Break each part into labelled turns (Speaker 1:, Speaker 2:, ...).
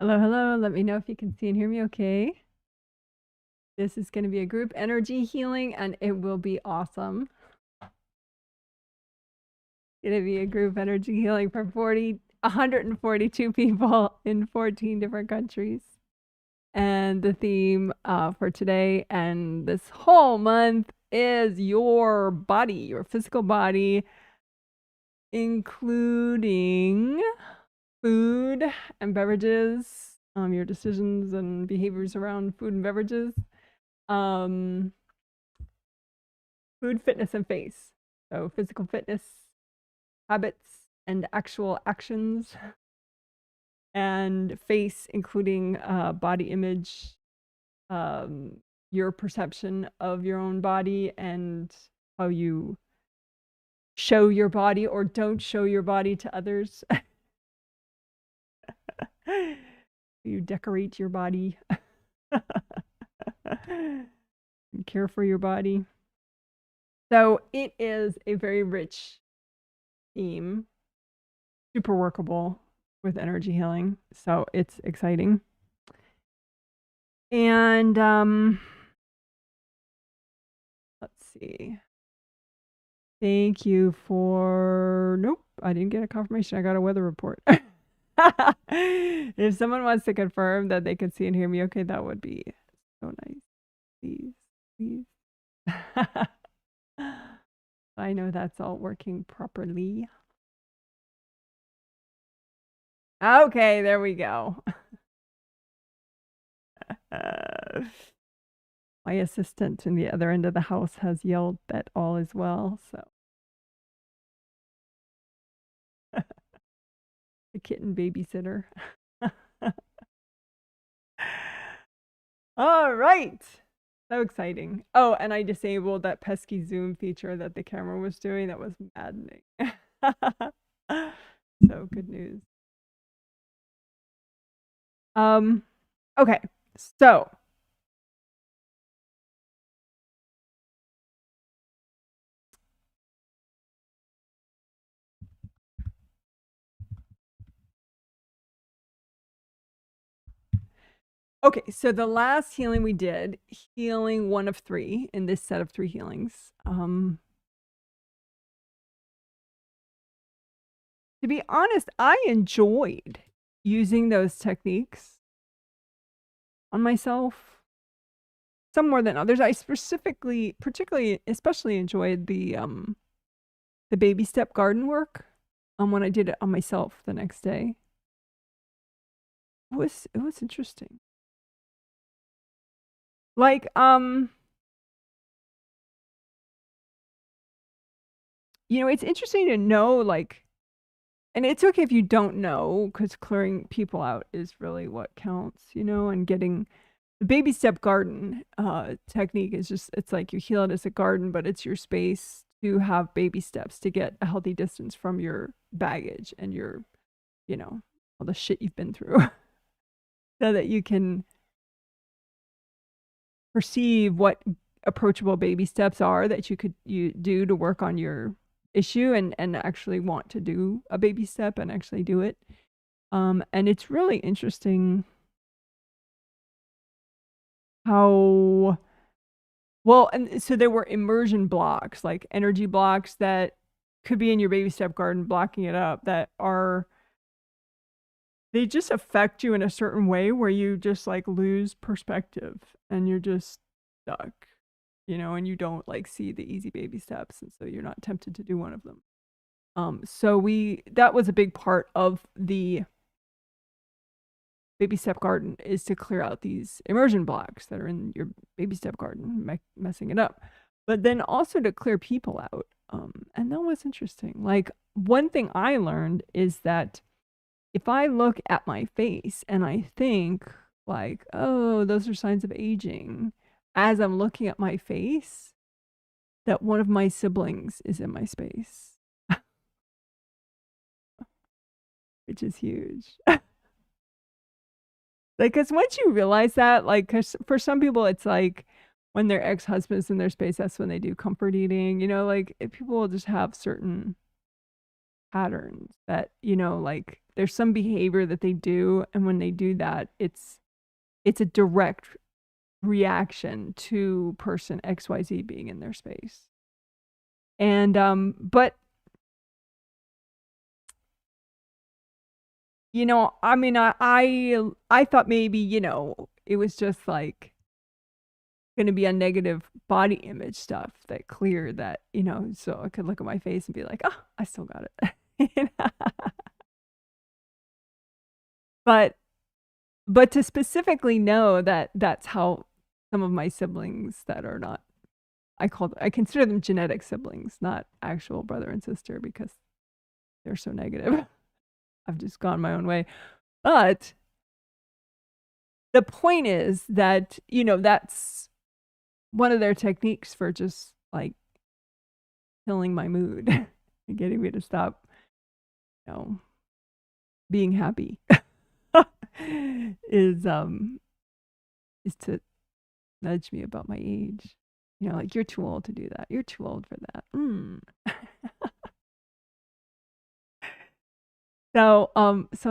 Speaker 1: Hello, hello. Let me know if you can see and hear me okay. This is going to be a group energy healing and it will be awesome. It's going to be a group energy healing for 142 people in 14 different countries. And the theme for today and this whole month is your body, your physical body, including food and beverages, your decisions and behaviors around food and beverages, food, fitness, and face. So physical fitness, habits, and actual actions, and face, including body image, your perception of your own body, and how you show your body or don't show your body to others. You decorate your body. Care for your body. So it is a very rich theme, super workable with energy healing. So it's exciting. And let's see. Thank you for, nope, I didn't get a confirmation. I got a weather report. If someone wants to confirm that they can see and hear me, okay, that would be so nice. Please, please. I know that's all working properly. Okay, there we go. My assistant in the other end of the house has yelled that all is well, so. The kitten babysitter. All right. So exciting. Oh, and I disabled that pesky zoom feature that the camera was doing. That was maddening. So good news. Okay. So okay, so the last healing we did, healing 1 of 3 in this set of 3 healings. To be honest, I enjoyed using those techniques on myself, some more than others. I particularly, especially enjoyed the baby step garden work when I did it on myself the next day. It was interesting. Like, you know, it's interesting to know, like, and it's okay if you don't know, because clearing people out is really what counts, you know, and getting the baby step garden technique is just, it's like you heal it as a garden, but it's your space to have baby steps to get a healthy distance from your baggage and your, you know, all the shit you've been through so that you can perceive what approachable baby steps are that you do to work on your issue and actually want to do a baby step and actually do it. And it's really interesting how well, and so there were immersion blocks, like energy blocks that could be in your baby step garden, blocking it up, that are, they just affect you in a certain way where you just like lose perspective and you're just stuck, you know, and you don't like see the easy baby steps, and so you're not tempted to do one of them. So that was a big part of the baby step garden, is to clear out these immersion blocks that are in your baby step garden, messing it up, but then also to clear people out. And that was interesting. Like, one thing I learned is that if I look at my face and I think like, oh, those are signs of aging, as I'm looking at my face, that one of my siblings is in my space, which is huge. Like, because once you realize that, like, cause for some people, it's like when their ex-husband's in their space, that's when they do comfort eating, you know, like people will just have certain patterns that, you know, like there's some behavior that they do, and when they do that, it's a direct reaction to person XYZ being in their space. And but you know, I mean, I thought maybe, you know, it was just like going to be a negative body image stuff that cleared that, you know, so I could look at my face and be like, oh, I still got it. But to specifically know that that's how some of my siblings that are not, I consider them genetic siblings, not actual brother and sister, because they're so negative. I've just gone my own way. But the point is that, you know, that's one of their techniques for just like killing my mood and getting me to stop, you know, being happy. is to nudge me about my age. You know, like, you're too old to do that. You're too old for that. So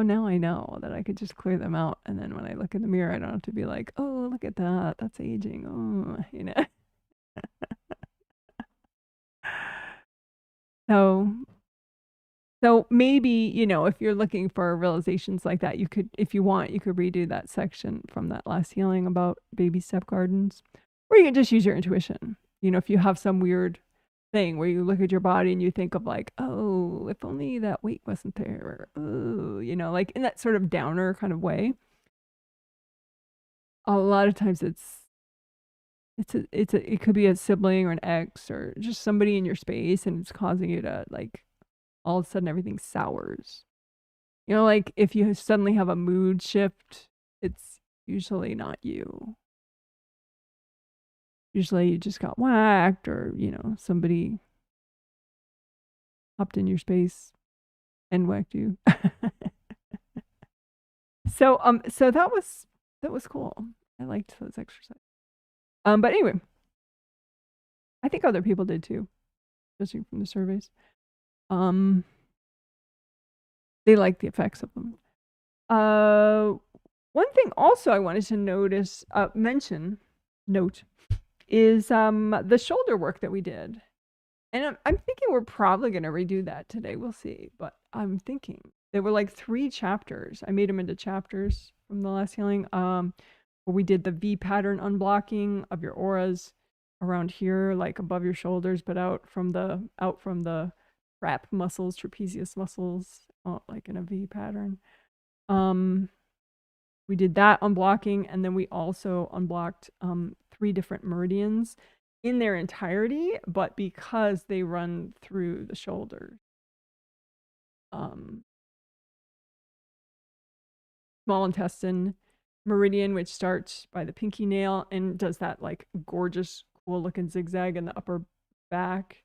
Speaker 1: now I know that I could just clear them out, and then when I look in the mirror, I don't have to be like, oh, look at that. That's aging. Oh, you know. So maybe, you know, if you're looking for realizations like that, you could, if you want, you could redo that section from that last healing about baby step gardens, or you can just use your intuition. You know, if you have some weird thing where you look at your body and you think of like, oh, if only that weight wasn't there, or, oh, you know, like in that sort of downer kind of way. A lot of times it could be a sibling or an ex or just somebody in your space, and it's causing you to, like, all of a sudden everything sours. You know, like if you suddenly have a mood shift, it's usually not you. Usually you just got whacked, or, you know, somebody hopped in your space and whacked you. So that was cool. I liked those exercises. But anyway, I think other people did too, judging from the surveys. They like the effects of them. One thing also I wanted to note is the shoulder work that we did. And I'm thinking we're probably going to redo that today. We'll see. But I'm thinking there were like 3 chapters. I made them into chapters from the last healing, where we did the V pattern unblocking of your auras around here, like above your shoulders, but out from the trap muscles, trapezius muscles, like in a V pattern. We did that unblocking, and then we also unblocked 3 different meridians in their entirety, but because they run through the shoulders. Small intestine meridian, which starts by the pinky nail and does that like gorgeous, cool looking zigzag in the upper back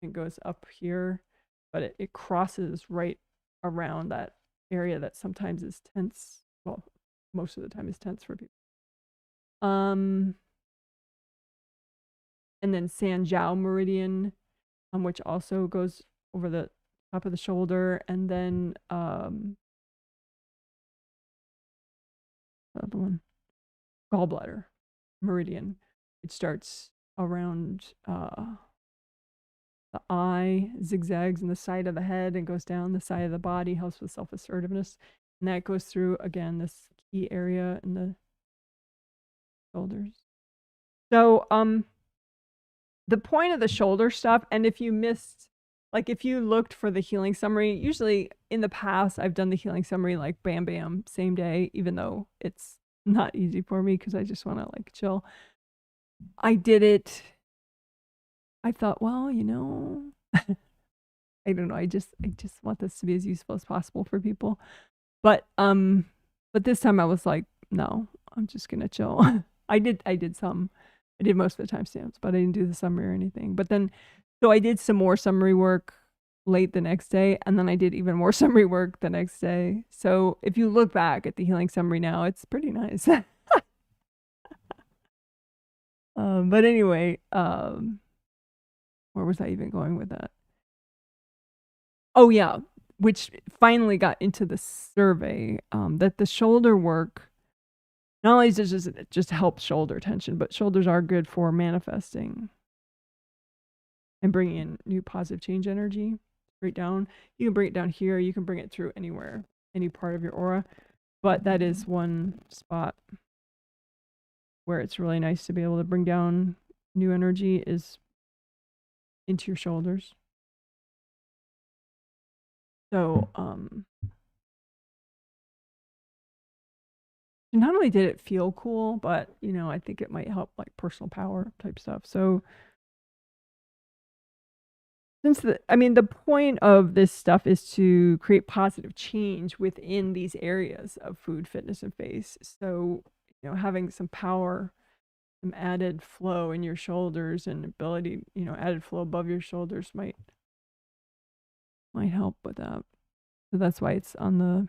Speaker 1: and goes up here, but it crosses right around that area that sometimes is tense. Well, most of the time is tense for people. And then Sanjiao meridian, which also goes over the top of the shoulder, and then the other one, gallbladder meridian. It starts around the eye, zigzags in the side of the head, and goes down the side of the body, helps with self-assertiveness. And that goes through, again, this key area in the shoulders. So the point of the shoulder stuff, and if you missed, like if you looked for the healing summary, usually in the past I've done the healing summary like bam bam same day, even though it's not easy for me because I just want to like chill. I did it. I thought, well, you know, I don't know, I just want this to be as useful as possible for people. But this time I was like, no, I'm just gonna chill. I did most of the timestamps, but I didn't do the summary or anything. But then, so I did some more summary work late the next day, and then I did even more summary work the next day. So if you look back at the healing summary now, it's pretty nice. But anyway, where was I even going with that? Oh yeah, which finally got into the survey, that the shoulder work not only does it just help shoulder tension, but shoulders are good for manifesting and bringing in new positive change energy. Right down. You can bring it down here. You can bring it through anywhere, any part of your aura. But that is one spot where it's really nice to be able to bring down new energy is into your shoulders. So, not only did it feel cool, but you know, I think it might help like personal power type stuff. So, since the point of this stuff is to create positive change within these areas of food, fitness, and face. So, you know, having some power, some added flow in your shoulders and ability, you know, added flow above your shoulders might help with that. So that's why it's on the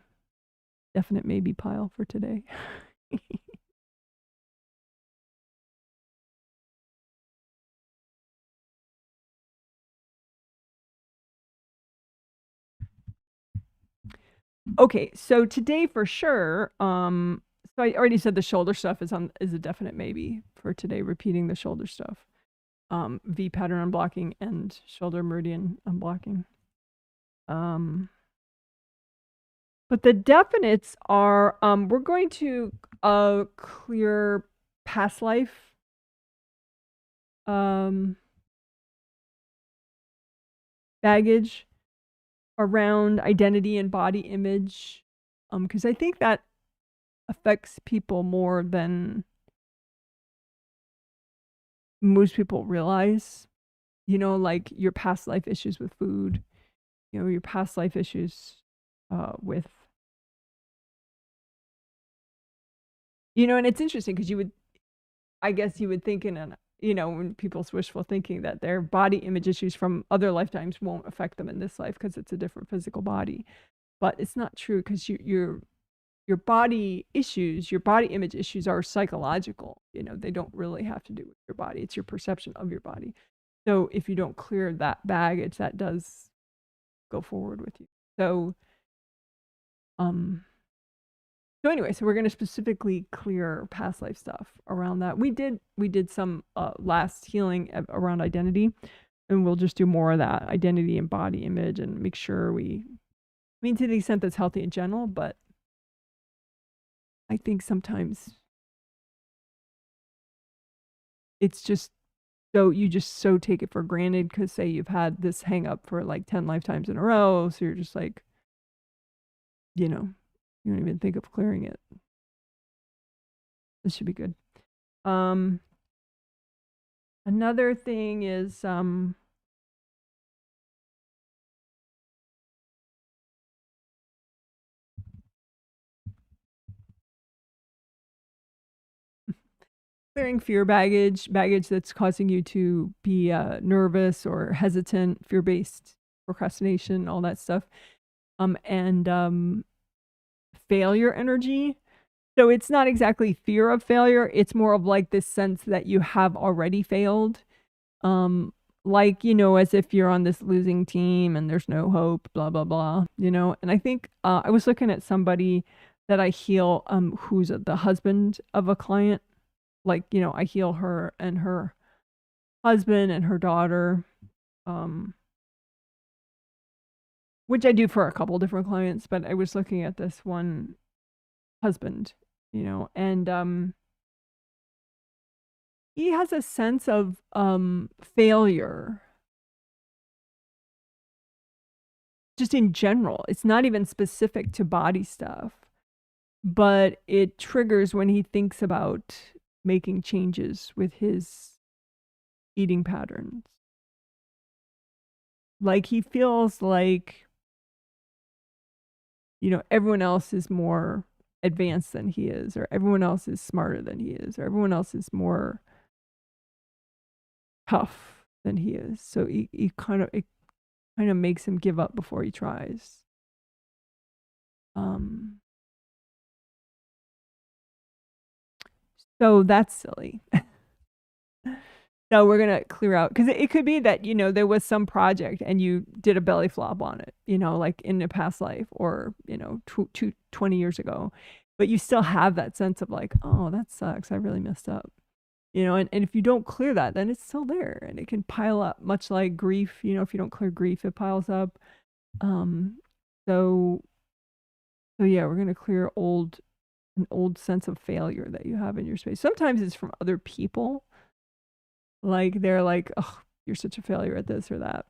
Speaker 1: definite maybe pile for today. Okay, so today for sure, so I already said the shoulder stuff is a definite maybe for today, repeating the shoulder stuff. V pattern unblocking and shoulder meridian unblocking. But the definites are we're going to clear past life baggage around identity and body image, because I think that affects people more than most people realize. You know, like your past life issues with food, you know, your past life issues with, you know, and it's interesting because I guess you would think you know, when people's wishful thinking that their body image issues from other lifetimes won't affect them in this life because it's a different physical body. But it's not true because your body issues, your body image issues are psychological. You know, they don't really have to do with your body. It's your perception of your body. So if you don't clear that baggage, that does go forward with you. So, so anyway, so we're going to specifically clear past life stuff around that. We did some last healing around identity, and we'll just do more of that identity and body image and make sure I mean, to the extent that's healthy in general, but I think sometimes it's just you just so take it for granted because say you've had this hang up for like 10 lifetimes in a row, so you're just like, you know, you don't even think of clearing it. This should be good. Another thing is clearing fear baggage that's causing you to be nervous or hesitant, fear-based procrastination, all that stuff, and failure energy. So it's not exactly fear of failure. It's more of like this sense that you have already failed. Like, you know, as if you're on this losing team and there's no hope, blah, blah, blah, you know? And I think I was looking at somebody that I heal, who's the husband of a client. Like, you know, I heal her and her husband and her daughter, which I do for a couple different clients, but I was looking at this one husband, you know, and he has a sense of failure just in general. It's not even specific to body stuff, but it triggers when he thinks about making changes with his eating patterns. Like he feels like, you know, everyone else is more advanced than he is, or everyone else is smarter than he is, or everyone else is more tough than he is. So it kind of makes him give up before he tries. So that's silly. So we're going to clear out, because it could be that, there was some project and you did a belly flop on it, like in a past life, or, 20 years ago, but you still have that sense of like, oh, that sucks. I really messed up, and if you don't clear that, then it's still there and it can pile up, much like grief. If you don't clear grief, it piles up. Um, so, so yeah, we're going to clear an old sense of failure that you have in your space. Sometimes it's from other people. Like they're like, oh, you're such a failure at this or that.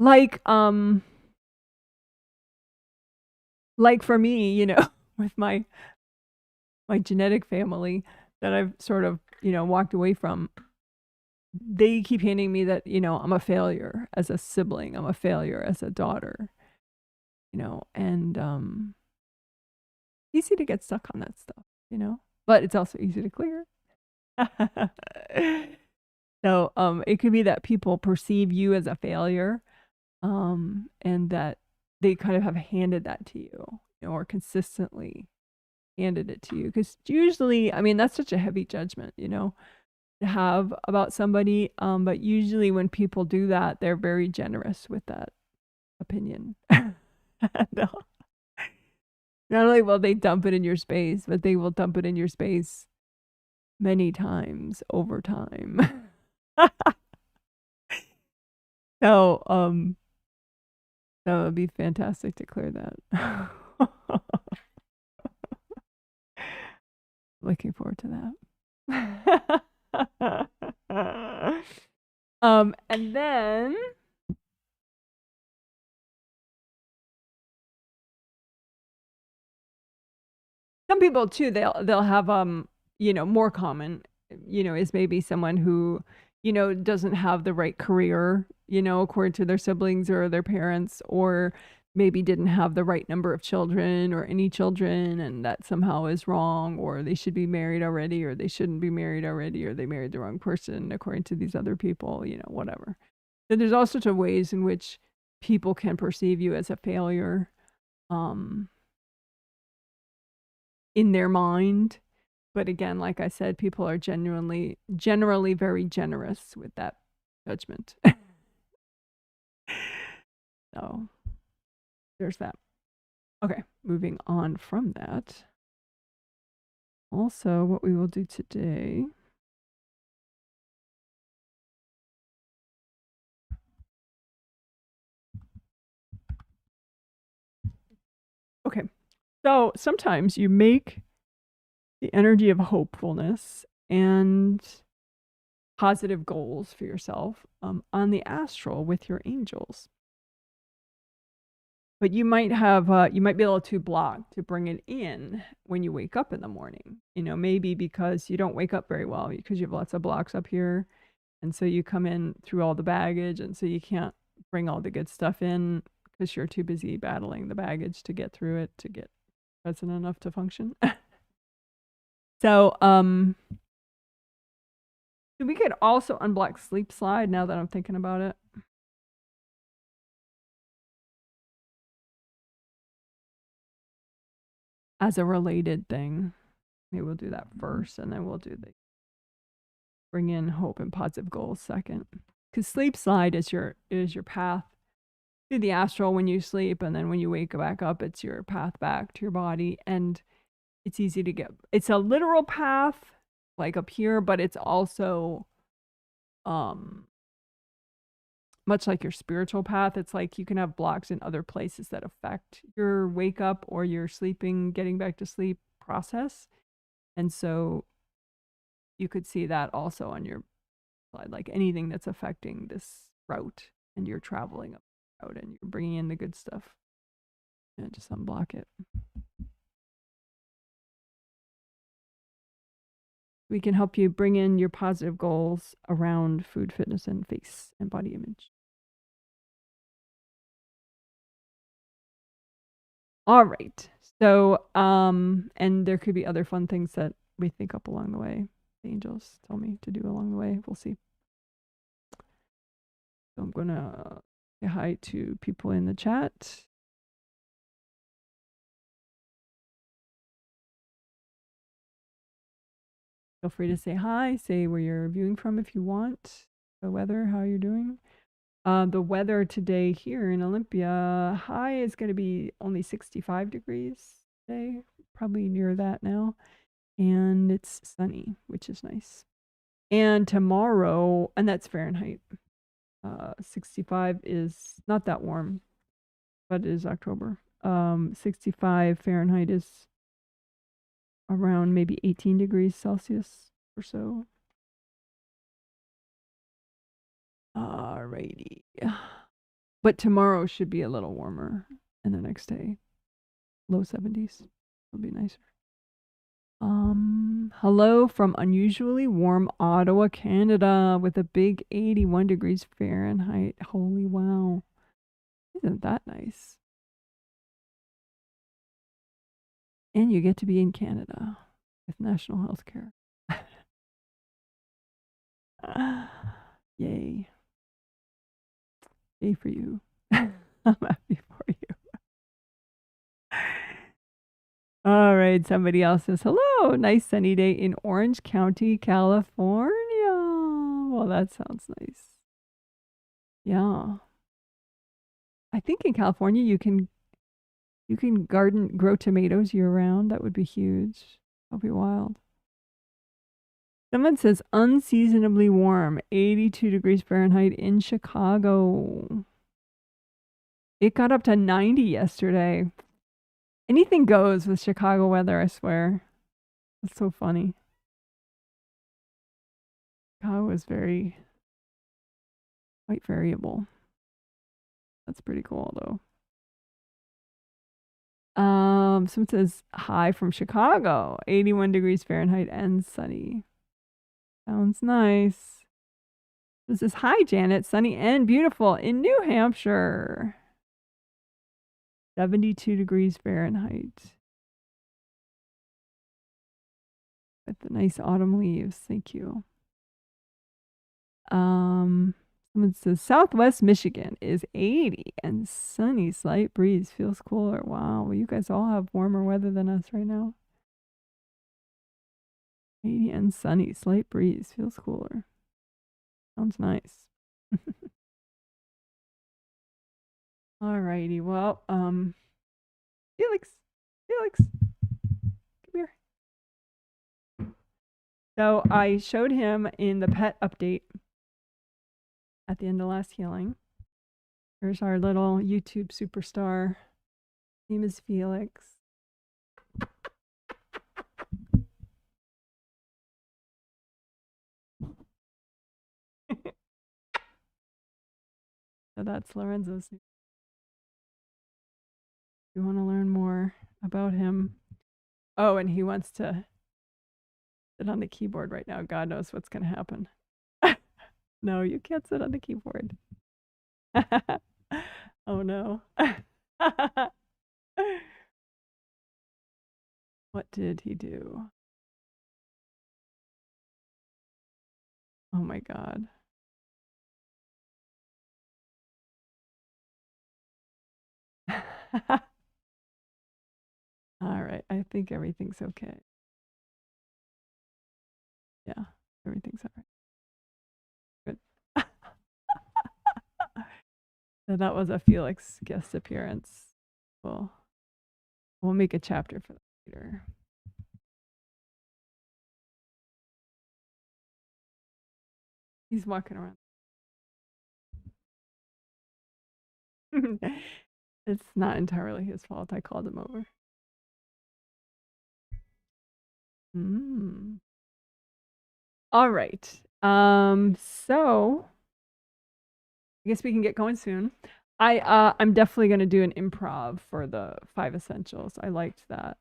Speaker 1: Like, like for me, with my genetic family that I've sort of, walked away from, they keep handing me that, I'm a failure as a sibling, I'm a failure as a daughter, and easy to get stuck on that stuff, but it's also easy to clear. So it could be that people perceive you as a failure, and that they kind of have handed that to you, or consistently handed it to you, because usually, I mean, that's such a heavy judgment, to have about somebody, but usually when people do that, they're very generous with that opinion. Not only will they dump it in your space, but they will dump it in your space many times over time. So that would be fantastic to clear that. Looking forward to that. And then some people too, they'll have more common, is maybe someone who, doesn't have the right career, according to their siblings or their parents, or maybe didn't have the right number of children or any children, and that somehow is wrong, or they should be married already, or they shouldn't be married already, or they married the wrong person according to these other people, whatever. So there's all sorts of ways in which people can perceive you as a failure, in their mind. But again, like I said, people are generally very generous with that judgment. So there's that. Okay, moving on from that. Also, what we will do today. Okay, so sometimes you make the energy of hopefulness and positive goals for yourself on the astral with your angels. But you might be able to block to bring it in when you wake up in the morning. Maybe because you don't wake up very well because you have lots of blocks up here, and so you come in through all the baggage, and so you can't bring all the good stuff in because you're too busy battling the baggage to get through it to get present enough to function. So we could also unblock sleep slide now that I'm thinking about it. As a related thing. Maybe we'll do that first, and then we'll do the bring in hope and positive goals second. Because sleep slide is your path through the astral when you sleep, and then when you wake back up, it's your path back to your body. And it's easy to get. It's a literal path, like up here, but it's also much like your spiritual path. It's like you can have blocks in other places that affect your wake up or your sleeping, getting back to sleep process. And so you could see that also on your slide, like anything that's affecting this route, and you're traveling up the route and you're bringing in the good stuff, and just unblock it. We can help you bring in your positive goals around food, fitness, and face and body image. All right. So, and there could be other fun things that we think up along the way. The angels tell me to do along the way. We'll see. So I'm going to say hi to people in the chat. Feel free to say hi, say where you're viewing from if you want, the weather, how you're doing. The weather today here in Olympia, high is going to be only 65 degrees today, probably near that now. And it's sunny, which is nice. And tomorrow, and that's Fahrenheit, 65 is not that warm, but it is October. 65 Fahrenheit is around maybe 18 degrees Celsius or so. Alrighty. But tomorrow should be a little warmer, and the next day, low 70s. It'll be nicer. Hello from unusually warm Ottawa, Canada, with a big 81 degrees Fahrenheit. Holy wow. Isn't that nice? And you get to be in Canada with national health care. Yay. Yay for you. I'm happy for you. All right, somebody else says, hello, nice sunny day in Orange County, California. Well, that sounds nice. Yeah. I think in California you can grow tomatoes year round. That would be huge. That'll be wild. Someone says unseasonably warm, 82 degrees Fahrenheit in Chicago. It got up to 90 yesterday. Anything goes with Chicago weather, I swear. It's so funny. Chicago is quite variable. That's pretty cool, though. Someone says, hi from Chicago, 81 degrees Fahrenheit and sunny. Sounds nice. This is, hi, Janet, sunny and beautiful in New Hampshire. 72 degrees Fahrenheit. With the nice autumn leaves. Thank you. Someone says Southwest Michigan is 80 and sunny, slight breeze, feels cooler. Wow, well, you guys all have warmer weather than us right now. 80 and sunny, slight breeze, feels cooler. Sounds nice. Alrighty, well, Felix, come here. So I showed him in the pet update at the end of last healing. Here's our little YouTube superstar. His name is Felix. So that's Lorenzo's. If you want to learn more about him. Oh, and he wants to sit on the keyboard right now. God knows what's going to happen. No, you can't sit on the keyboard. Oh, no. What did he do? Oh, my God. All right. I think everything's okay. Yeah, everything's all right. Good. So that was a Felix guest appearance. We'll make a chapter for that later. He's walking around. It's not entirely his fault. I called him over. All right. So I guess we can get going soon. I'm definitely gonna do an improv for the 5 essentials. I liked that.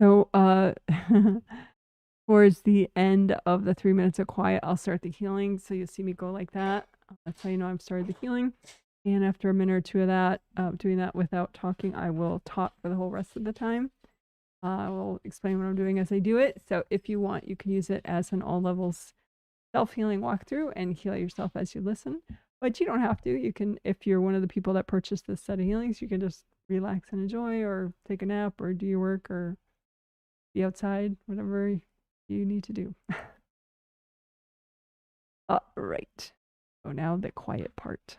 Speaker 1: So towards the end of the 3 minutes of quiet, I'll start the healing. So you'll see me go like that. That's how you know I've started the healing. And after a minute or two of that, doing that without talking, I will talk for the whole rest of the time. I will explain what I'm doing as I do it. So if you want, you can use it as an all levels self-healing walkthrough and heal yourself as you listen. But you don't have to. You can, if you're one of the people that purchased this set of healings, you can just relax and enjoy, or take a nap, or do your work, or be outside, whatever you need to do. All right. So now the quiet part.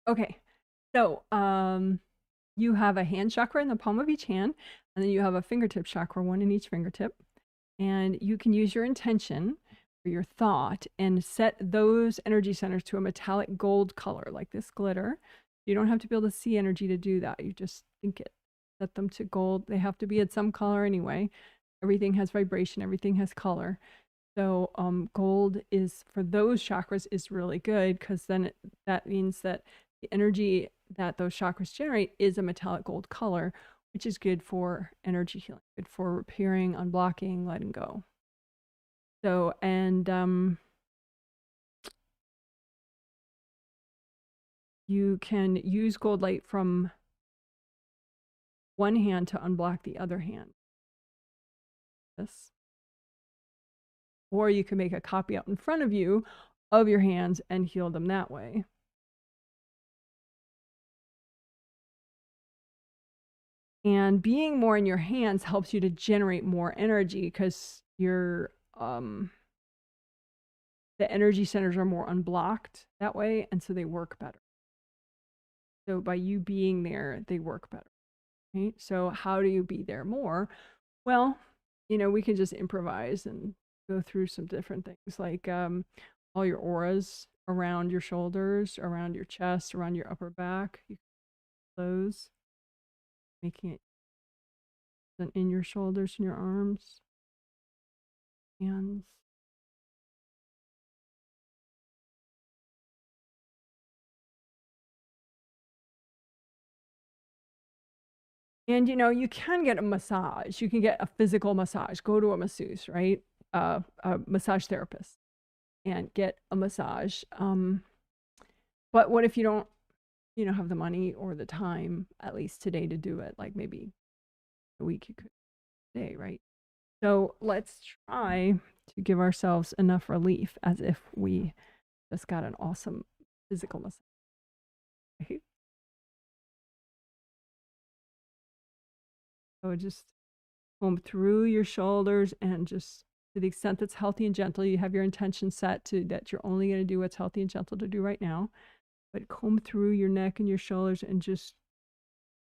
Speaker 1: Okay. So, you have a hand chakra in the palm of each hand, and then you have a fingertip chakra, one in each fingertip. And you can use your intention or your thought and set those energy centers to a metallic gold color, like this glitter. You don't have to be able to see energy to do that. You just think it. Set them to gold. They have to be at some color anyway. Everything has vibration, everything has color. So gold is, for those chakras, is really good, because then that means that the energy that those chakras generate is a metallic gold color, which is good for energy healing, good for repairing, unblocking, letting go. So, and you can use gold light from one hand to unblock the other hand. This. Or you can make a copy out in front of you of your hands and heal them that way. And being more in your hands helps you to generate more energy, because your the energy centers are more unblocked that way, and so they work better. So by you being there, they work better. Right? So how do you be there more? Well, we can just improvise and go through some different things, like all your auras around your shoulders, around your chest, around your upper back. You can close, making it in your shoulders and your arms, hands. And you can get a massage. You can get a physical massage. Go to a masseuse, right? A massage therapist, and get a massage. But what if you don't, have the money or the time, at least today, to do it? Like maybe a week you could today, right? So let's try to give ourselves enough relief as if we just got an awesome physical massage. Right? So just comb through your shoulders, and just, to the extent that's healthy and gentle, you have your intention set to that you're only going to do what's healthy and gentle to do right now. But comb through your neck and your shoulders and just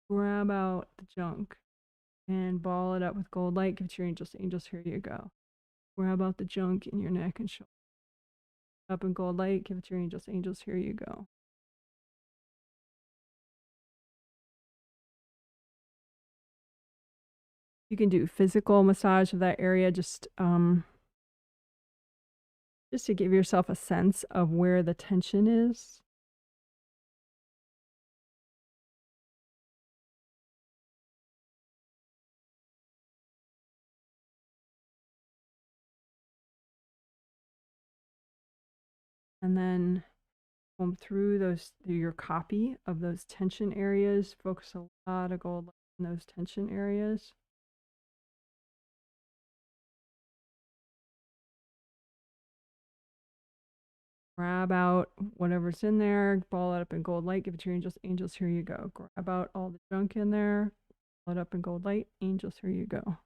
Speaker 1: grab out the junk and ball it up with gold light. Give it to your angels. Angels, here you go. Grab out the junk in your neck and shoulders. Up in gold light. Give it to your angels. Angels, here you go. You can do physical massage of that area, just to give yourself a sense of where the tension is. And then comb through your copy of those tension areas. Focus a lot of gold in those tension areas. Grab out whatever's in there, ball it up in gold light, give it to your angels. Angels, here you go. Grab out all the junk in there, ball it up in gold light. Angels, here you go.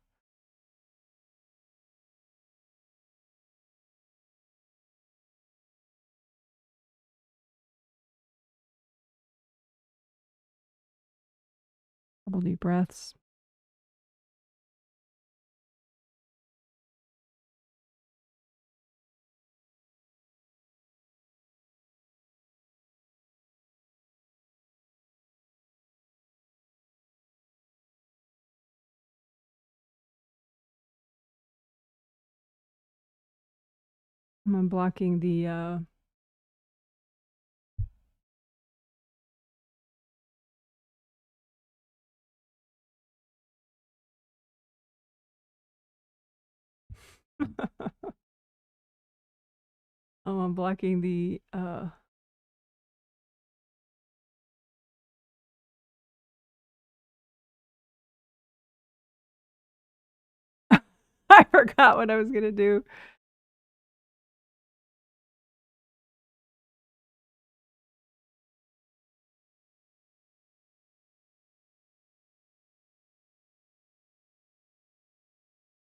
Speaker 1: Couple deep breaths. I'm unblocking the I'm unblocking the I forgot what I was gonna do.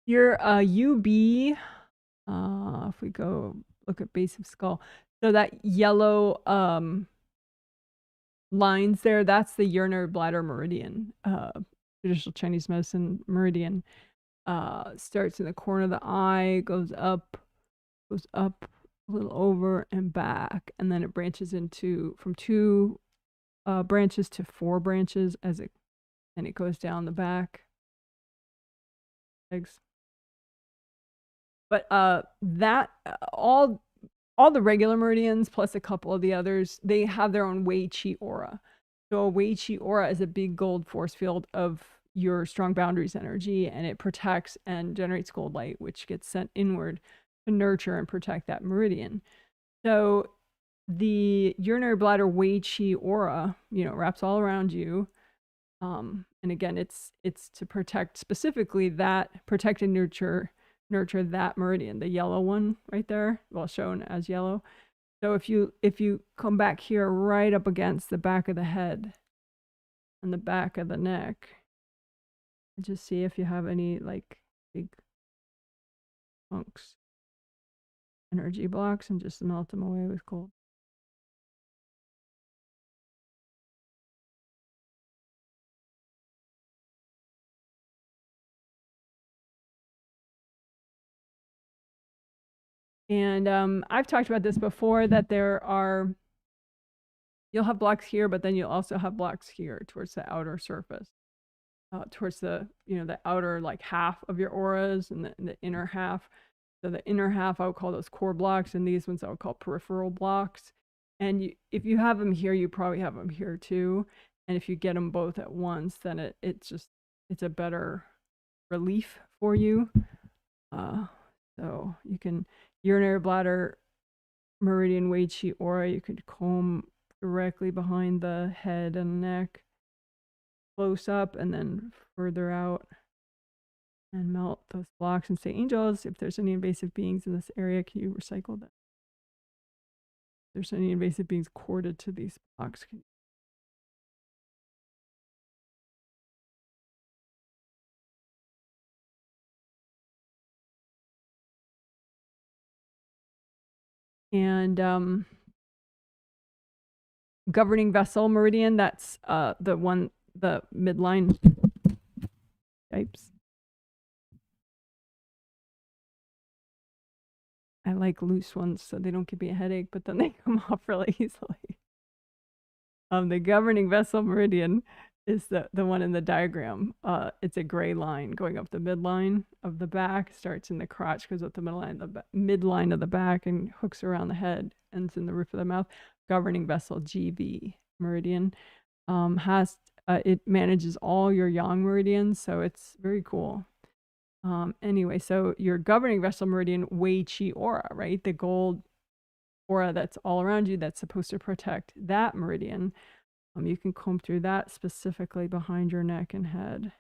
Speaker 1: Your UB, if we go look at base of skull, so that yellow lines there, that's the urinary bladder meridian, traditional Chinese medicine meridian. Starts in the corner of the eye, goes up a little over and back, and then it branches into from 2 branches to 4 branches and it goes down the back legs. But that all the regular meridians plus a couple of the others, they have their own Wei Qi aura. So a Wei Qi aura is a big gold force field of your strong boundaries energy, and it protects and generates gold light, which gets sent inward to nurture and protect that meridian. So the urinary bladder Wei Qi aura, wraps all around you. And again, it's to protect specifically that, protect and nurture that meridian, the yellow one right there, well, shown as yellow. So if you come back here right up against the back of the head and the back of the neck, and just see if you have any like big chunks, energy blocks, and just melt them away with cold. And I've talked about this before, that you'll have blocks here, but then you'll also have blocks here towards the outer surface, towards the the outer like half of your auras, and the inner half. So the inner half I would call those core blocks, and these ones I would call peripheral blocks. And if you have them here, you probably have them here too. And if you get them both at once, then it's a better relief for you. So you can urinary bladder meridian Wei Qi aura, you could comb directly behind the head and neck, close up, and then further out, and melt those blocks and say, angels, if there's any invasive beings in this area, can you recycle them? If there's any invasive beings corded to these blocks, can you? And governing vessel meridian, that's the midline. Yipes. I like loose ones so they don't give me a headache, but then they come off really easily. The governing vessel meridian is the one in the diagram. It's a gray line going up the midline of the back, starts in the crotch, goes up the midline of the back, and hooks around the head, ends in the roof of the mouth. Governing vessel GV meridian it manages all your yang meridians, so it's very cool. Anyway, so your governing vessel meridian Wei Qi aura, right? The gold aura that's all around you, that's supposed to protect that meridian. You can comb through that specifically behind your neck and head.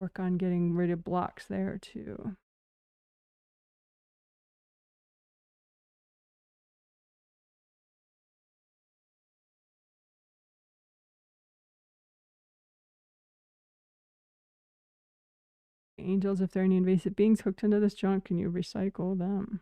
Speaker 1: Work on getting rid of blocks there too. Angels, if there are any invasive beings hooked into this junk, can you recycle them?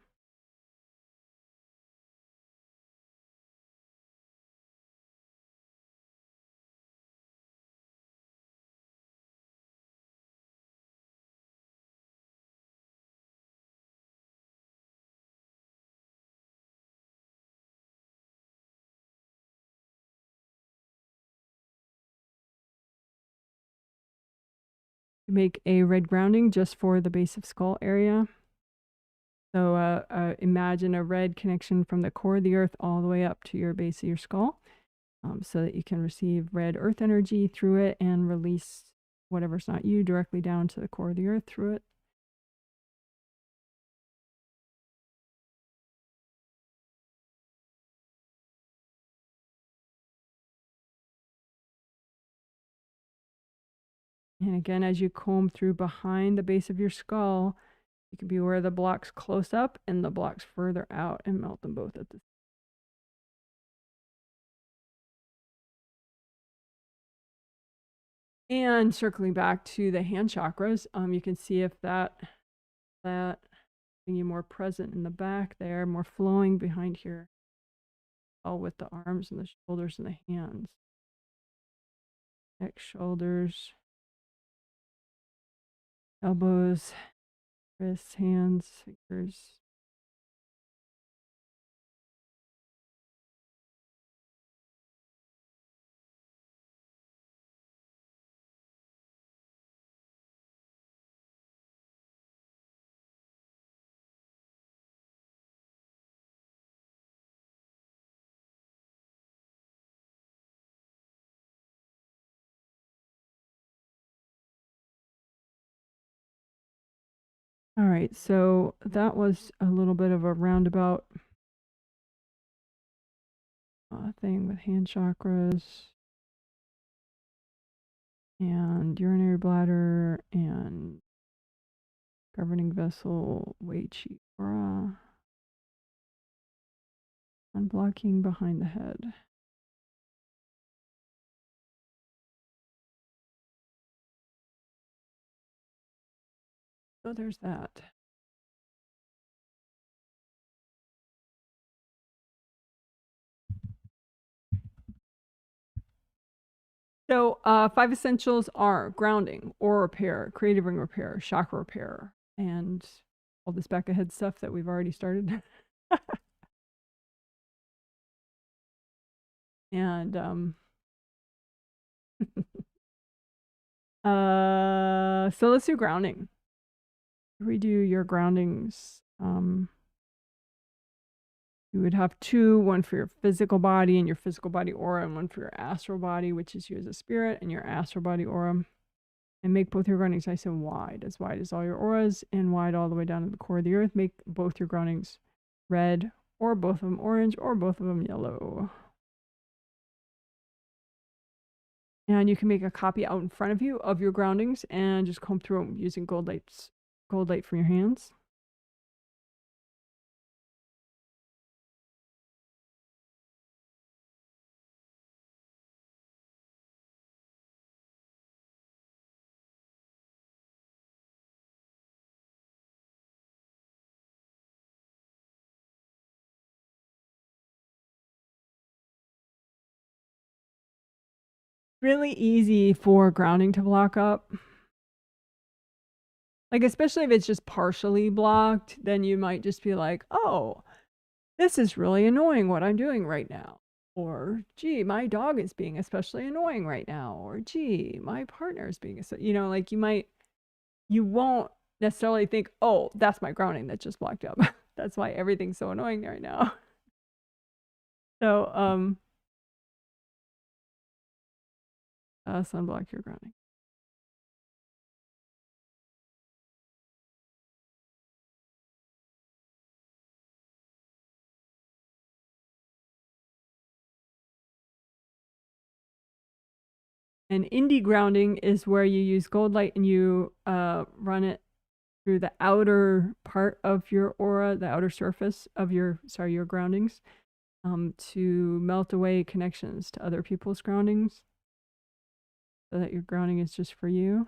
Speaker 1: Make a red grounding just for the base of skull area. So imagine a red connection from the core of the earth all the way up to your base of your skull, so that you can receive red earth energy through it and release whatever's not you directly down to the core of the earth through it. And again, as you comb through behind the base of your skull, you can be aware of the blocks close up and the blocks further out, and melt them both at the same time. And circling back to the hand chakras, you can see if that Getting you more present in the back there, more flowing behind here. All with the arms and the shoulders and the hands. Neck, shoulders, elbows, wrists, hands, fingers. All right, so that was a little bit of a roundabout thing with hand chakras and urinary bladder and governing vessel, weight chi aura, unblocking behind the head. So there's that. So 5 essentials are grounding, aura repair, creative ring repair, chakra repair, and all this back ahead stuff that we've already started. And so let's do grounding. Redo your groundings. You would have 2, one for your physical body and your physical body aura, and one for your astral body, which is you as a spirit, and your astral body aura. And make both your groundings nice and wide as all your auras, and wide all the way down to the core of the earth. Make both your groundings red, or both of them orange, or both of them yellow. And you can make a copy out in front of you of your groundings and just comb through them using gold light from your hands. Really easy for grounding to block up. Like, especially if it's just partially blocked, then you might just be like, oh, this is really annoying what I'm doing right now. Or, gee, my dog is being especially annoying right now. Or, gee, my partner is being, like you won't necessarily think, oh, that's my grounding that just blocked up. That's why everything's so annoying right now. So, sunblock your grounding. And indie grounding is where you use gold light and you run it through the outer part of your aura, the outer surface of your groundings, to melt away connections to other people's groundings, so that your grounding is just for you.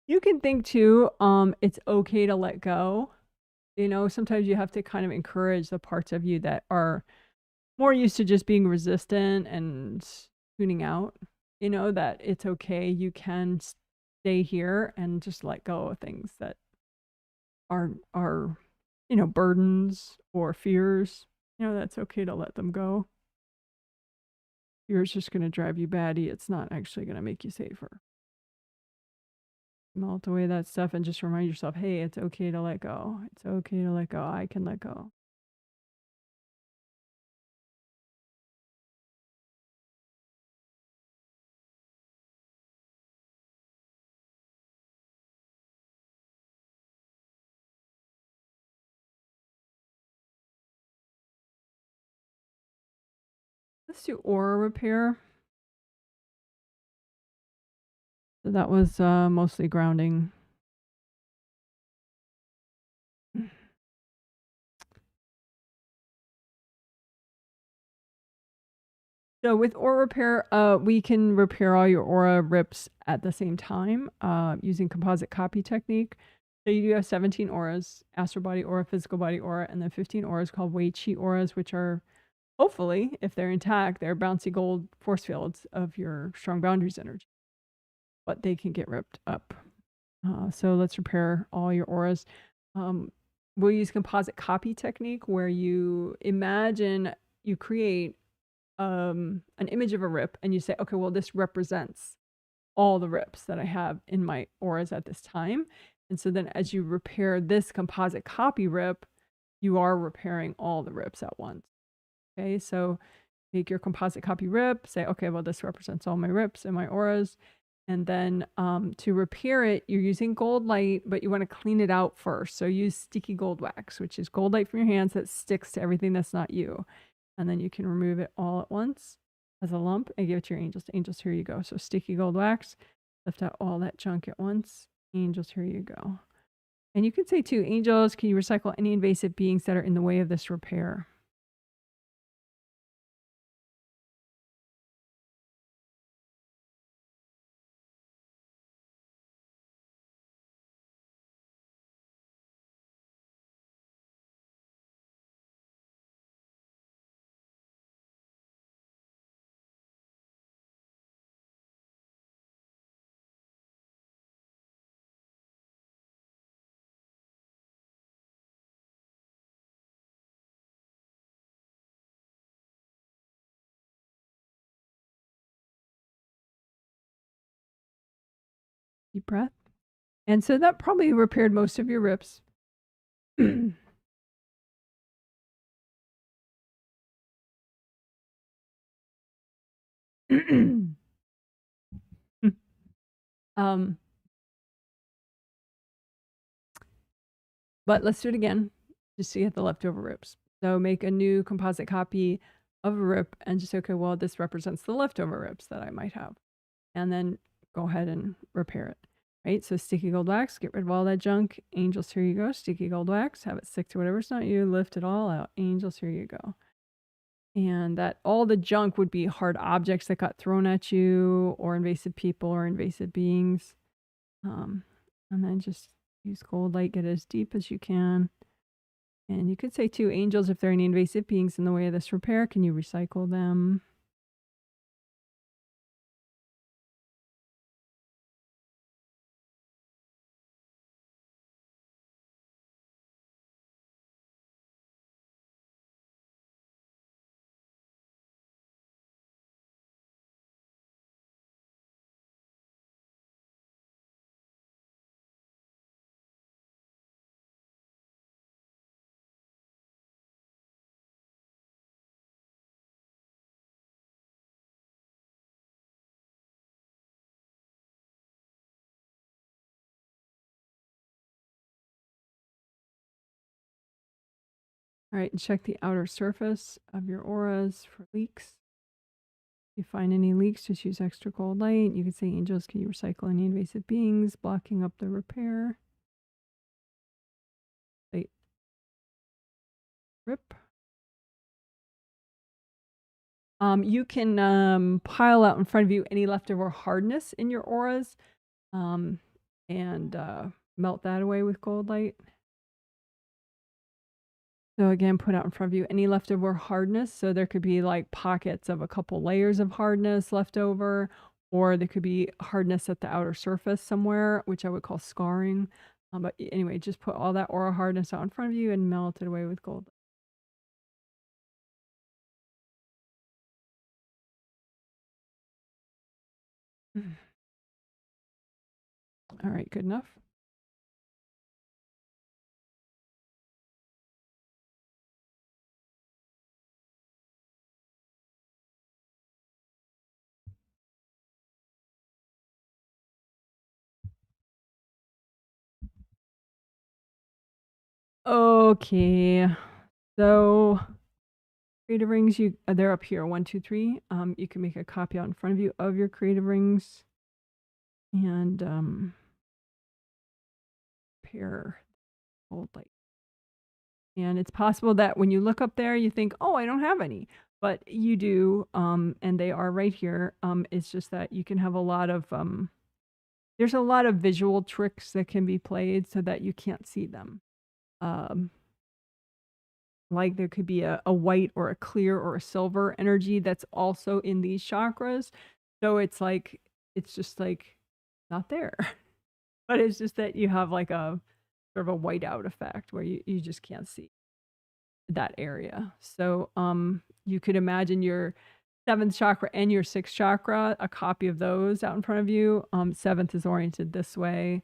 Speaker 1: You can think too, it's okay to let go. Sometimes you have to kind of encourage the parts of you that are more used to just being resistant and tuning out, that it's okay. You can stay here and just let go of things that are burdens or fears. That's okay to let them go. Fear is just going to drive you batty. It's not actually going to make you safer. Melt away that stuff and just remind yourself, hey, it's okay to let go. It's okay to let go. I can let go. Let's do aura repair. So that was mostly grounding. So with aura repair, we can repair all your aura rips at the same time using composite copy technique. So you do have 17 auras: astral body aura, physical body aura, and then 15 auras called Wei Chi auras, which are, hopefully, if they're intact, they're bouncy gold force fields of your strong boundaries energy. But they can get ripped up. So let's repair all your auras. We'll use composite copy technique, where you imagine, you create an image of a rip, and you say, okay, well, this represents all the rips that I have in my auras at this time. And so then as you repair this composite copy rip, you are repairing all the rips at once. Okay, so make your composite copy rip, say, okay, well, this represents all my rips and my auras. And then to repair it, you're using gold light, but you want to clean it out first. So use sticky gold wax, which is gold light from your hands that sticks to everything that's not you. And then you can remove it all at once as a lump and give it to your angels. Angels, here you go. So sticky gold wax, lift out all that junk at once. Angels, here you go. And you can say too, angels, can you recycle any invasive beings that are in the way of this repair? Deep breath. And so that probably repaired most of your rips. um, but let's do it again, just to get the leftover rips. So make a new composite copy of a rip and just, okay, well, this represents the leftover rips that I might have. And then go ahead and repair it. Right? So sticky gold wax, get rid of all that junk. Angels, here you go. Sticky gold wax, have it stick to whatever's not you. Lift it all out. Angels, here you go. And that all the junk would be hard objects that got thrown at you, or invasive people or invasive beings. And then just use gold light, get as deep as you can. And you could say too, angels, if there are any invasive beings in the way of this repair, can you recycle them? All right, and check the outer surface of your auras for leaks. If you find any leaks, just use extra gold light. You can say, angels, can you recycle any invasive beings blocking up the repair? Light. Rip. You can pile out in front of you any leftover hardness in your auras and melt that away with gold light. So again, put out in front of you any leftover hardness. So there could be like pockets of a couple layers of hardness left over, or there could be hardness at the outer surface somewhere, which I would call scarring. But anyway, just put all that aura hardness out in front of you and melt it away with gold. All right, good enough. Okay, so creative rings, they're up here, 1, 2, 3. You can make a copy out in front of you of your creative rings and pair gold light. And it's possible that when you look up there, you think, oh, I don't have any. but you do, and they are right here. It's just that you can have a lot of, there's a lot of visual tricks that can be played so that you can't see them. Like there could be a white or a clear or a silver energy that's also in these chakras. So it's like, it's just like not there. But it's just that you have like a sort of a whiteout effect where you just can't see that area. So you could imagine your seventh chakra and your sixth chakra, a copy of those out in front of you. Seventh is oriented this way.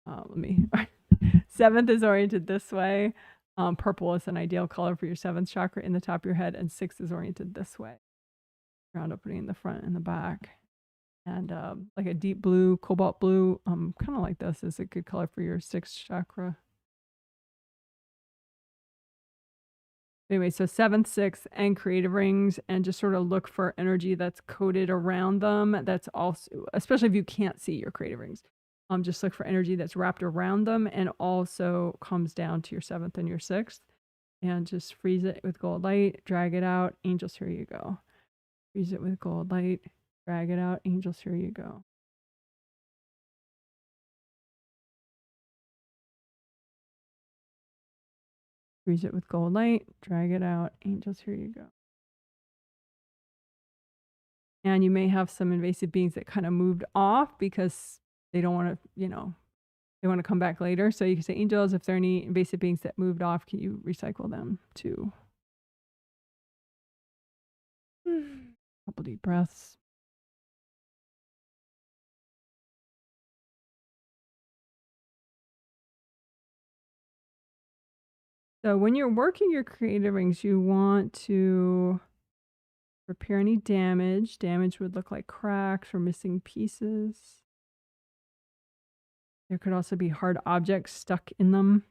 Speaker 1: Let me seventh is oriented this way. Purple is an ideal color for your seventh chakra in the top of your head, and sixth is oriented this way. Round opening in the front and the back. And like a deep blue, cobalt blue, kind of like this is a good color for your sixth chakra. Anyway, so seventh, sixth, and creative rings, and just sort of look for energy that's coded around them. That's also, especially if you can't see your creative rings, just look for energy that's wrapped around them and also comes down to your seventh and your sixth. And just freeze it with gold light, drag it out. Angels, here you go. Freeze it with gold light, drag it out. Angels, here you go. Freeze it with gold light, drag it out. Angels, here you go. And you may have some invasive beings that kind of moved off because they don't want to, they want to come back later. So you can say, angels, if there are any invasive beings that moved off, can you recycle them too? Couple deep breaths. So when you're working your creative rings, you want to repair any damage. Damage would look like cracks or missing pieces. There could also be hard objects stuck in them,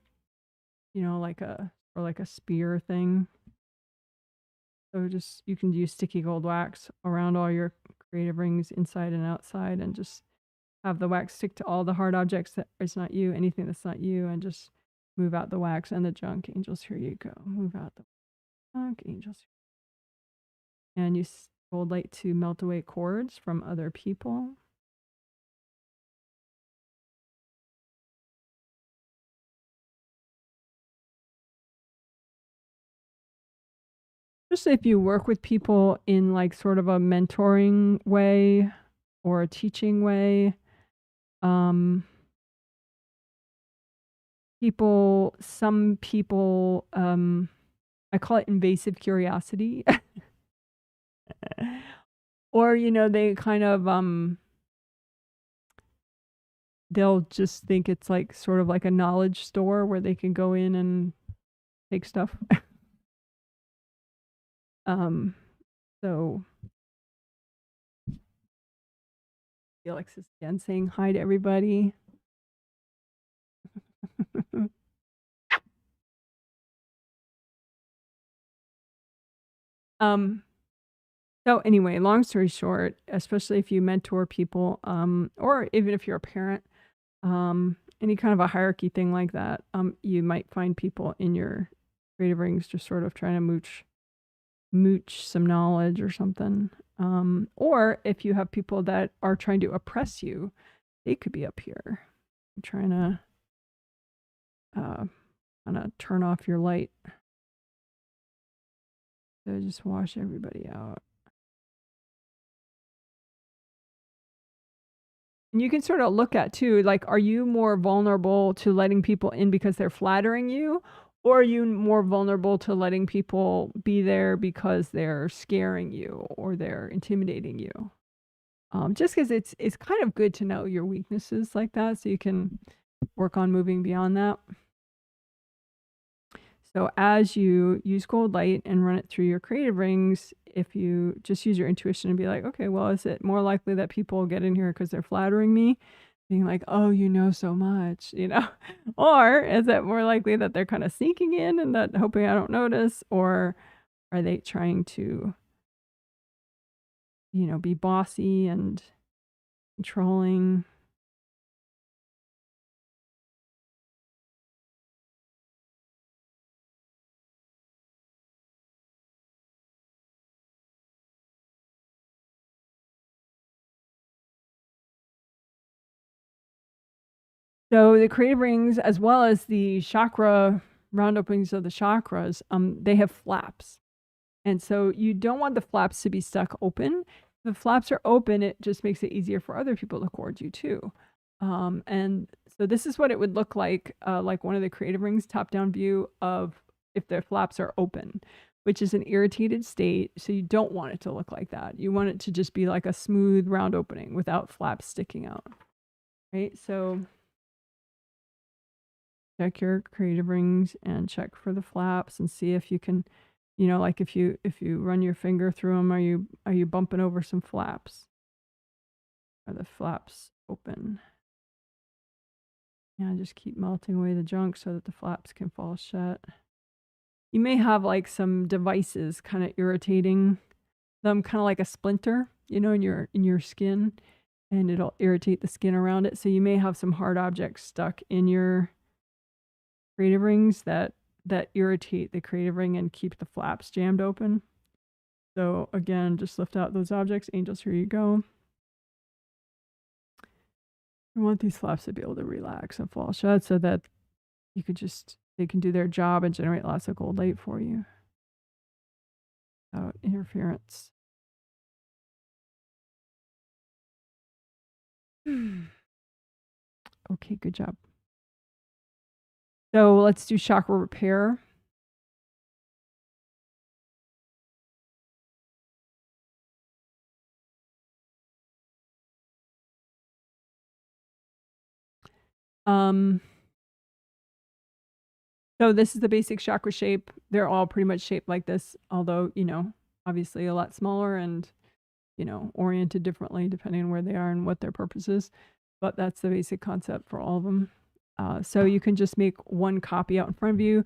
Speaker 1: like a spear thing. So just, you can use sticky gold wax around all your creative rings inside and outside, and just have the wax stick to all the hard objects that is not you, anything that's not you, and just move out the wax and the junk. Angels, here you go. Move out the junk, angels. And use gold light to melt away cords from other people. Just if you work with people in like sort of a mentoring way or a teaching way, some people, I call it invasive curiosity. Or, they kind of, they'll just think it's like sort of like a knowledge store where they can go in and take stuff. So Felix is again saying hi to everybody. So anyway, long story short, especially if you mentor people, or even if you're a parent, any kind of a hierarchy thing like that, you might find people in your creative rings just sort of trying to mooch some knowledge or something. Or if you have people that are trying to oppress you, they could be up here trying to kind of turn off your light. So just wash everybody out. And you can sort of look at too, like, are you more vulnerable to letting people in because they're flattering you? Or are you more vulnerable to letting people be there because they're scaring you or they're intimidating you? Just because it's kind of good to know your weaknesses like that so you can work on moving beyond that. So as you use gold light and run it through your creative rings, if you just use your intuition and be like, okay, well, is it more likely that people get in here because they're flattering me? Being like, oh, you know so much, Or is it more likely that they're kind of sneaking in and that hoping I don't notice? Or are they trying to, be bossy and controlling? So the creative rings, as well as the chakra round openings of the chakras, they have flaps. And so you don't want the flaps to be stuck open. If the flaps are open, it just makes it easier for other people to cord you too. And so this is what it would look like one of the creative rings top-down view of if their flaps are open, which is an irritated state. So you don't want it to look like that. You want it to just be like a smooth round opening without flaps sticking out, right? So check your creative rings and check for the flaps and see if you can, like if you run your finger through them, are you bumping over some flaps? Are the flaps open? Yeah, just keep melting away the junk so that the flaps can fall shut. You may have like some devices kind of irritating them, kind of like a splinter, in your skin, and it'll irritate the skin around it. So you may have some hard objects stuck in your creative rings that irritate the creative ring and keep the flaps jammed open. So again, just lift out those objects. Angels, here you go. I want these flaps to be able to relax and fall shut so that they can do their job and generate lots of gold light for you without interference. Okay, good job. So let's do chakra repair. So this is the basic chakra shape. They're all pretty much shaped like this, although, obviously a lot smaller and, oriented differently depending on where they are and what their purpose is. But that's the basic concept for all of them. So you can just make one copy out in front of you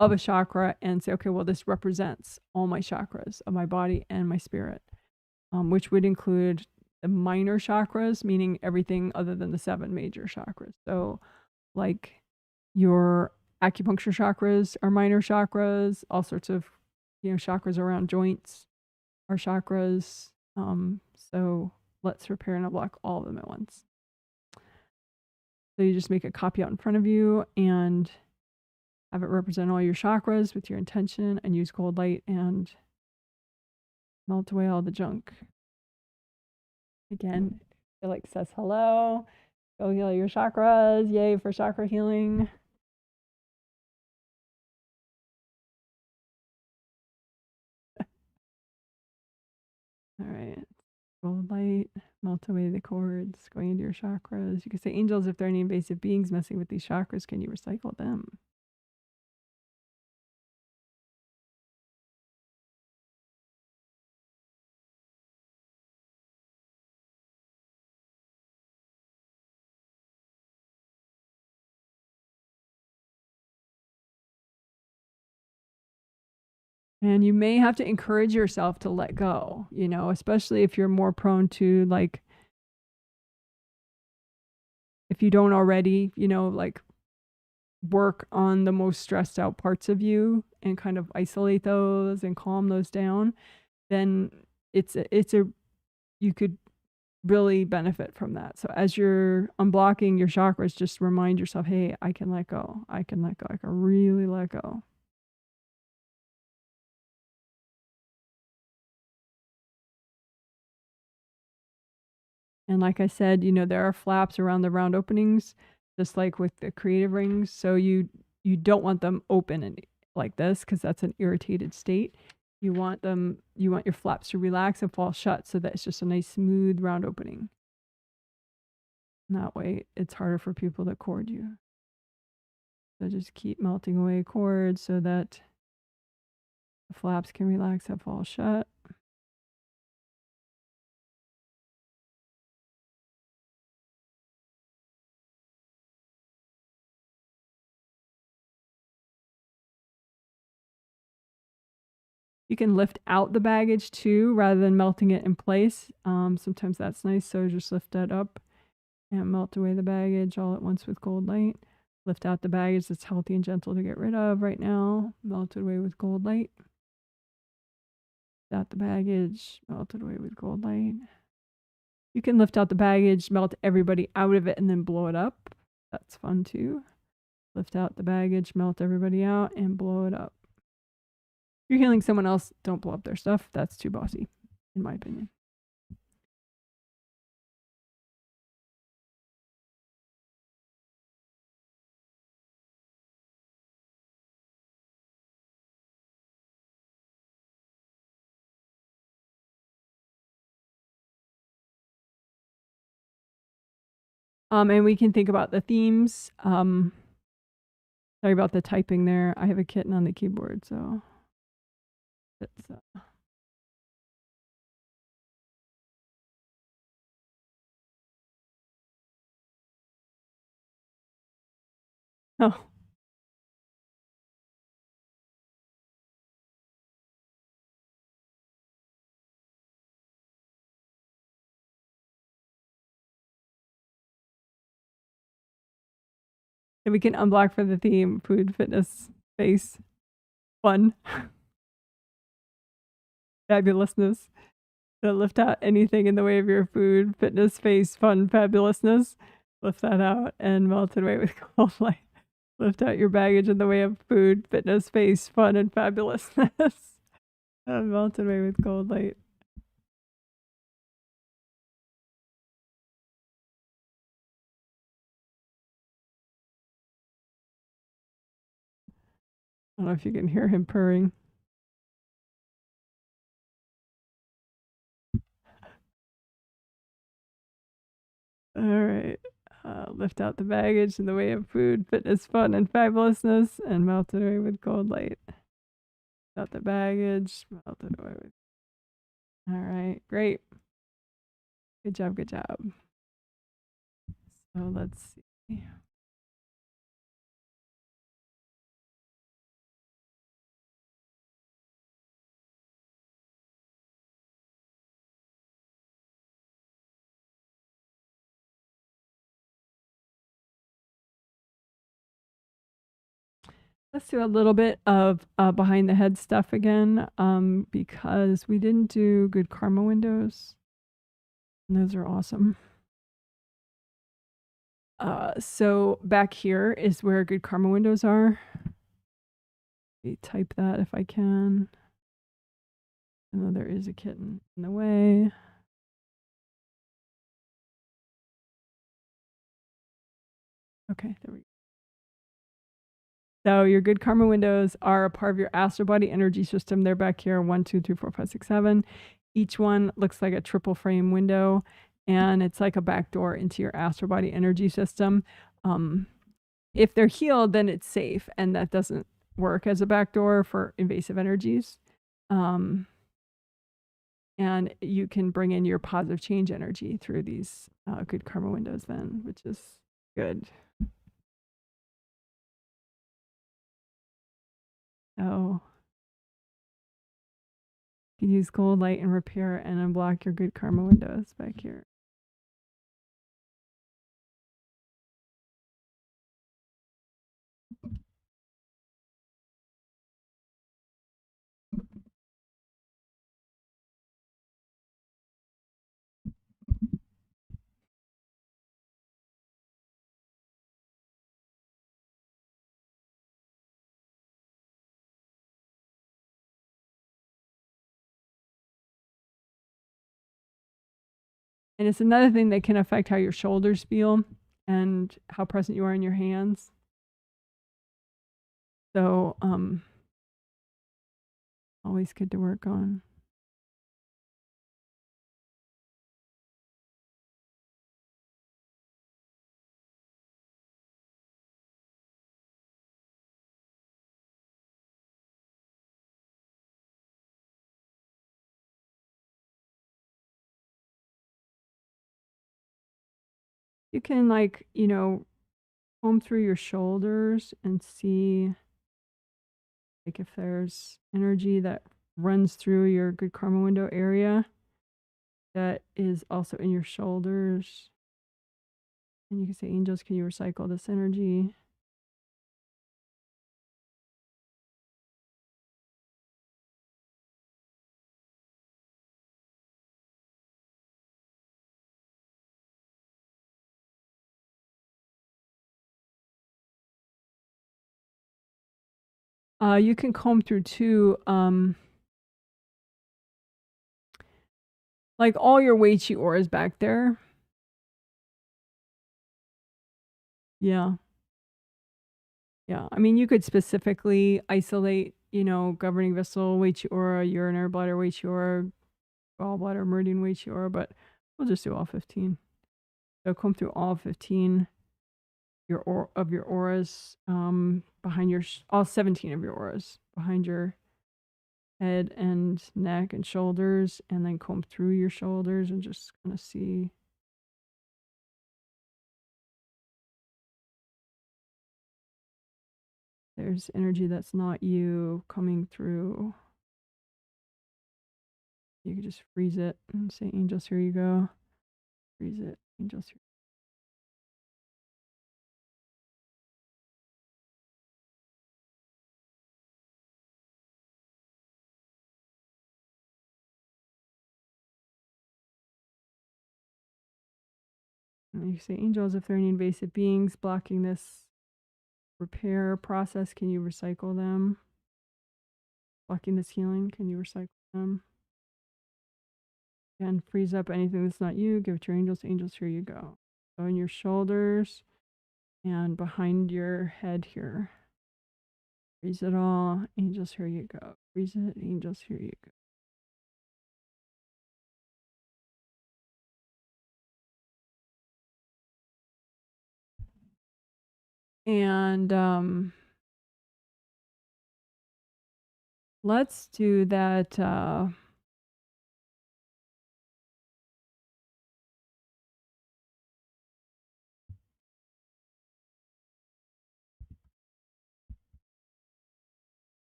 Speaker 1: of a chakra and say, okay, well, this represents all my chakras of my body and my spirit, which would include the minor chakras, meaning everything other than the 7 major chakras. So like your acupuncture chakras are minor chakras, all sorts of, chakras around joints are chakras. So let's repair and unblock all of them at once. So you just make a copy out in front of you and have it represent all your chakras with your intention and use gold light and melt away all the junk. Again, Felix says hello. Go heal your chakras. Yay for chakra healing. All right. Gold light, melt away the cords, going into your chakras. You can say, angels, if there are any invasive beings messing with these chakras, can you recycle them? And you may have to encourage yourself to let go, especially if you're more prone to like, if you don't already, like work on the most stressed out parts of you and kind of isolate those and calm those down, then you could really benefit from that. So as you're unblocking your chakras, just remind yourself, hey, I can let go. I can let go. I can really let go. And like I said, there are flaps around the round openings, just like with the creative rings. So you don't want them open and like this because that's an irritated state. You want your flaps to relax and fall shut so that it's just a nice smooth round opening. And that way it's harder for people to cord you. So just keep melting away cords so that the flaps can relax and fall shut. You can lift out the baggage too, rather than melting it in place. Sometimes that's nice. So just lift that up and melt away the baggage all at once with gold light. Lift out the baggage that's healthy and gentle to get rid of right now. Melt it away with gold light. Lift out the baggage, melt it away with gold light. You can lift out the baggage, melt everybody out of it, and then blow it up. That's fun too. Lift out the baggage, melt everybody out, and blow it up. If you're healing someone else, don't blow up their stuff. That's too bossy, in my opinion. And we can think about the themes. Sorry about the typing there. I have a kitten on the keyboard, so it's oh. And we can unblock for the theme: food, fitness, space, fun, fabulousness. So lift out anything in the way of your food, fitness, space, fun, fabulousness. Lift that out and melt it away with cold light. Lift out your baggage in the way of food, fitness, space, fun, and fabulousness. And melt it away with cold light. I don't know if you can hear him purring. All right. Lift out the baggage in the way of food, fitness, fun, and fabulousness, and melt it away with cold light. Lift out the baggage, melt it away with. All right, great. Good job, good job. So let's see. Let's do a little bit of behind the head stuff again, because we didn't do good karma windows. And those are awesome. So back here is where good karma windows are. Let me type that if I can. I know there is a kitten in the way. Okay, there we go. So your good karma windows are a part of your astral body energy system. They're back here, 1, 2, 3, 4, 5, 6, 7. Each one looks like a triple frame window, and it's like a back door into your astral body energy system. If they're healed, then it's safe, and that doesn't work as a back door for invasive energies. And you can bring in your positive change energy through these good karma windows then, which is good. So you can use cold light and repair and unblock your good karma windows back here. And it's another thing that can affect how your shoulders feel and how present you are in your hands. So, always good to work on. You can, like, comb through your shoulders and see, like, if there's energy that runs through your good karma window area that is also in your shoulders. And you can say, angels, can you recycle this energy? You can comb through too, like all your Wei Qi auras back there. Yeah. Yeah. I mean, you could specifically isolate, you know, governing vessel, Wei Qi aura, urinary bladder, Wei Qi aura, gallbladder, meridian, Wei Qi aura, but we'll just do all 15. So comb through all 15 of your auras, behind your all 17 of your auras behind your head and neck and shoulders, and then comb through your shoulders and just kind of see. There's energy that's not you coming through. You can just freeze it and say, angels, here you go. Freeze it, angels, here. And you say, angels, if there are any invasive beings blocking this repair process, can you recycle them? Blocking this healing, can you recycle them? And freeze up anything that's not you. Give it to your angels. Angels, here you go. So in your shoulders and behind your head here. Freeze it all. Angels, here you go. Freeze it. Angels, here you go. And let's do that.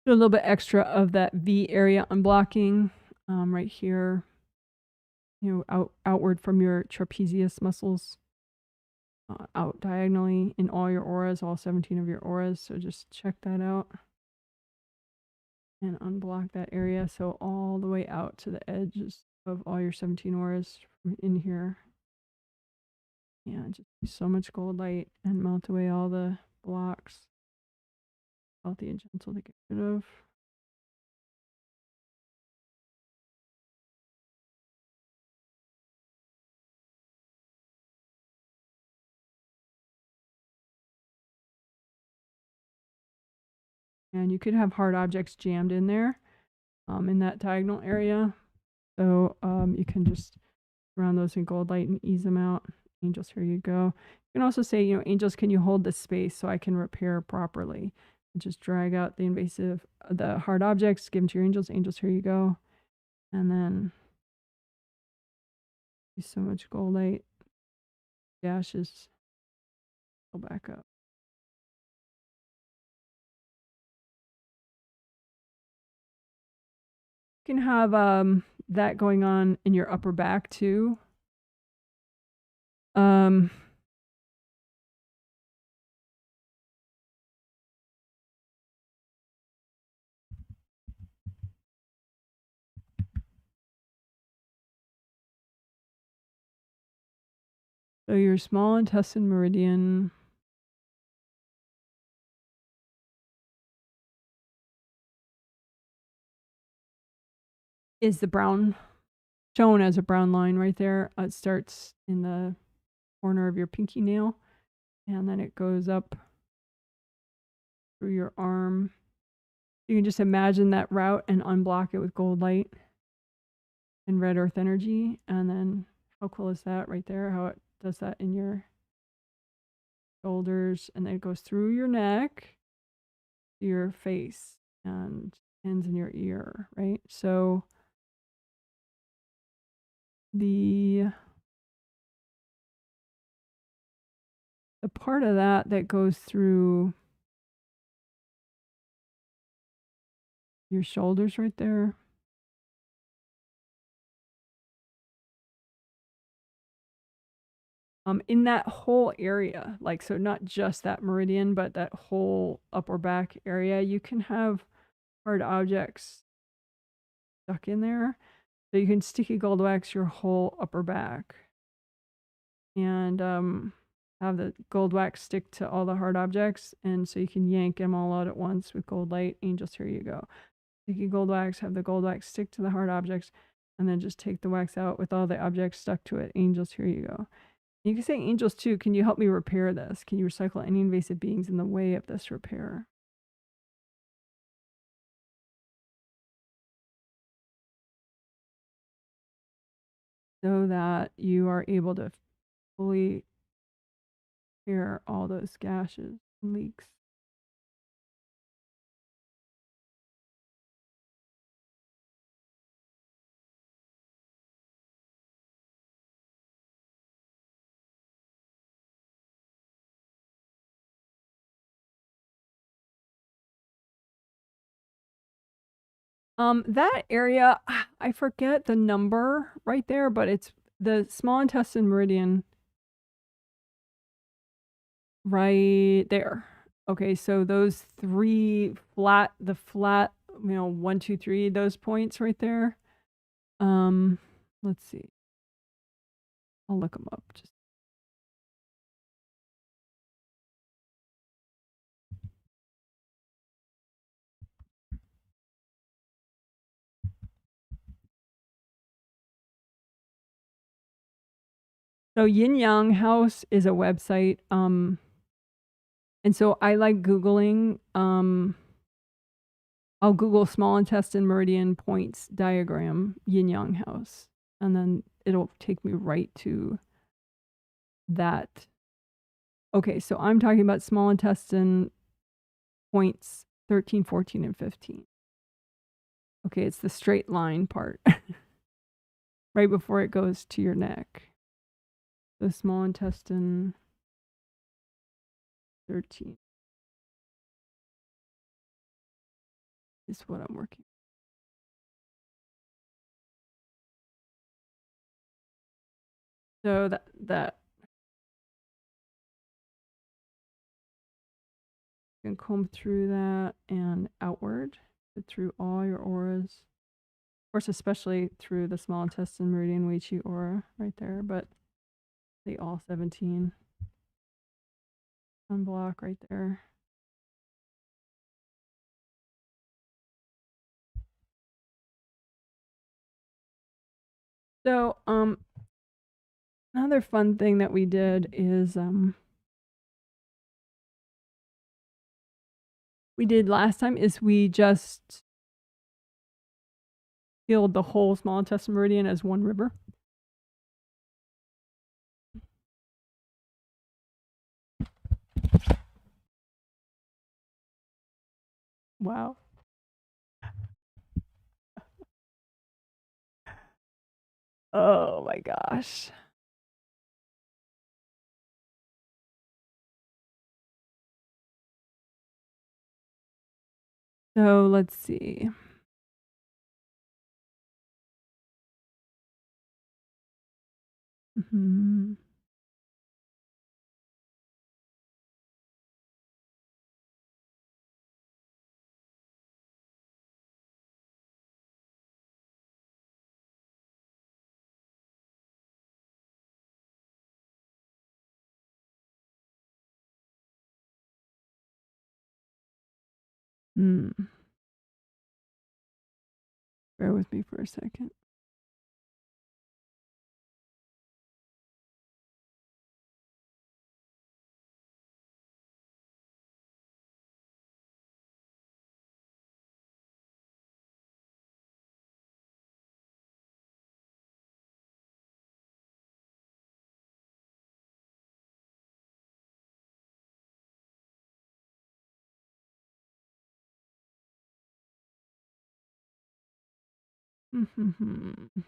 Speaker 1: Do a little bit extra of that V area unblocking right here, you know, outward from your trapezius muscles, out diagonally in all your auras, all 17 of your auras. So just check that out and unblock that area. So all the way out to the edges of all your 17 auras from in here. Yeah, just so much gold light and melt away all the blocks. Healthy and gentle to get rid of. And you could have hard objects jammed in there, in that diagonal area. So you can just surround those in gold light and ease them out. Angels, here you go. You can also say, you know, angels, can you hold this space so I can repair properly? And just drag out the invasive, the hard objects, give them to your angels. Angels, here you go. And then use so much gold light. Dashes. Go back up. You can have that going on in your upper back too. So your small intestine meridian is the brown, shown as a brown line right there. It starts in the corner of your pinky nail, and then it goes up through your arm. You can just imagine that route and unblock it with gold light and red earth energy. And then how cool is that right there? How it does that in your shoulders, and then it goes through your neck, your face, and ends in your ear, right? So the part of that that goes through your shoulders right there, in that whole area, like, so not just that meridian, but that whole upper back area, you can have hard objects stuck in there. So you can sticky gold wax your whole upper back. And have the gold wax stick to all the hard objects, and so you can yank them all out at once with gold light. Angels, here you go. Sticky gold wax, have the gold wax stick to the hard objects, and then just take the wax out with all the objects stuck to it. Angels, here you go. You can say, angels too, can you help me repair this? Can you recycle any invasive beings in the way of this repair? So that you are able to fully repair all those gashes and leaks. That area, I forget the number right there, but it's the small intestine meridian right there. Okay, so those three flat, the flat, 1, 2, 3, those points right there. Let's see. I'll look them up. Just so Yin Yang House is a website. And so I like Googling. I'll Google small intestine meridian points diagram Yin Yang House, and then it'll take me right to that. Okay, so I'm talking about small intestine points 13, 14, and 15. Okay, it's the straight line part right before it goes to your neck. The small intestine 13 is what I'm working. So that you can comb through that and outward through all your auras. Of course, especially through the small intestine meridian Wei Qi aura right there, but the all 17. Unblock right there. So, another fun thing that we did is we did last time is we just healed the whole small intestine meridian as one river. Wow. Oh my gosh. So let's see. Mm-hmm. Bear with me for a second. Mm-hmm.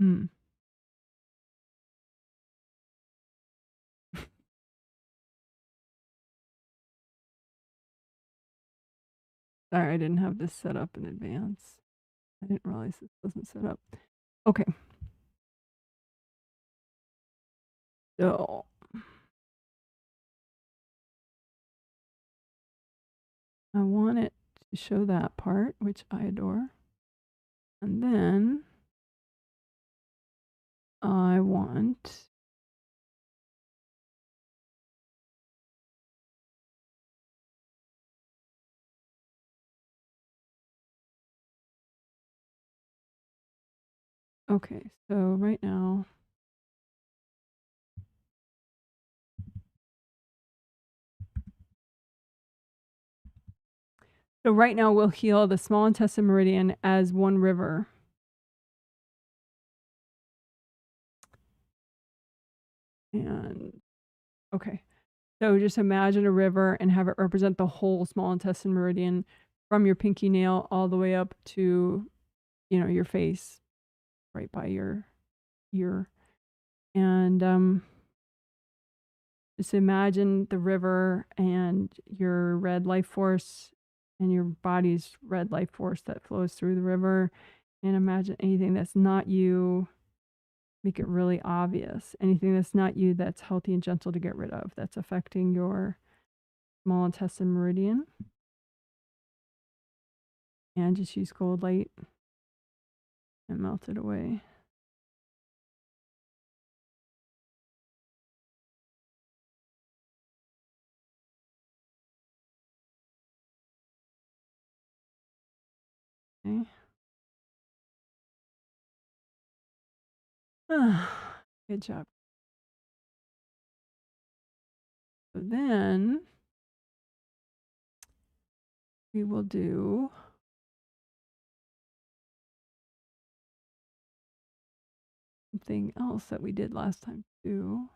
Speaker 1: Mm. Sorry, I didn't have this set up in advance. I didn't realize this wasn't set up. Okay. So I want it to show that part, which I adore. And then I want okay, so right now we'll heal the small intestine meridian as one river. And okay. So just imagine a river and have it represent the whole small intestine meridian from your pinky nail all the way up to, your face, right by your ear. And just imagine the river and your red life force and your body's red life force that flows through the river. And imagine anything that's not you, make it really obvious. Anything that's not you that's healthy and gentle to get rid of, that's affecting your small intestine meridian. And just use gold light and melt it away. Okay. Good job. So then we will do something else that we did last time too.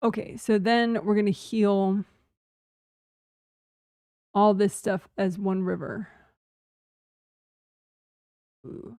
Speaker 1: Okay, so then we're going to heal all this stuff as one river. Ooh.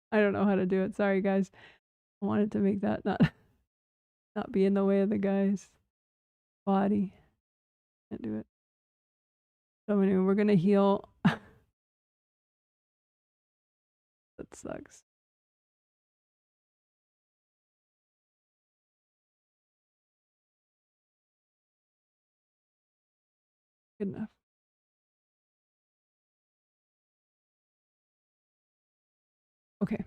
Speaker 1: I don't know how to do it. Sorry, guys. I wanted to make that not be in the way of the guy's body. Can't do it. So anyway, we're going to heal. That sucks. Good enough. Okay.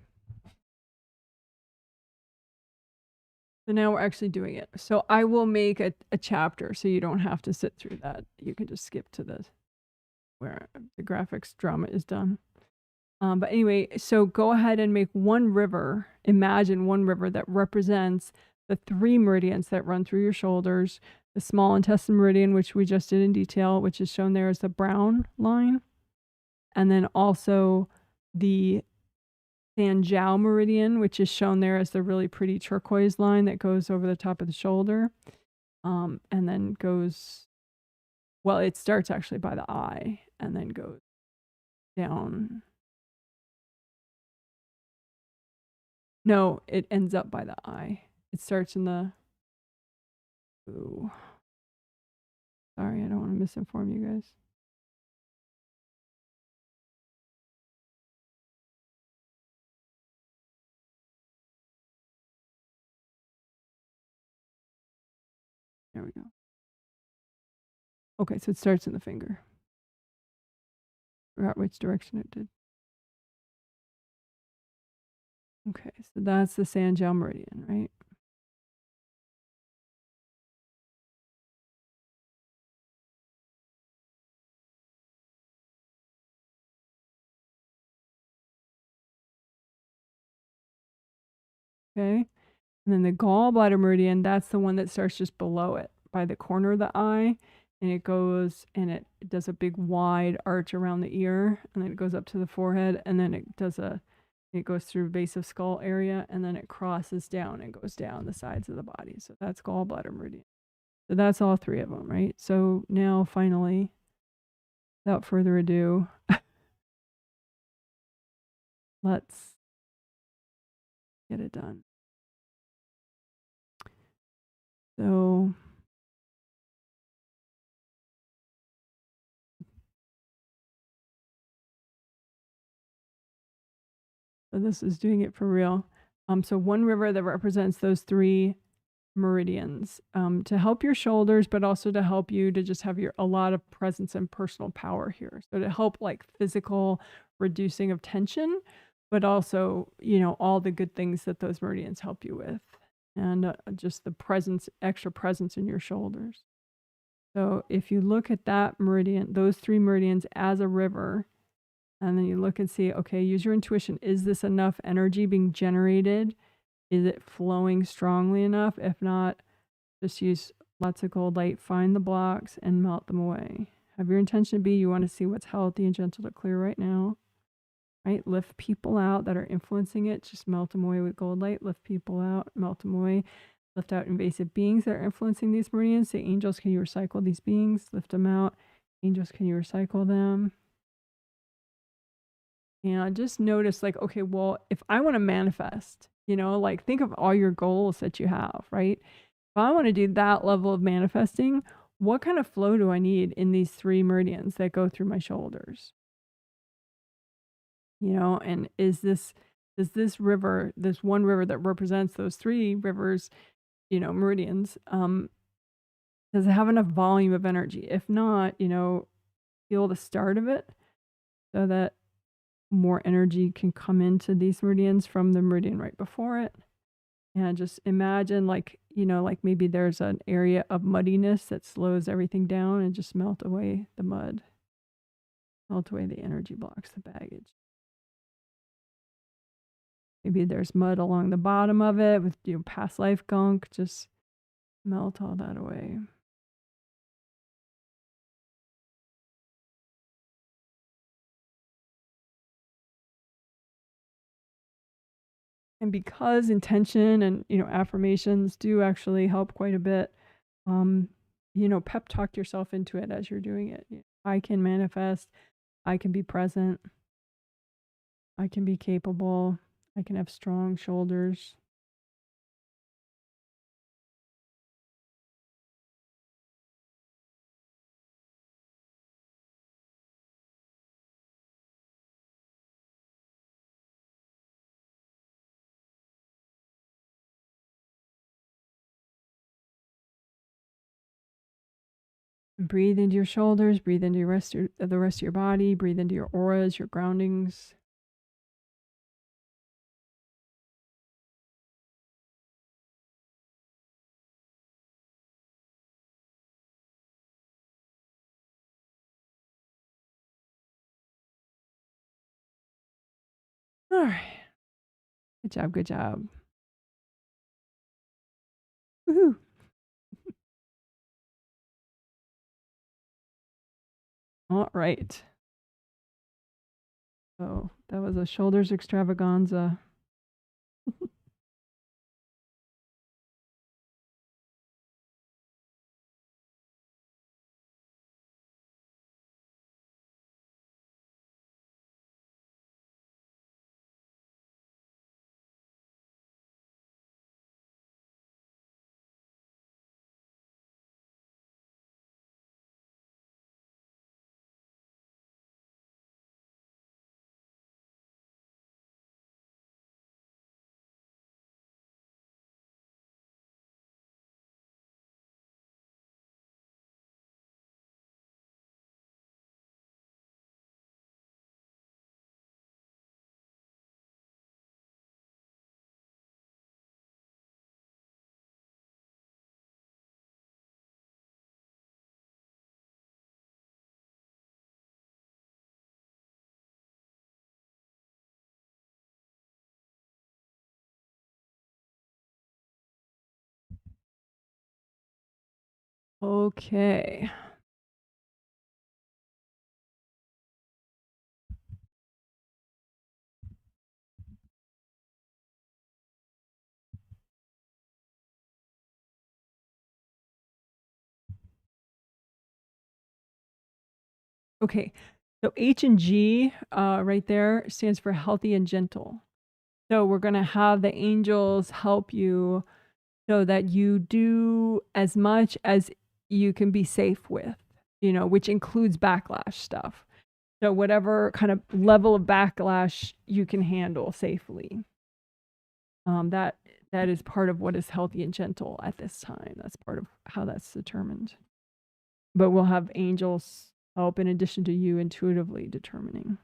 Speaker 1: So now we're actually doing it. So I will make a chapter so you don't have to sit through that. You can just skip to the where the graphics drama is done. But anyway, so go ahead and make one river. Imagine one river that represents the 3 meridians that run through your shoulders. The small intestine meridian, which we just did in detail, which is shown there as the brown line. And then also the Sanjiao meridian, which is shown there as the really pretty turquoise line that goes over the top of the shoulder. And then goes, well, it starts actually by the eye and then goes down. No, it ends up by the eye. It starts in the, ooh. Sorry, I don't want to misinform you guys. There we go. Okay, so it starts in the finger. Forgot which direction it did. Okay, so that's the Sanjiao meridian, right? Okay, and then the gallbladder meridian, that's the one that starts just below it by the corner of the eye. and it goes and it does a big wide arch around the ear, and then it goes up to the forehead, and then it goes through base of skull area, and then it crosses down and goes down the sides of the body. So that's gallbladder meridian. So that's all three of them, right? So now finally, without further ado, let's get it done. So this is doing it for real. So one river that represents those three meridians, to help your shoulders, but also to help you to just have a lot of presence and personal power here. So to help like physical reducing of tension, but also, all the good things that those meridians help you with, and just the extra presence in your shoulders. So if you look at that meridian, those three meridians as a river, and then you look and see, okay, use your intuition. Is this enough energy being generated? Is it flowing strongly enough? If not, just use lots of gold light, find the blocks, and melt them away. Have your intention be you want to see what's healthy and gentle to clear right now. Right? Lift people out that are influencing it. Just melt them away with gold light. Lift people out, melt them away. Lift out invasive beings that are influencing these meridians. Say, angels, can you recycle these beings? Lift them out. Angels, can you recycle them? And just notice, like, okay, well, if I want to manifest, like think of all your goals that you have, right? If I want to do that level of manifesting, what kind of flow do I need in these three meridians that go through my shoulders? And is this river, this one river that represents those three rivers, meridians, does it have enough volume of energy? If not, feel the start of it so that more energy can come into these meridians from the meridian right before it. And just imagine like maybe there's an area of muddiness that slows everything down, and just melt away the mud, melt away the energy blocks, the baggage. Maybe there's mud along the bottom of it with past life gunk. Just melt all that away. And because intention and affirmations do actually help quite a bit, pep talk yourself into it as you're doing it. I can manifest, I can be present, I can be capable, I can have strong shoulders. Breathe into your shoulders, breathe into the rest of your body, breathe into your auras, your groundings. All right. Good job, good job. Woohoo. All right. So that was a shoulders extravaganza. Okay. Okay, so H and G right there stands for healthy and gentle. So we're going to have the angels help you so that you do as much as you can be safe with, which includes backlash stuff. So whatever kind of level of backlash you can handle safely. That is part of what is healthy and gentle at this time. That's part of how that's determined. But we'll have angels help in addition to you intuitively determining.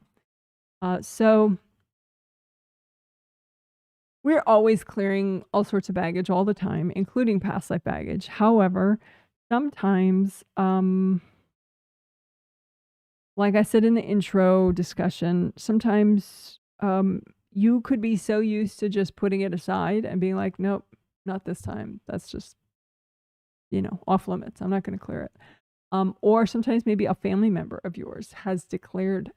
Speaker 1: So we're always clearing all sorts of baggage all the time, including past life baggage. However, sometimes, like I said in the intro discussion, sometimes you could be so used to just putting it aside and being like, nope, not this time. That's just, off limits. I'm not going to clear it. Or sometimes maybe a family member of yours has declared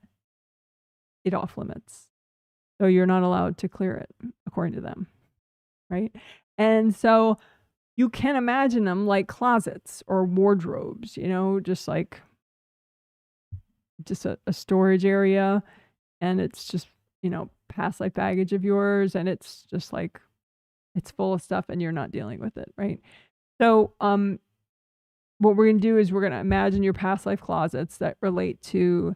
Speaker 1: it off limits. So you're not allowed to clear it according to them, right? And so you can imagine them like closets or wardrobes, just a storage area, and it's just, past life baggage of yours, and it's just like, it's full of stuff and you're not dealing with it, right? So what we're going to do is we're going to imagine your past life closets that relate to,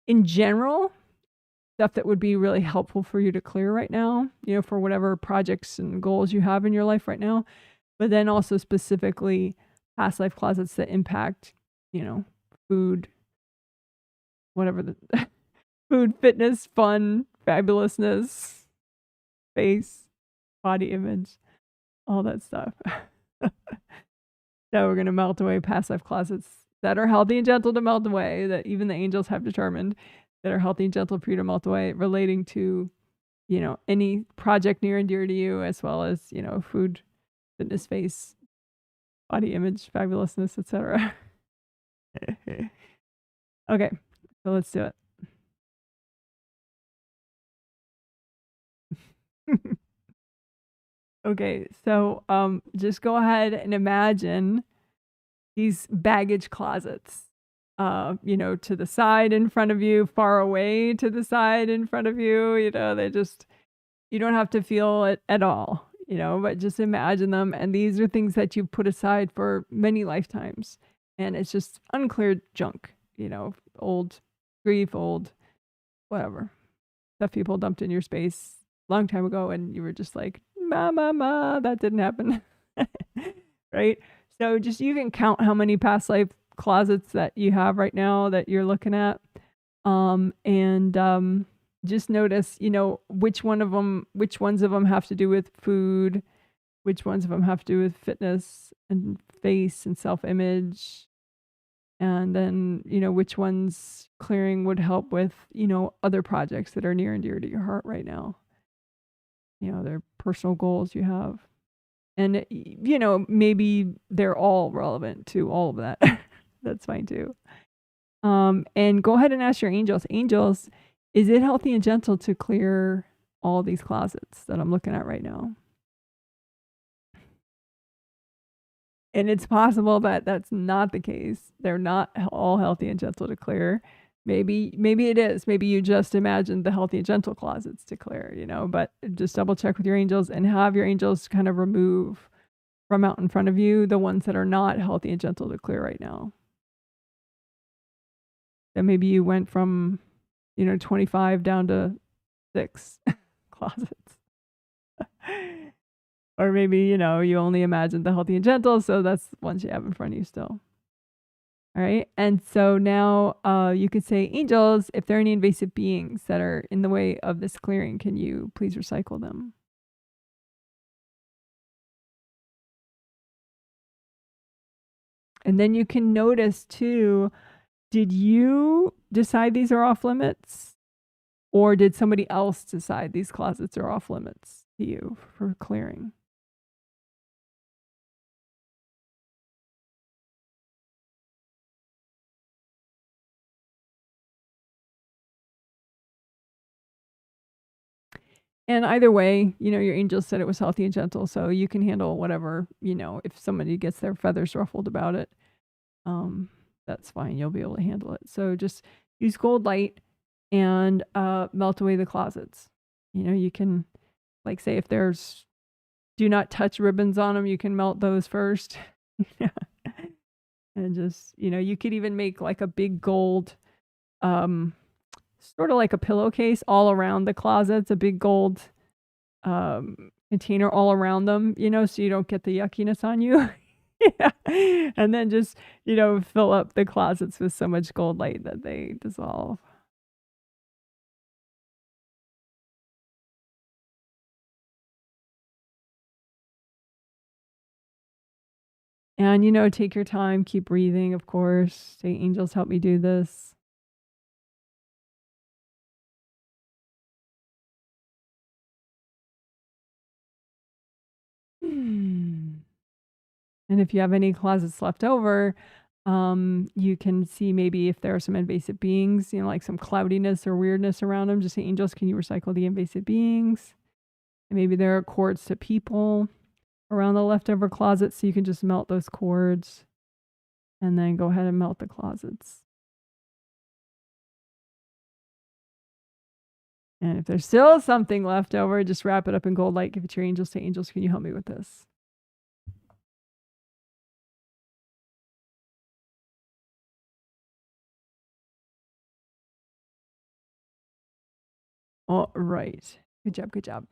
Speaker 1: in general, stuff that would be really helpful for you to clear right now, for whatever projects and goals you have in your life right now. But then also specifically past life closets that impact, food, whatever the food, fitness, fun, fabulousness, face, body image, all that stuff. So we're going to melt away past life closets that are healthy and gentle to melt away, that even the angels have determined that are healthy and gentle for you to melt away, relating to, any project near and dear to you, as well as, food, fitness, face, body image, fabulousness, etc. Okay, so let's do it. Okay, so just go ahead and imagine these baggage closets, to the side in front of you, far away to the side in front of you, you don't have to feel it at all, but just imagine them. And these are things that you've put aside for many lifetimes. And it's just uncleared junk, old grief, old whatever, stuff people dumped in your space a long time ago. And you were just like, ma, that didn't happen. Right? So just you can count how many past life closets that you have right now that you're looking at. And just notice, which ones of them have to do with food, which ones of them have to do with fitness and face and self-image. And then, which ones clearing would help with, other projects that are near and dear to your heart right now. Their personal goals you have. And, maybe they're all relevant to all of that. That's fine too. And go ahead and ask your angels. Angels, is it healthy and gentle to clear all these closets that I'm looking at right now? And it's possible that that's not the case. They're not all healthy and gentle to clear. Maybe it is. Maybe you just imagined the healthy and gentle closets to clear, but just double check with your angels and have your angels kind of remove from out in front of you the ones that are not healthy and gentle to clear right now. That maybe you went from, 25 down to 6 closets. Or maybe, you only imagined the healthy and gentle, so that's the ones you have in front of you still. All right. And so now you could say, angels, if there are any invasive beings that are in the way of this clearing, can you please recycle them? And then you can notice too, did you decide these are off limits? Or did somebody else decide these closets are off limits to you for clearing? And either way, your angels said it was healthy and gentle, so you can handle whatever, if somebody gets their feathers ruffled about it. that's fine. You'll be able to handle it. So just use gold light and melt away the closets. You know, you can, like, say if there's do not touch ribbons on them, you can melt those first. And just, you know, you could even make like a big gold, sort of like a pillowcase all around the closets, a big gold container all around them, you know, so you don't get the yuckiness on you. Yeah. And then just, you know, fill up the closets with so much gold light that they dissolve. And, you know, take your time, keep breathing, of course. Say, angels, help me do this. And if you have any closets left over, you can see maybe if there are some invasive beings, you know, like some cloudiness or weirdness around them. Just say, angels, can you recycle the invasive beings? And maybe there are cords to people around the leftover closets, so you can just melt those cords and then go ahead and melt the closets. And if there's still something left over, just wrap it up in gold light. Give it to your angels. Say, angels, can you help me with this? All right. Good job. Good job.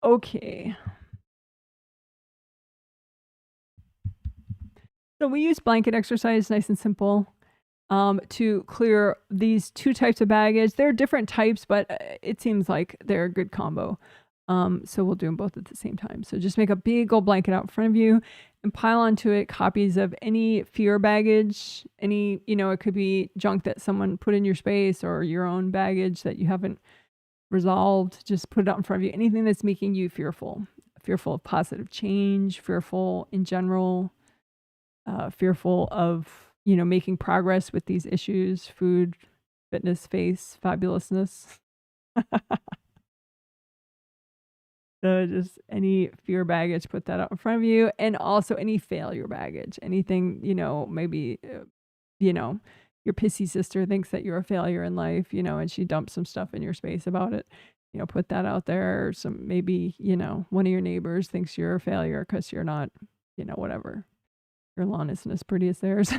Speaker 1: Okay. So we use blanket exercise, nice and simple, to clear these two types of baggage. They're different types, but it seems like they're a good combo. So we'll do them both at the same time. So just make a big old blanket out in front of you and pile onto it copies of any fear baggage, any, you know, it could be junk that someone put in your space or your own baggage that you haven't resolved. Just put it out in front of you. Anything that's making you fearful of positive change, fearful in general, fearful of, you know, making progress with these issues, food, fitness, face, fabulousness. So just any fear baggage, put that out in front of you. And also any failure baggage, anything, you know, maybe, you know, your pissy sister thinks that you're a failure in life, you know, and she dumps some stuff in your space about it. You know, put that out there. Or some, maybe, you know, one of your neighbors thinks you're a failure because you're not, you know, whatever. Your lawn isn't as pretty as theirs.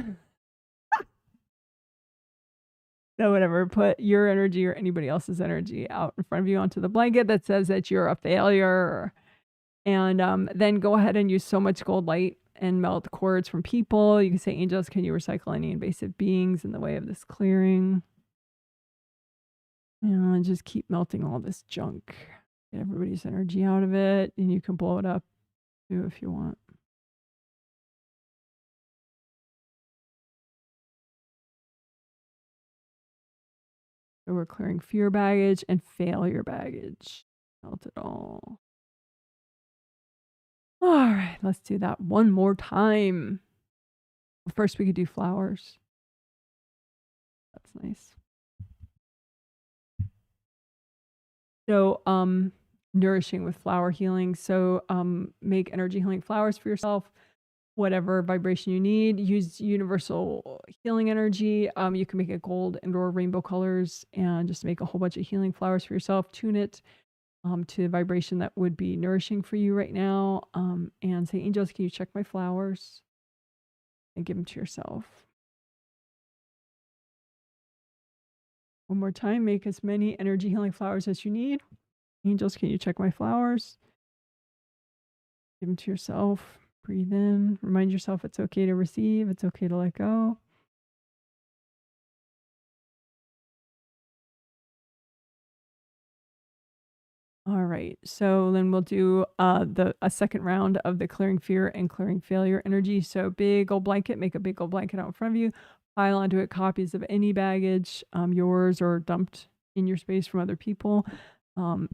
Speaker 1: So whatever, put your energy or anybody else's energy out in front of you onto the blanket that says that you're a failure. And then go ahead and use so much gold light and melt cords from people. You can say, angels, can you recycle any invasive beings in the way of this clearing? And just keep melting all this junk. Get everybody's energy out of it. And you can blow it up too if you want. So we're clearing fear baggage and failure baggage. Melt it all. All right, let's do that one more time. First, we could do flowers. That's nice. So, nourishing with flower healing. So, make energy healing flowers for yourself, whatever vibration you need. Use universal healing energy. You can make it gold and or rainbow colors and just make a whole bunch of healing flowers for yourself. Tune it to the vibration that would be nourishing for you right now. And say, angels, can you check my flowers? And give them to yourself. One more time, make as many energy healing flowers as you need. Angels, can you check my flowers? Give them to yourself. Breathe in. Remind yourself it's okay to receive. It's okay to let go. All right. So then we'll do a second round of the clearing fear and clearing failure energy. So big old blanket, make a big old blanket out in front of you. Pile onto it copies of any baggage, yours or dumped in your space from other people,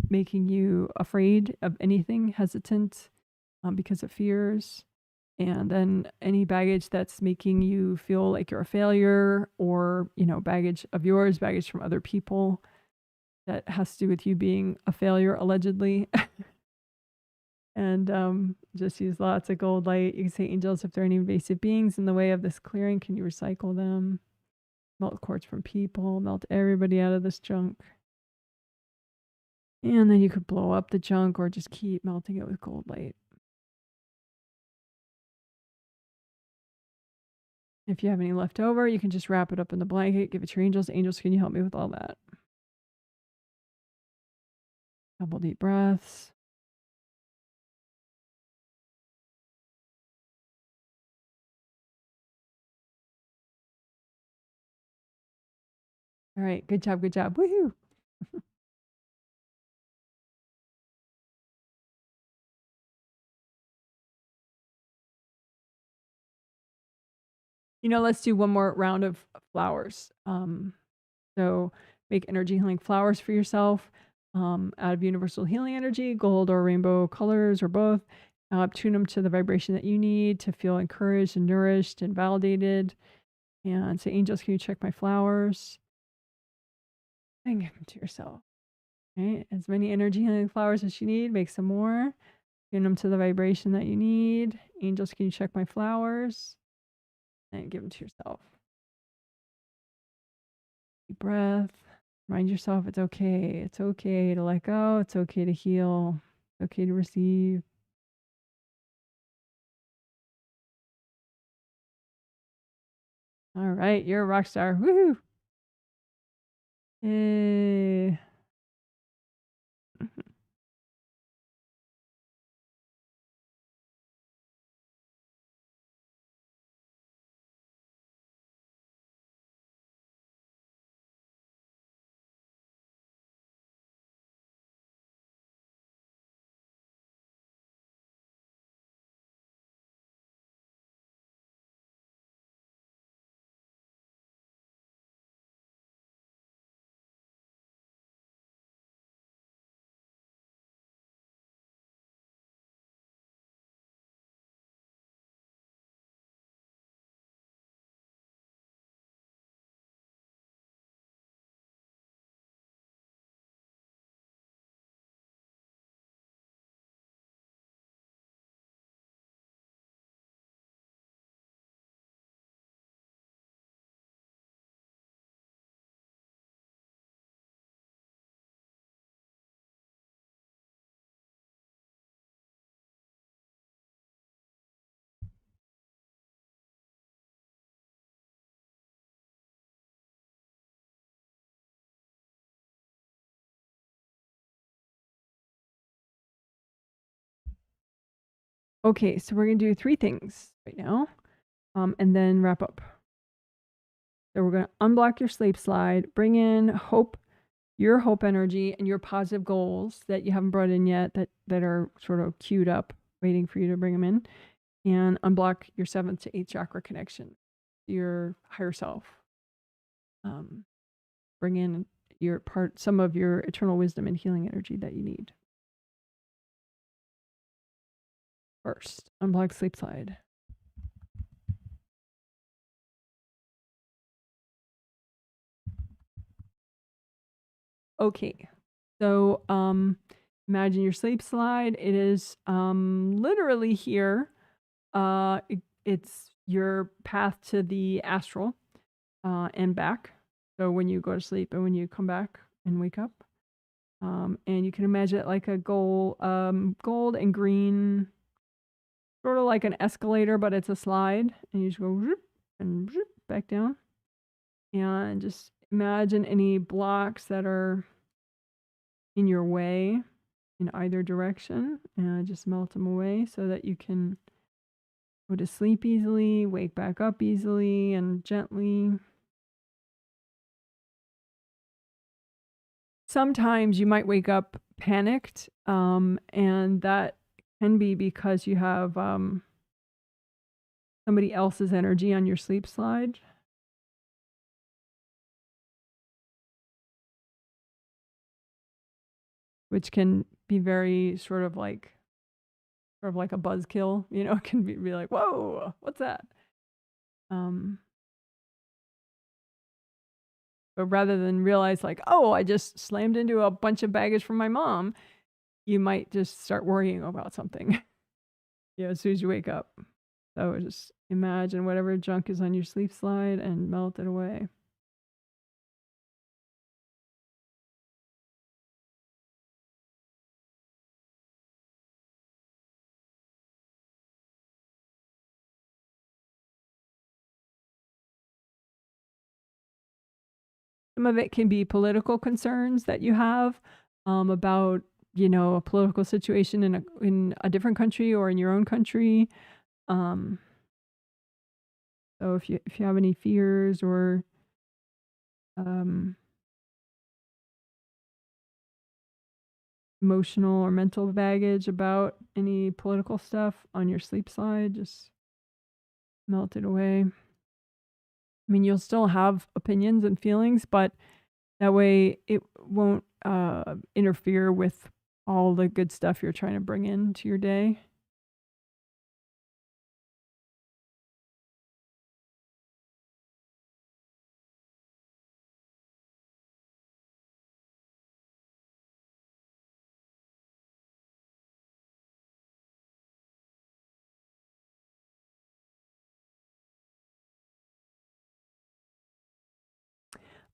Speaker 1: making you afraid of anything, hesitant because of fears. And then any baggage that's making you feel like you're a failure, or, baggage of yours, baggage from other people that has to do with you being a failure, allegedly. And just use lots of gold light. You can say, angels, if there are any invasive beings in the way of this clearing, can you recycle them? Melt quartz from people, melt everybody out of this junk. And then you could blow up the junk or just keep melting it with gold light. If you have any left over, you can just wrap it up in the blanket, give it to your angels. Angels, can you help me with all that? Couple deep breaths. All right, good job, good job. Woohoo! Let's do one more round of flowers. So make energy healing flowers for yourself out of universal healing energy, gold or rainbow colors or both. Tune them to the vibration that you need to feel encouraged and nourished and validated. And say, angels, can you check my flowers? And give them to yourself. Right? As many energy healing flowers as you need, make some more. Tune them to the vibration that you need. Angels, can you check my flowers? And give them to yourself. Deep breath. Remind yourself it's okay. It's okay to let go. It's okay to heal. It's okay to receive. All right, you're a rock star. Woohoo! Yay. Okay, so we're going to do 3 things right now, and then wrap up. So we're going to unblock your sleep slide, bring in hope, your hope energy, and your positive goals that you haven't brought in yet, that are sort of queued up, waiting for you to bring them in, and unblock your 7th to 8th chakra connection, your higher self. Bring in some of your eternal wisdom and healing energy that you need. First, unblock sleep slide. Okay, so imagine your sleep slide. It is literally here. It's your path to the astral and back. So when you go to sleep and when you come back and wake up, and you can imagine it like a gold and green, sort of like an escalator, but it's a slide, and you just go whoop and whoop back down. And just imagine any blocks that are in your way in either direction, and just melt them away so that you can Go to sleep easily, wake back up easily and gently. Sometimes you might wake up panicked, and that can be because you have somebody else's energy on your sleep slide. Which can be very sort of like a buzzkill, you know, it can be like, whoa, what's that? But rather than realize like, oh, I just slammed into a bunch of baggage from my mom, you might just start worrying about something, you know, as soon as you wake up. So just imagine whatever junk is on your sleep slide and melt it away. Some of it can be political concerns that you have about, you know, a political situation in a different country or in your own country. So if you have any fears or emotional or mental baggage about any political stuff on your sleep slide, just melt it away. I mean, you'll still have opinions and feelings, but that way it won't interfere with all the good stuff you're trying to bring into your day.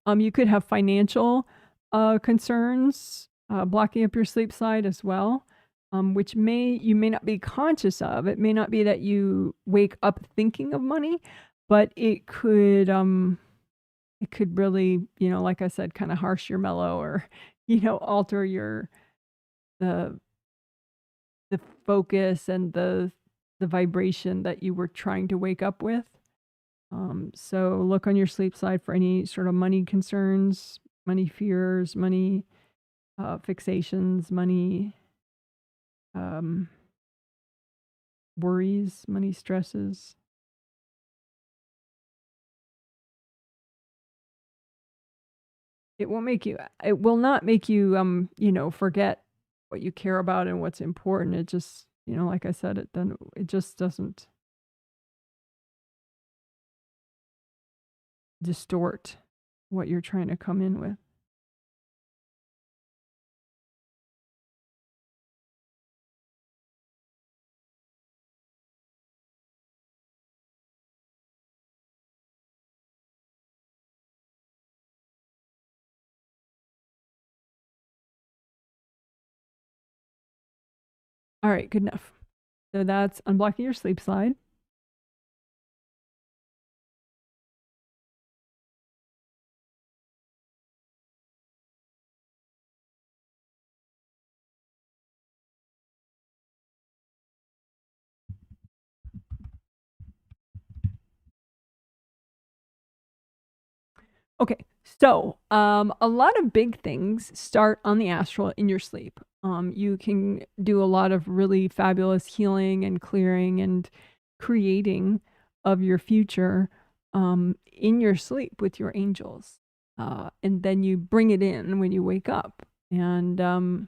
Speaker 1: You could have financial concerns blocking up your sleep slide as well, which you may not be conscious of. It may not be that you wake up thinking of money, but it could really, you know, like I said, kind of harsh your mellow or, you know, alter the the focus and the vibration that you were trying to wake up with. So look on your sleep slide for any sort of money concerns, money fears, money fixations, money worries, money stresses. It will not make you, you know, forget what you care about and what's important. It just, you know, like I said, it just doesn't distort what you're trying to come in with. All right, good enough. So that's unblocking your sleep slide. Okay, so a lot of big things start on the astral in your sleep. You can do a lot of really fabulous healing and clearing and creating of your future in your sleep with your angels. And then you bring it in when you wake up. And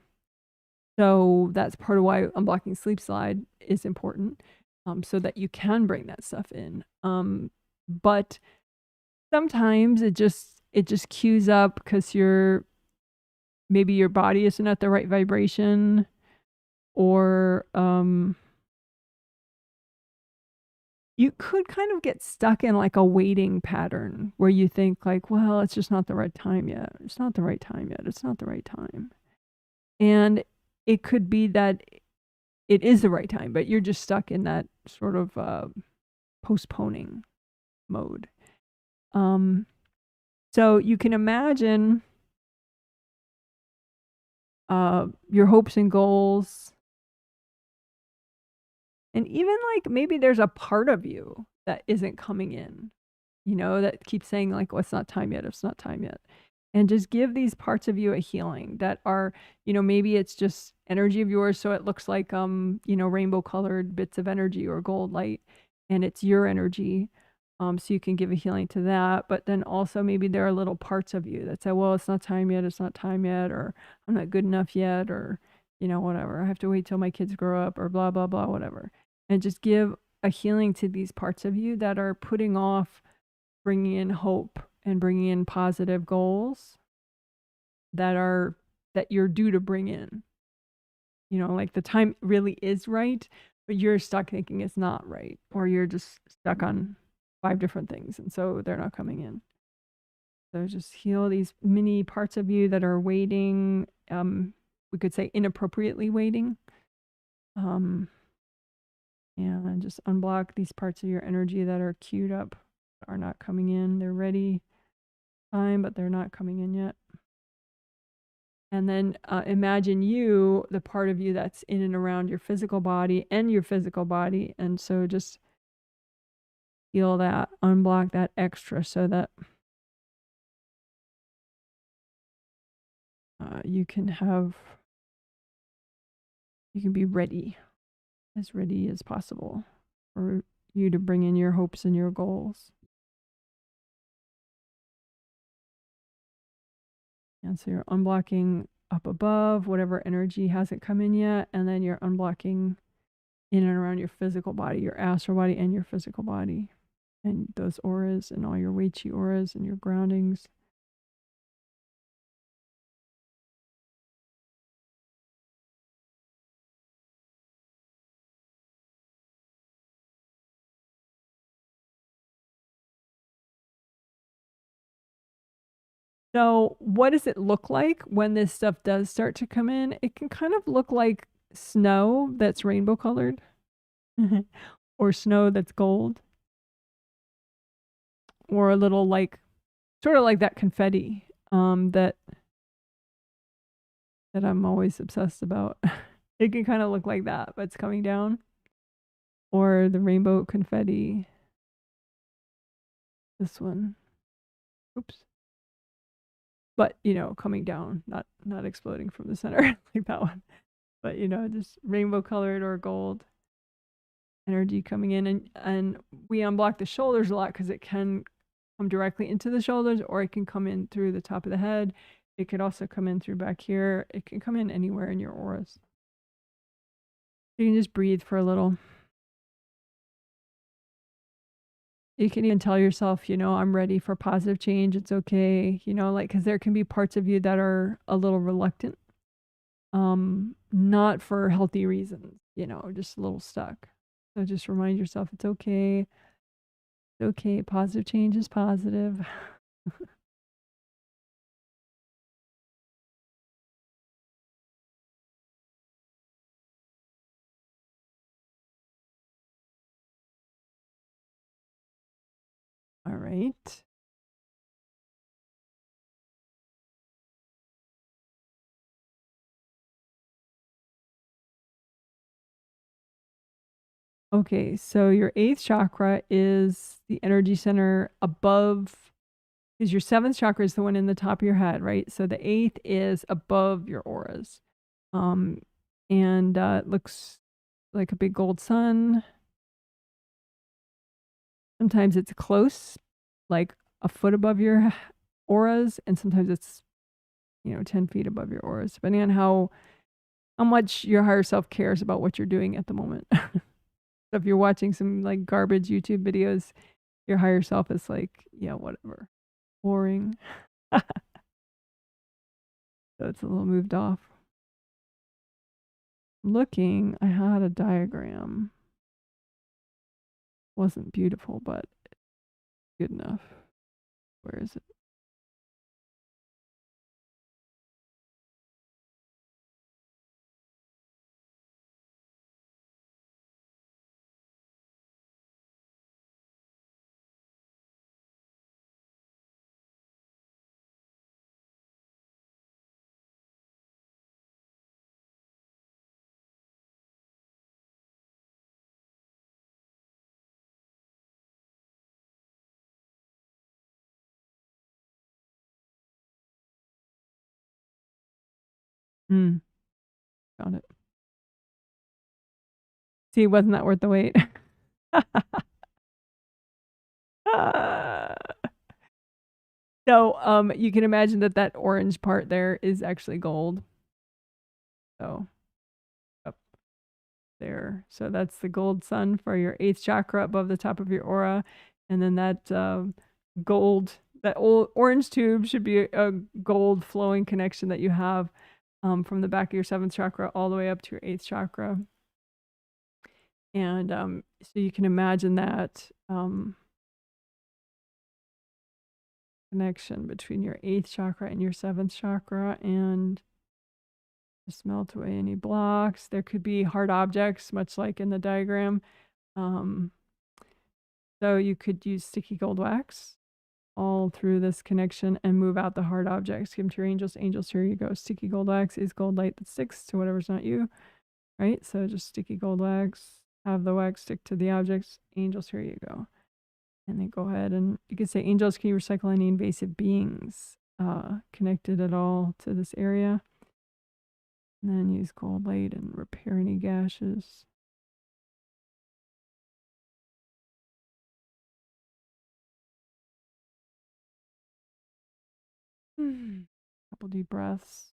Speaker 1: so that's part of why unblocking sleep slide is important, so that you can bring that stuff in. But sometimes it just cues up because maybe your body isn't at the right vibration, or you could kind of get stuck in like a waiting pattern where you think like, well, it's just not the right time yet. It's not the right time yet. It's not the right time. And it could be that it is the right time, but you're just stuck in that sort of postponing mode. So you can imagine your hopes and goals And even like maybe there's a part of you that isn't coming in, that keeps saying like, oh, it's not time yet, it's not time yet. And just give these parts of you a healing that are, maybe it's just energy of yours. So it looks like, rainbow colored bits of energy or gold light, and it's your energy. So you can give a healing to that. But then also maybe there are little parts of you that say, well, it's not time yet, it's not time yet, or I'm not good enough yet, or, whatever. I have to wait till my kids grow up, or blah, blah, blah, whatever. And just give a healing to these parts of you that are putting off bringing in hope and bringing in positive goals that you're due to bring in. Like the time really is right, but you're stuck thinking it's not right, or you're just stuck on 5 different things, and so they're not coming in. So just heal these mini parts of you that are waiting. We could say inappropriately waiting. And just unblock these parts of your energy that are queued up, are not coming in. They're ready, time, but they're not coming in yet. And then imagine you, the part of you that's in and around your physical body and your physical body. And so just feel that, unblock that extra so that you can be ready as possible for you to bring in your hopes and your goals. And so you're unblocking up above, whatever energy hasn't come in yet, and then you're unblocking in and around your physical body, your astral body and your physical body, and those auras and all your Wei Chi auras and your groundings. So what does it look like when this stuff does start to come in? It can kind of look like snow that's rainbow colored or snow that's gold, or a little like sort of like that confetti that I'm always obsessed about. It can kind of look like that, but it's coming down, or the rainbow confetti. This one. Oops. But coming down, not exploding from the center like that one. But just rainbow colored or gold energy coming in, and we unblock the shoulders a lot because it can come directly into the shoulders, or it can come in through the top of the head. It could also come in through back here. It can come in anywhere in your auras. You can just breathe for a little. You can even tell yourself, I'm ready for positive change. It's okay, like, because there can be parts of you that are a little reluctant, not for healthy reasons, just a little stuck. So just remind yourself it's okay. It's okay. Positive change is positive. All right. Okay, so your 8th chakra is the energy center above, because your 7th chakra is the one in the top of your head, right? So the 8th is above your auras. And it looks like a big gold sun. Sometimes it's close, like a foot above your auras, and sometimes it's 10 feet above your auras, depending on how much your higher self cares about what you're doing at the moment. So if you're watching some like garbage YouTube videos, your higher self is like, yeah, whatever, boring. So it's a little moved off. Looking, I had a diagram. Wasn't beautiful, but good enough. Where is it? Found it. See, wasn't that worth the wait? So you can imagine that orange part there is actually gold. So up there. So that's the gold sun for your 8th chakra above the top of your aura. And then that gold, that old orange tube should be a gold flowing connection that you have from the back of your 7th chakra all the way up to your 8th chakra. And so you can imagine that connection between your 8th chakra and your 7th chakra, and just melt away any blocks. There could be hard objects, much like in the diagram. So you could use sticky gold wax all through this connection and move out the hard objects. Give them to your angels. Angels, here you go. Sticky gold wax is gold light that sticks to whatever's not you, right? So just sticky gold wax. Have the wax stick to the objects. Angels, here you go. And then go ahead and you can say, angels, can you recycle any invasive beings connected at all to this area? And then use gold light and repair any gashes. Couple deep breaths.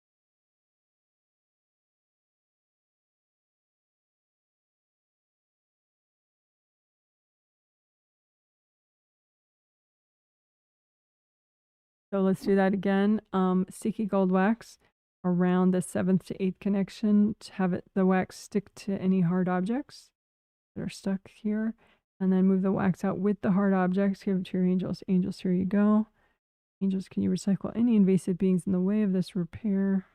Speaker 1: So let's do that again. Sticky gold wax around the 7th to 8th connection to have the wax stick to any hard objects that are stuck here. And then move the wax out with the hard objects. Give it to your angels. Angels, here you go. Angels, can you recycle any invasive beings in the way of this repair?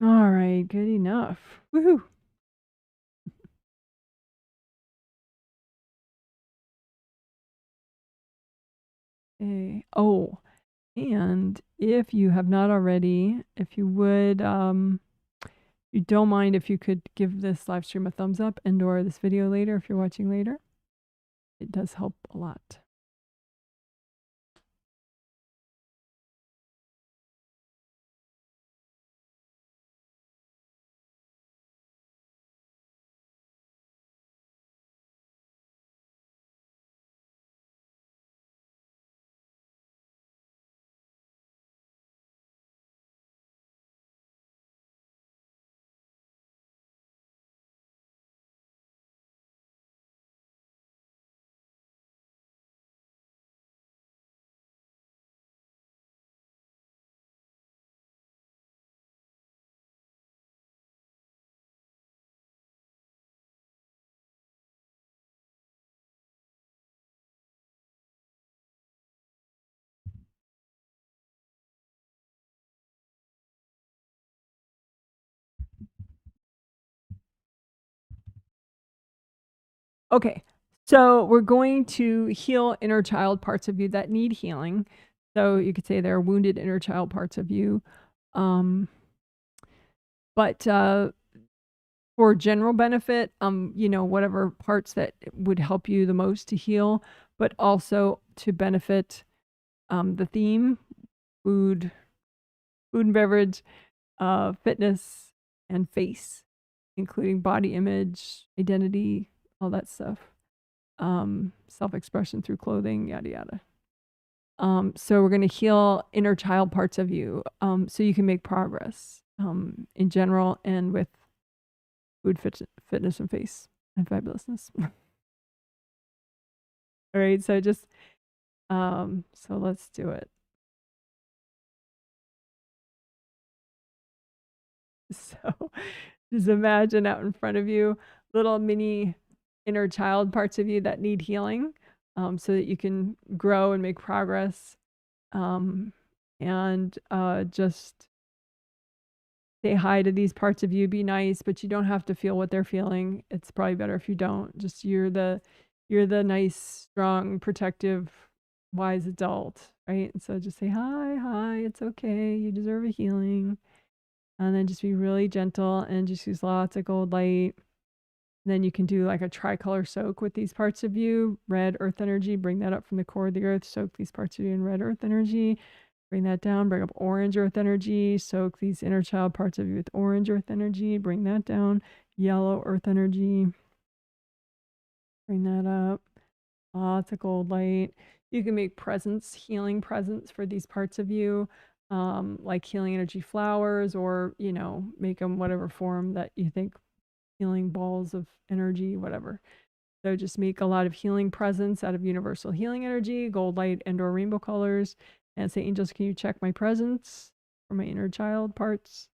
Speaker 1: All right, good enough. Woohoo. Okay. Oh, and if you have not already, if you would, you don't mind if you could give this live stream a thumbs up and or this video later if you're watching later. It does help a lot. Okay, so we're going to heal inner child parts of you that need healing. So you could say there are wounded inner child parts of you. But for general benefit, whatever parts that would help you the most to heal, but also to benefit the theme, food and beverage, fitness, and face, including body image, identity, all that stuff, self-expression through clothing, yada yada. So we're going to heal inner child parts of you, so you can make progress in general and with food, fitness, and face, and fabulousness. All right, so just so let's do it. So just imagine out in front of you little mini inner child parts of you that need healing, so that you can grow and make progress, and just say hi to these parts of you. Be nice, but you don't have to feel what they're feeling. It's probably better if you don't. Just you're the nice, strong, protective wise adult, right? And so just say, hi, it's okay. You deserve a healing. And then just be really gentle and just use lots of gold light. And then you can do like a tricolor soak with these parts of you. Red earth energy, bring that up from the core of the earth. Soak these parts of you in red earth energy. Bring that down, bring up orange earth energy. Soak these inner child parts of you with orange earth energy. Bring that down. Yellow earth energy. Bring that up. Lots of gold light. You can make presents, healing presents for these parts of you, like healing energy flowers, or, you know, make them whatever form that you think, healing balls of energy, whatever. So just make a lot of healing presents out of universal healing energy, gold light and or rainbow colors, and say, angels, can you check my presents for my inner child parts?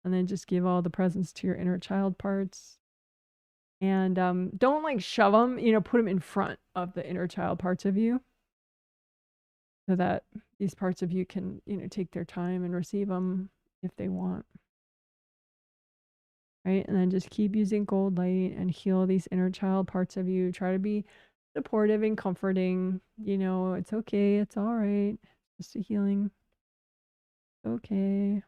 Speaker 1: And then just give all the presents to your inner child parts. And don't like shove them, you know, put them in front of the inner child parts of you so that these parts of you can, you know, take their time and receive them if they want. Right? And then just keep using gold light and heal these inner child parts of you. Try to be supportive and comforting. You know, it's okay. It's all right. Just a healing. Okay.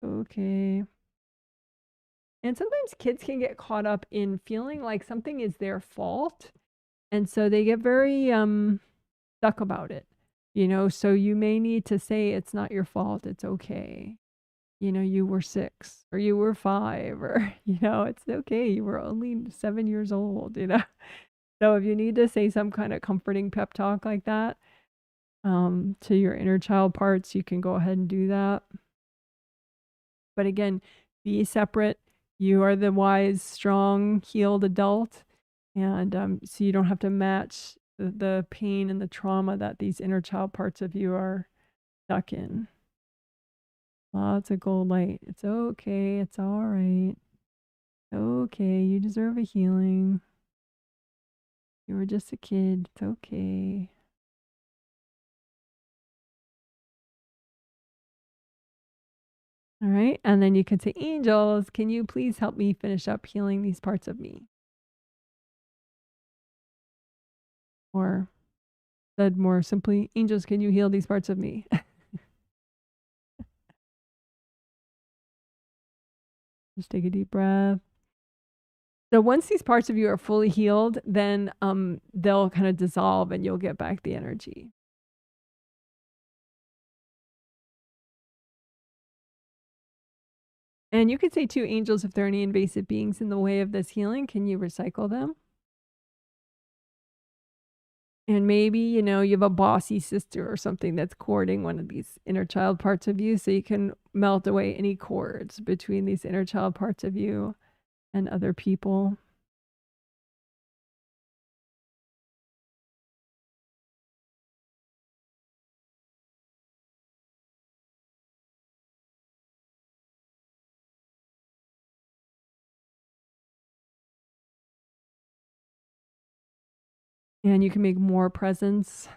Speaker 1: Okay. And sometimes kids can get caught up in feeling like something is their fault. And so they get very stuck about it. You know, so you may need to say it's not your fault. It's okay. You know, you were 6 or you were 5 or, you know, it's okay. You were only 7 years old, you know. So if you need to say some kind of comforting pep talk like that to your inner child parts, you can go ahead and do that. But again, be separate. You are the wise, strong, healed adult. And so you don't have to match the pain and the trauma that these inner child parts of you are stuck in. Lots of gold light. It's okay. It's all right. Okay. You deserve a healing. You were just a kid. It's okay. All right. And then you can say, angels, can you please help me finish up healing these parts of me? Or said more simply, angels, can you heal these parts of me? Just take a deep breath. So once these parts of you are fully healed, then they'll kind of dissolve and you'll get back the energy. And you could say too, angels, if there are any invasive beings in the way of this healing, can you recycle them? And maybe, you know, you have a bossy sister or something that's courting one of these inner child parts of you, so you can melt away any cords between these inner child parts of you and other people. And you can make more presents.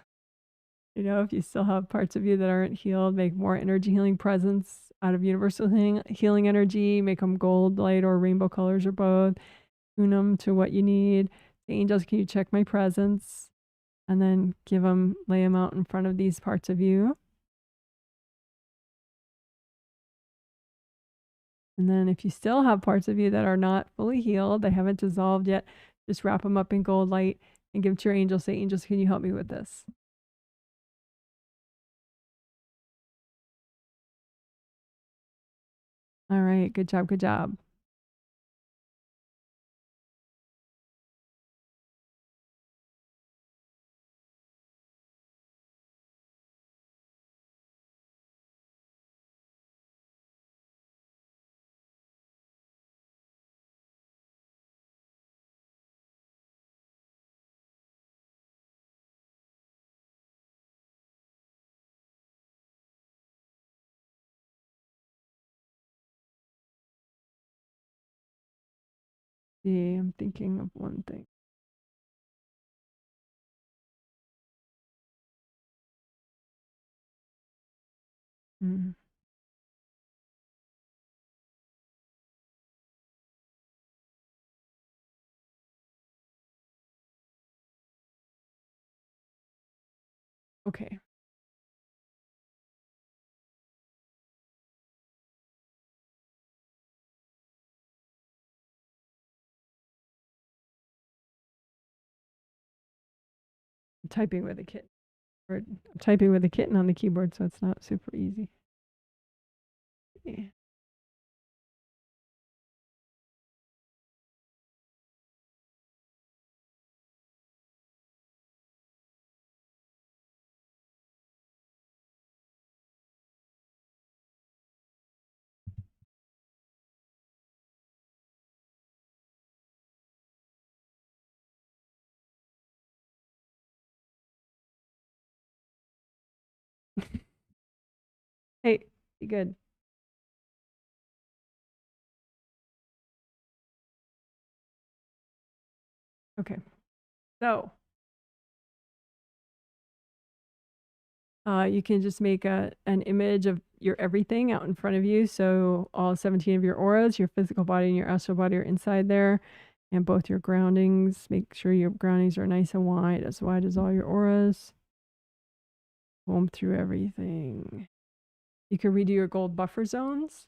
Speaker 1: You know, if you still have parts of you that aren't healed, make more energy healing presents out of universal healing energy. Make them gold, light, or rainbow colors, or both. Tune them to what you need. The angels, can you check my presents? And then lay them out in front of these parts of you. And then if you still have parts of you that are not fully healed, they haven't dissolved yet, just wrap them up in gold light and give it to your angels. Say, angels, can you help me with this? All right. Good job. Good job. See, I'm thinking of one thing. Mm. Okay. I'm typing with a kitten. Or I'm typing with a kitten on the keyboard, so it's not super easy. Yeah. Hey, be good. Okay. So you can just make an image of your everything out in front of you. So all 17 of your auras, your physical body and your astral body are inside there. And both your groundings, make sure your groundings are nice and wide as all your auras. Comb through everything. You can redo your gold buffer zones.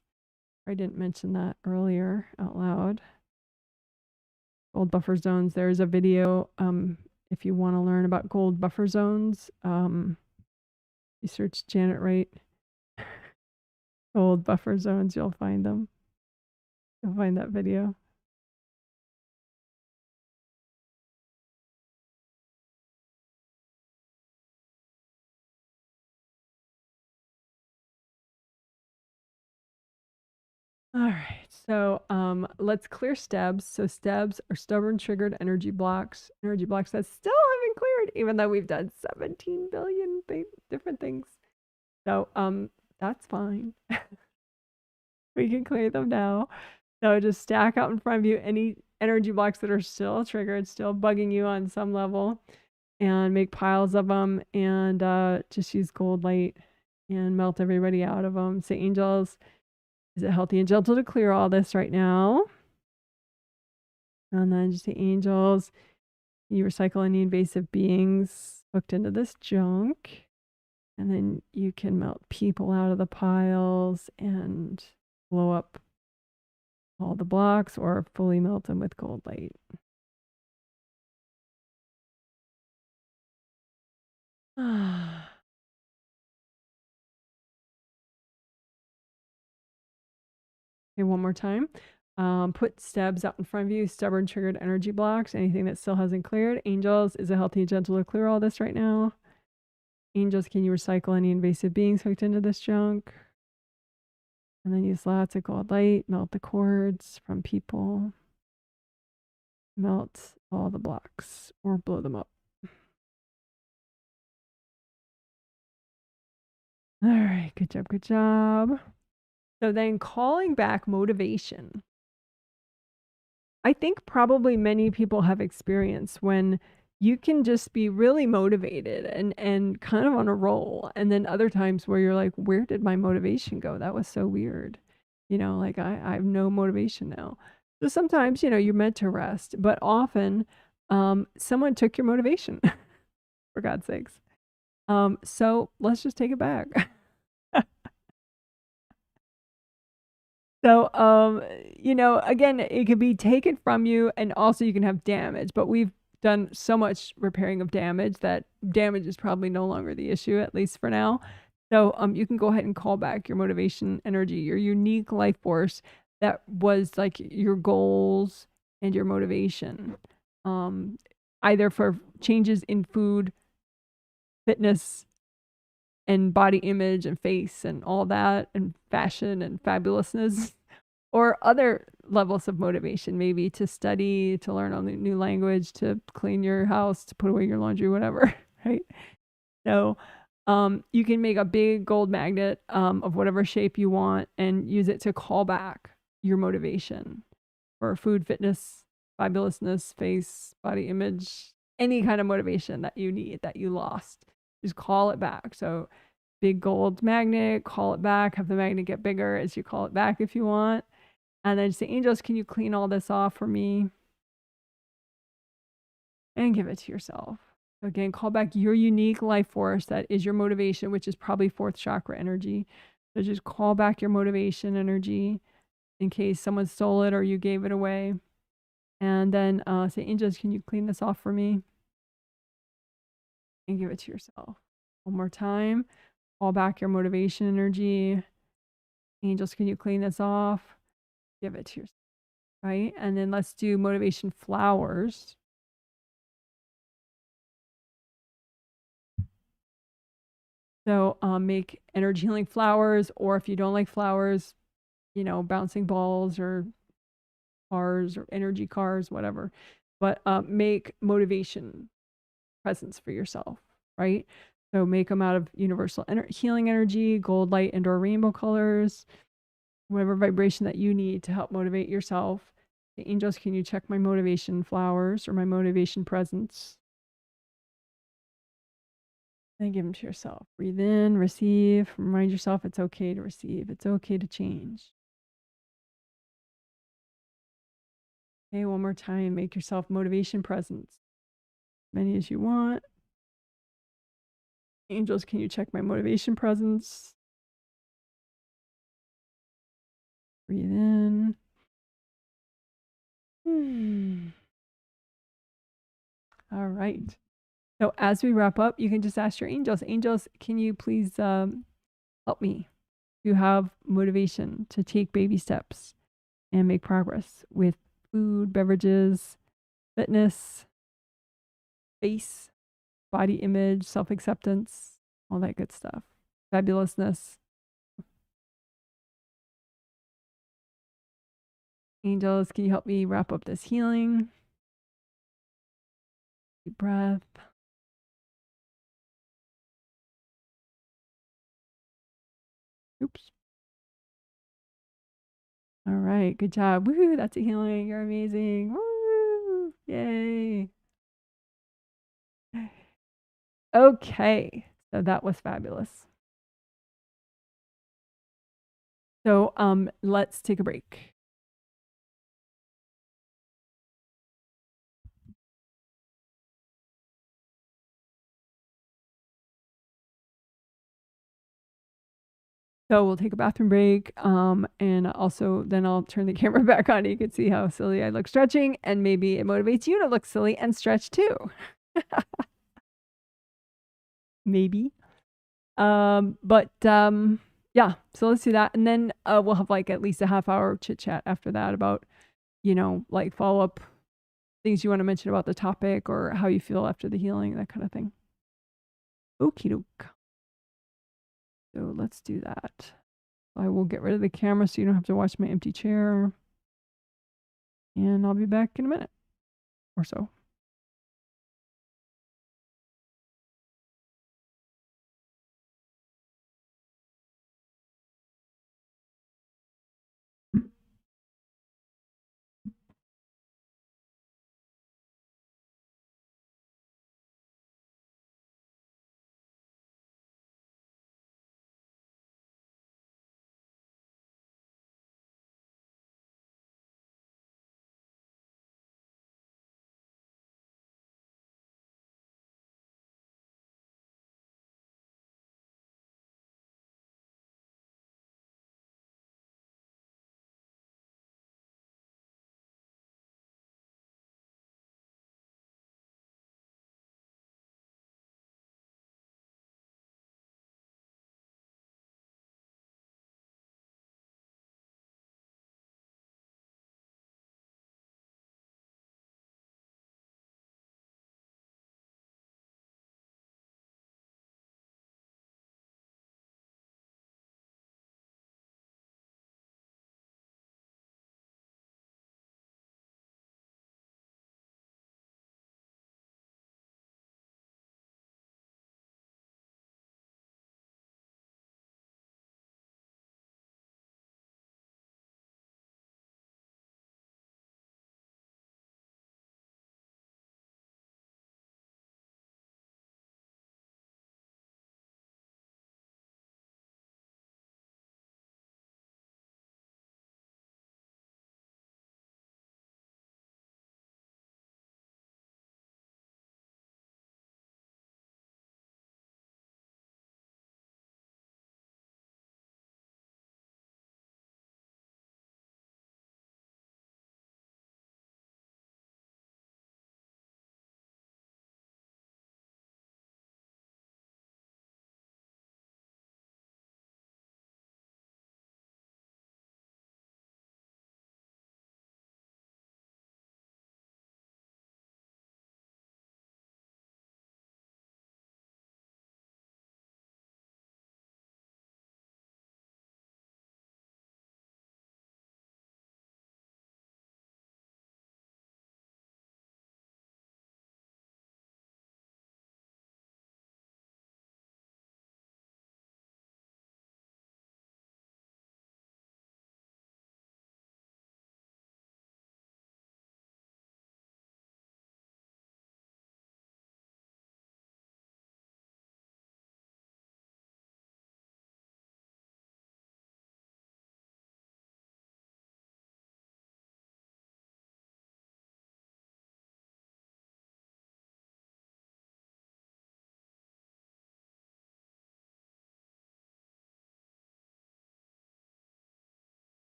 Speaker 1: I didn't mention that earlier out loud. Gold buffer zones. There's a video if you want to learn about gold buffer zones. You search Janet Wright gold buffer zones, you'll find them. You'll find that video. All right, so let's clear STEBs. So STEBs are stubborn triggered energy blocks that still haven't cleared, even though we've done 17 billion different things. So that's fine. We can clear them now. So just stack out in front of you any energy blocks that are still triggered, still bugging you on some level, and make piles of them, and just use gold light and melt everybody out of them. Say, angels, is it healthy and gentle to clear all this right now? And then just say, angels, you recycle any invasive beings hooked into this junk. And then you can melt people out of the piles and blow up all the blocks or fully melt them with gold light. Okay, one more time. Put STEBs out in front of you, stubborn triggered energy blocks, anything that still hasn't cleared. Angels, is it healthy and gentle to clear all this right now? Angels, can you recycle any invasive beings hooked into this junk? And then use lots of gold light, melt the cords from people, melt all the blocks or blow them up. All right, good job, good job. So then calling back motivation. I think probably many people have experienced when you can just be really motivated and kind of on a roll. And then other times where you're like, where did my motivation go? That was so weird. You know, like I have no motivation now. So sometimes, you know, you're meant to rest, but often someone took your motivation, for God's sakes. So let's just take it back. So, you know, again, it could be taken from you and also you can have damage, but we've done so much repairing of damage that damage is probably no longer the issue, at least for now. So, you can go ahead and call back your motivation energy, your unique life force that was like your goals and your motivation, either for changes in food, fitness, and body image and face and all that, and fashion and fabulousness. Or other levels of motivation, maybe to study, to learn a new language, to clean your house, to put away your laundry, whatever, right? So you can make a big gold magnet of whatever shape you want and use it to call back your motivation for food, fitness, fabulousness, face, body image, any kind of motivation that you need, that you lost. Just call it back. So big gold magnet, call it back, have the magnet get bigger as you call it back if you want. And then say, angels, can you clean all this off for me? And give it to yourself. Again, call back your unique life force that is your motivation, which is probably fourth chakra energy. So just call back your motivation energy in case someone stole it or you gave it away. And then say, angels, can you clean this off for me? And give it to yourself. One more time. Call back your motivation energy. Angels, can you clean this off? Give it to yourself. Right? And then let's do motivation flowers. So make energy healing flowers, or if you don't like flowers, you know, bouncing balls or cars or energy cars, whatever. But make motivation presents for yourself, right? So make them out of universal healing energy, gold, light, and/or rainbow colors, whatever vibration that you need to help motivate yourself. The angels, can you check my motivation flowers or my motivation presents? Then give them to yourself. Breathe in, receive. Remind yourself it's okay to receive. It's okay to change. Okay, one more time. Make yourself motivation presents. Many as you want. Angels, can you check my motivation presents? Breathe in. All right. So as we wrap up, you can just ask your angels, angels, can you please help me to have motivation to take baby steps and make progress with food, beverages, fitness, face, body image, self-acceptance, all that good stuff. Fabulousness. Angels, can you help me wrap up this healing? Deep breath. Oops. All right, good job. Woohoo, that's a healing. You're amazing. Woo! Yay. Okay, so that was fabulous. So let's take a break. So we'll take a bathroom break, and also then I'll turn the camera back on. You can see how silly I look stretching, and maybe it motivates you to look silly and stretch too. Maybe. But yeah, so let's do that, and then we'll have like at least a half hour chit chat after that about, you know, like follow up things you want to mention about the topic or how you feel after the healing, that kind of thing. Okie doke. So let's do that. I will get rid of the camera so you don't have to watch my empty chair. And I'll be back in a minute or so.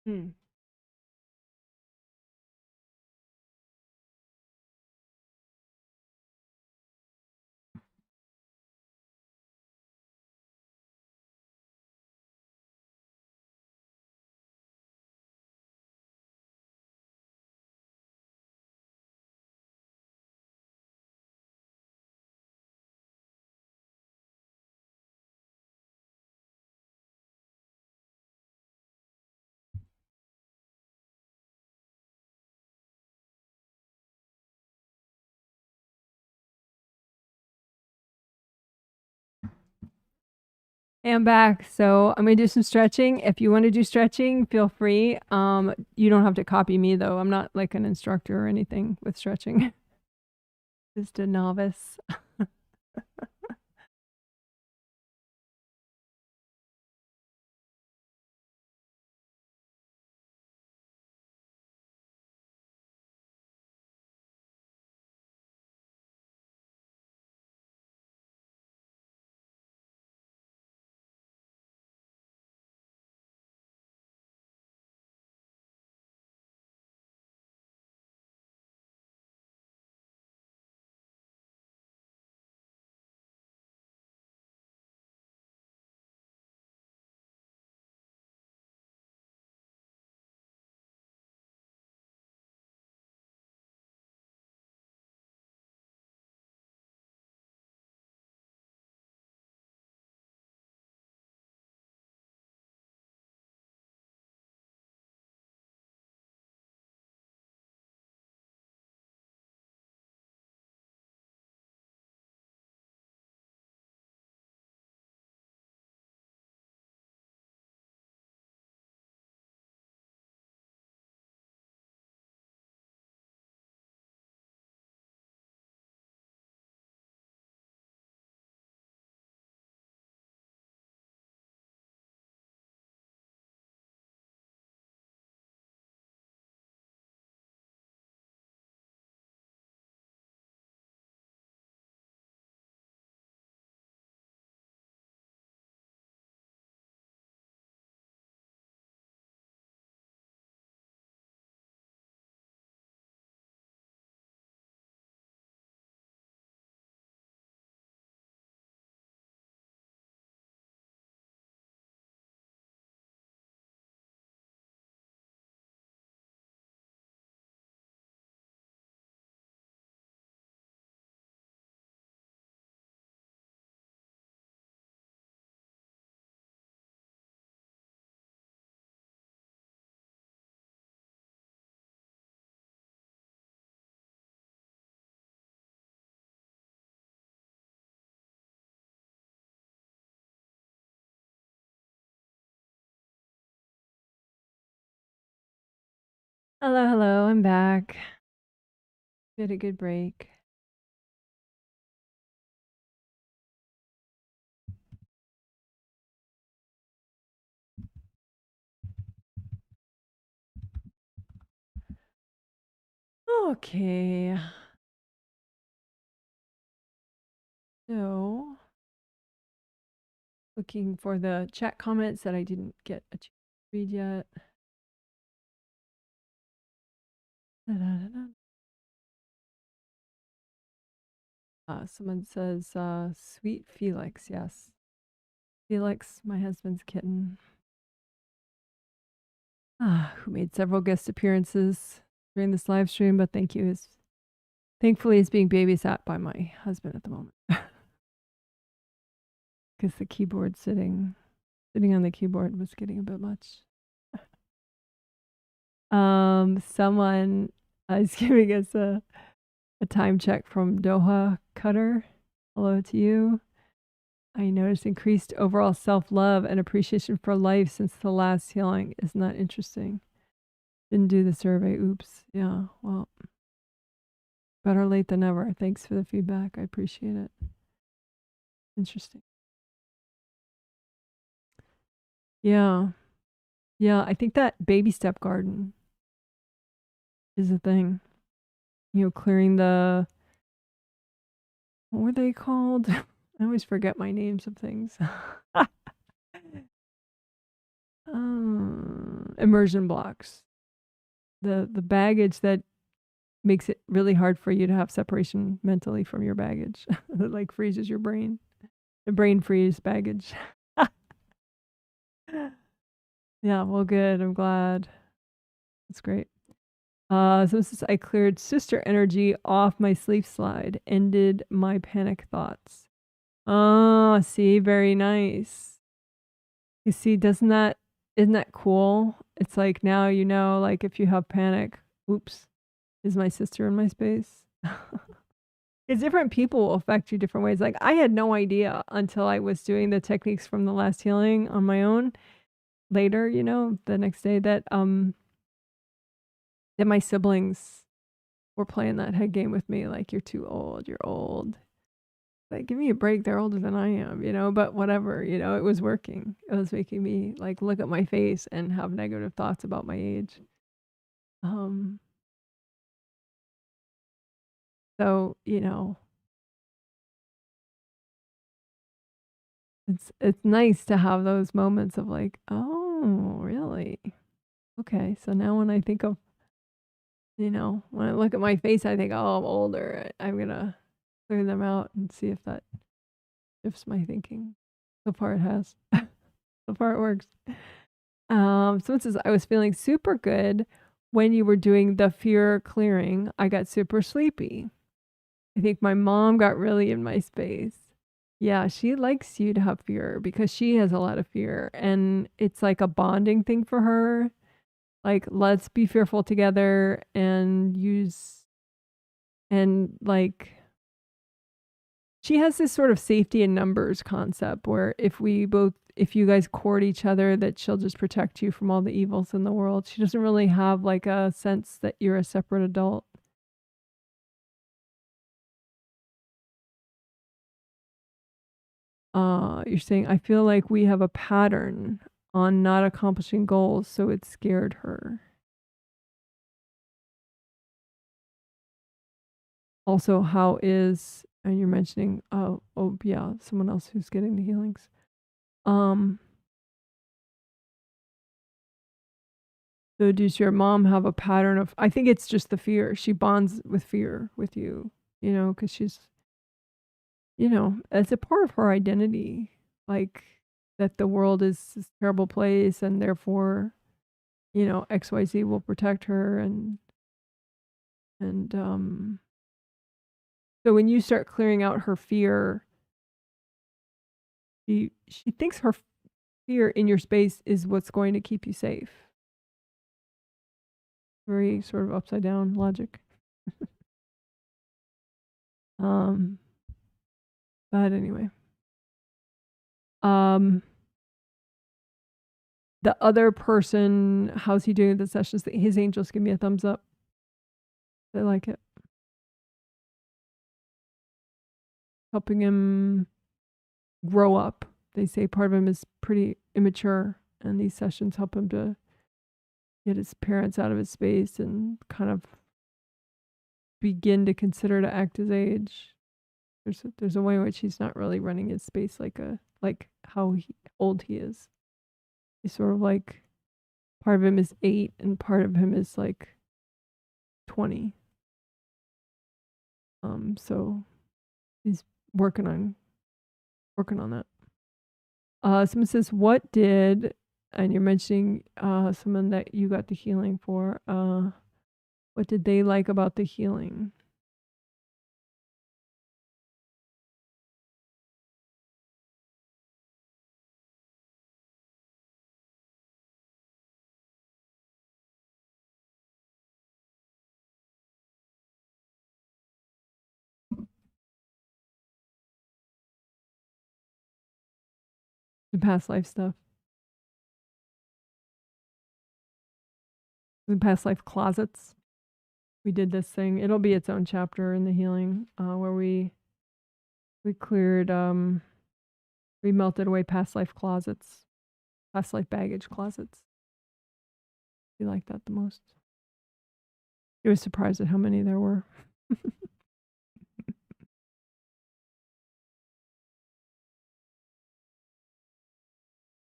Speaker 1: Hmm. Hey, I'm back. So I'm gonna do some stretching. If you want to do stretching, feel free. You don't have to copy me though. I'm not like an instructor or anything with stretching. Just a novice. Hello, hello. I'm back. We had a good break. Okay. So, looking for the chat comments that I didn't get a chance to read yet. Da-da-da-da. Someone says, sweet Felix. Yes. Felix, my husband's kitten, who made several guest appearances during this live stream, but thankfully is being babysat by my husband at the moment. Because the keyboard sitting on the keyboard was getting a bit much. Someone is giving us a time check from Doha, Qatar. Hello to you. I noticed increased overall self-love and appreciation for life since the last healing. Isn't that interesting? Didn't do the survey. Oops. Yeah. Well, better late than never. Thanks for the feedback. I appreciate it. Interesting. Yeah. Yeah. I think that baby step garden is a thing. Clearing what were they called? I always forget my names of things. Immersion blocks. The baggage that makes it really hard for you to have separation mentally from your baggage. It like freezes your brain. The brain freeze baggage. Yeah, well, good. I'm glad. That's great. So this is I cleared sister energy off my sleep slide, ended my panic thoughts. Oh, see, very nice. You see, isn't that cool? It's like now you know, like if you have panic, oops, is my sister in my space? Because different people will affect you different ways. Like I had no idea until I was doing the techniques from the last healing on my own later, the next day that my siblings were playing that head game with me, like, you're too old, you're old. Like, give me a break, they're older than I am, but whatever, it was working. It was making me like look at my face and have negative thoughts about my age. Um, so, it's nice to have those moments of like, oh, really? Okay. So now when I think of, when I look at my face, I think, oh, I'm older. I'm gonna clear them out and see if that shifts my thinking. So far it has. So far it works. Someone says I was feeling super good when you were doing the fear clearing. I got super sleepy. I think my mom got really in my space. Yeah, she likes you to have fear because she has a lot of fear and it's like a bonding thing for her. Like, let's be fearful together and like, she has this sort of safety in numbers concept where if you guys court each other, that she'll just protect you from all the evils in the world. She doesn't really have like a sense that you're a separate adult. You're saying, I feel like we have a pattern on not accomplishing goals, so it scared her. Also, and you're mentioning, oh yeah, someone else who's getting the healings. So does your mom have a pattern of, I think it's just the fear. She bonds with fear with you, because she's, it's a part of her identity, like that the world is this terrible place and therefore, XYZ will protect her and so when you start clearing out her fear, she thinks her fear in your space is what's going to keep you safe. Very sort of upside down logic. um but anyway. The other person, how's he doing the sessions? His angels give me a thumbs up. They like it. Helping him grow up. They say part of him is pretty immature, and these sessions help him to get his parents out of his space and kind of begin to consider to act his age. There's a way in which he's not really running his space like how old he is. He's sort of like part of him is 8 and part of him is like 20. So he's working on that. Someone says, what did, and you're mentioning someone that you got the healing for, what did they like about the healing? The past life stuff. The past life closets. We did this thing. It'll be its own chapter in the healing, where we cleared, we melted away past life closets, past life baggage closets. You like that the most? You was surprised at how many there were.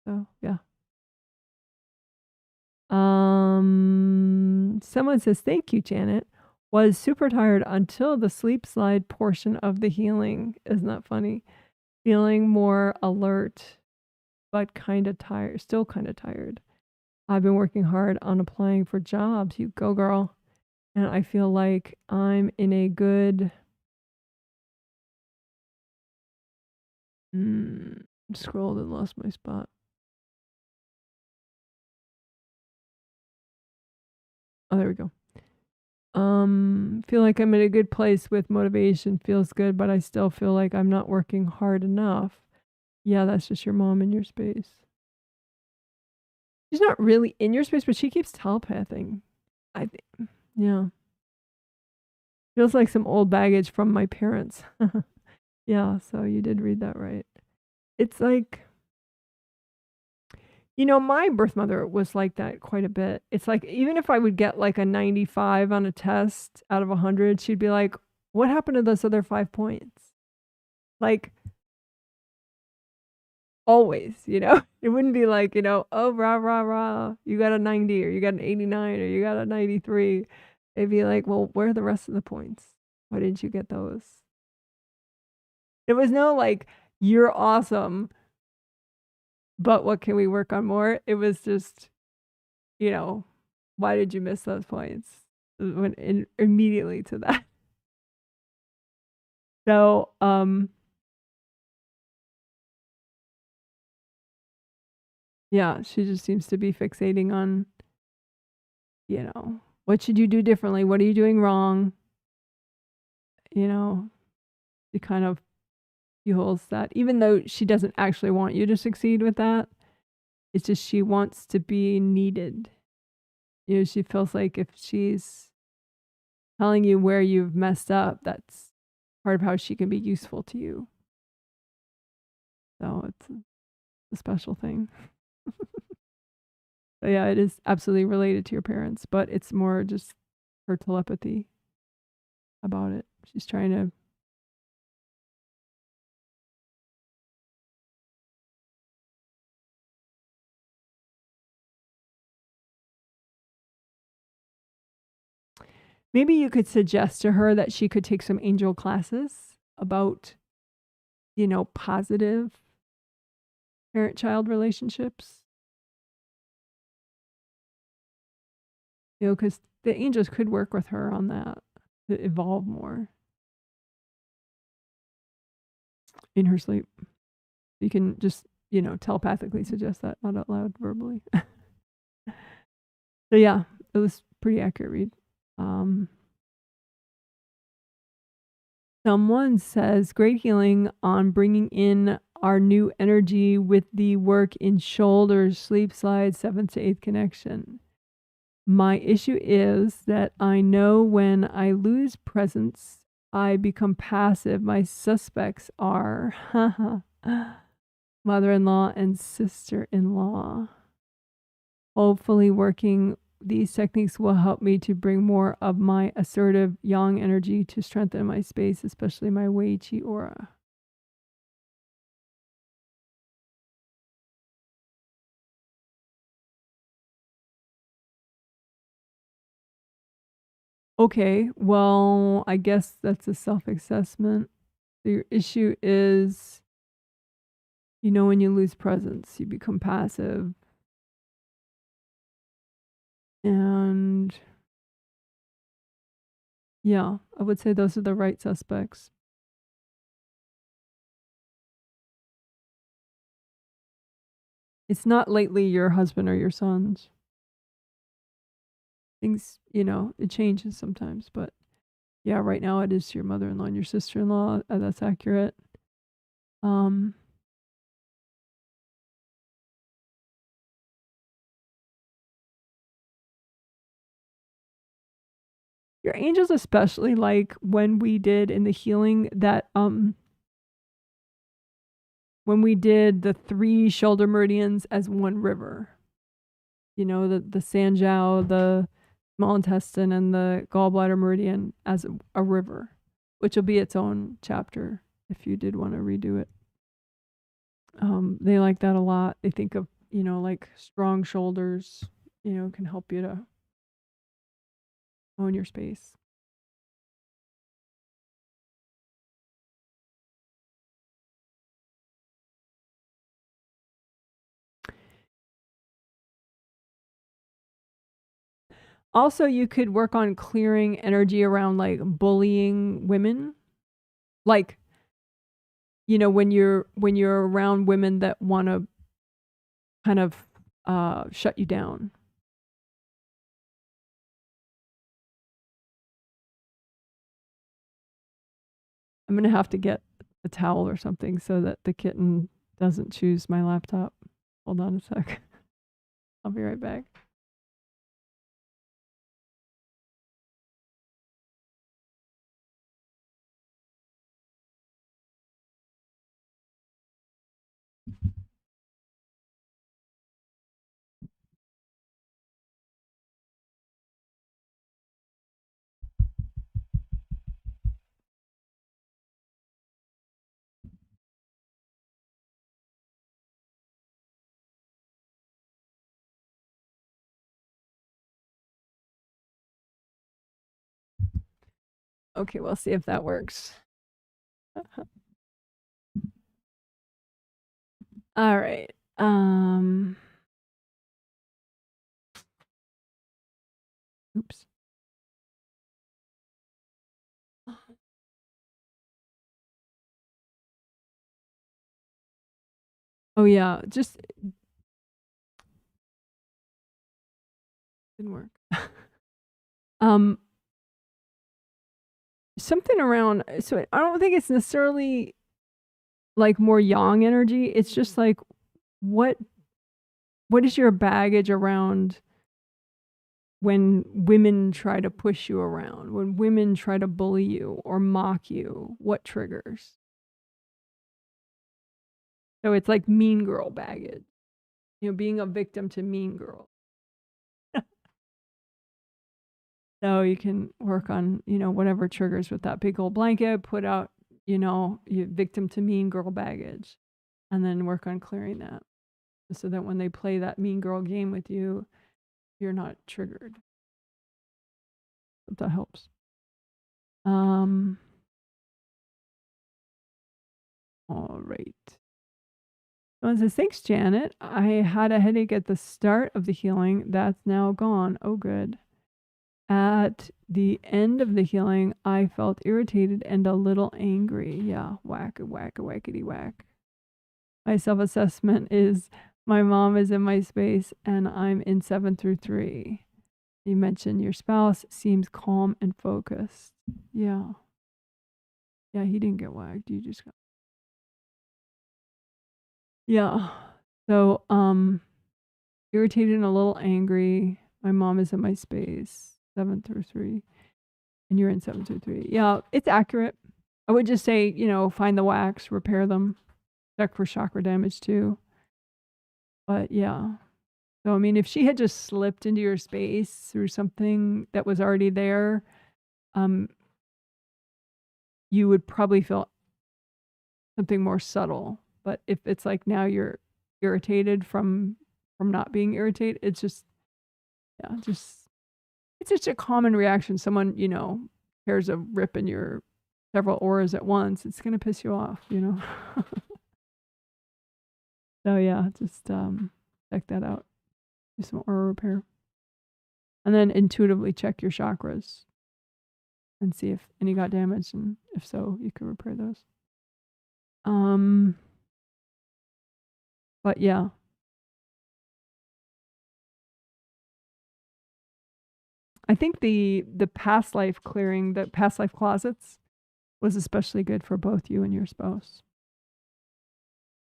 Speaker 1: So yeah. Someone says, thank you, Janet. Was super tired until the sleep slide portion of the healing. Isn't that funny? Feeling more alert, but kind of tired, still kind of tired. I've been working hard on applying for jobs. You go, girl. And I feel like I'm in a good scrolled and lost my spot. Oh, there we go. Feel like I'm in a good place with motivation. Feels good, but I still feel like I'm not working hard enough. Yeah, that's just your mom in your space. She's not really in your space, but she keeps telepathing. I think, yeah. Feels like some old baggage from my parents. Yeah, so you did read that right. It's like, my birth mother was like that quite a bit. It's like, even if I would get like a 95 on a test out of 100, she'd be like, what happened to those other 5 points? Like, always, It wouldn't be like, oh, rah, rah, rah, you got a 90 or you got an 89 or you got a 93. It'd be like, well, where are the rest of the points? Why didn't you get those? It was no like, you're awesome, but what can we work on more? It was just, why did you miss those points? Went immediately to that. So, yeah, she just seems to be fixating on, what should you do differently? What are you doing wrong? She kind of fuels that, even though she doesn't actually want you to succeed with that. It's just she wants to be needed. She feels like if she's telling you where you've messed up, that's part of how she can be useful to you. So it's a special thing. So yeah, it is absolutely related to your parents, but it's more just her telepathy about it. She's trying to. Maybe you could suggest to her that she could take some angel classes about, positive parent-child relationships. Because the angels could work with her on that to evolve more in her sleep. You can just, telepathically suggest that, not out loud, verbally. So yeah, it was pretty accurate read. Someone says, great healing on bringing in our new energy with the work in shoulders, sleep slide, 7th to 8th connection. My issue is that I know when I lose presence, I become passive. My suspects are mother-in-law and sister-in-law. Hopefully working these techniques will help me to bring more of my assertive yang energy to strengthen my space, especially my Wei Qi aura. Okay, well, I guess that's a self-assessment. So your issue is, when you lose presence, you become passive. And yeah, I would say those are the right suspects. It's not lately your husband or your sons. Things, it changes sometimes, but yeah, right now it is your mother-in-law and your sister-in-law. That's accurate. Your angels, especially like when we did in the healing that when we did the 3 shoulder meridians as one river. The Sanjiao, the small intestine, and the gallbladder meridian as a river, which will be its own chapter if you did want to redo it. They like that a lot. They think of, like strong shoulders, can help you to own your space. Also, you could work on clearing energy around like bullying women. Like, when you're around women that want to kind of shut you down. I'm going to have to get a towel or something so that the kitten doesn't choose my laptop. Hold on a sec. I'll be right back. Okay, we'll see if that works. All right. Oops. Oh yeah, just didn't work. Something around, so I don't think it's necessarily like more yang energy. It's just like what is your baggage around when women try to push you around, when women try to bully you or mock you? What triggers? So it's like mean girl baggage, being a victim to mean girl. So you can work on, whatever triggers with that big old blanket, put out, you victim to mean girl baggage, and then work on clearing that so that when they play that mean girl game with you, you're not triggered. If that helps. All right. Someone says, thanks, Janet. I had a headache at the start of the healing. That's now gone. Oh, good. At the end of the healing, I felt irritated and a little angry. Yeah, whackity whack. My self-assessment is my mom is in my space and I'm in 7 through 3. You mentioned your spouse seems calm and focused. Yeah. Yeah, he didn't get whacked. You just got. Yeah. So, irritated and a little angry. My mom is in my space, 7 through 3. And you're in 7 through 3. Yeah, it's accurate. I would just say, find the wax, repair them, check for chakra damage too. But yeah. So, I mean, if she had just slipped into your space through something that was already there, you would probably feel something more subtle. But if it's like now you're irritated from not being irritated, it's just, it's just a common reaction. Someone, tears a rip in your several auras at once, it's going to piss you off, So yeah, just check that out. Do some aura repair. And then intuitively check your chakras and see if any got damaged, and if so, you can repair those. But yeah. I think the past life clearing, the past life closets was especially good for both you and your spouse.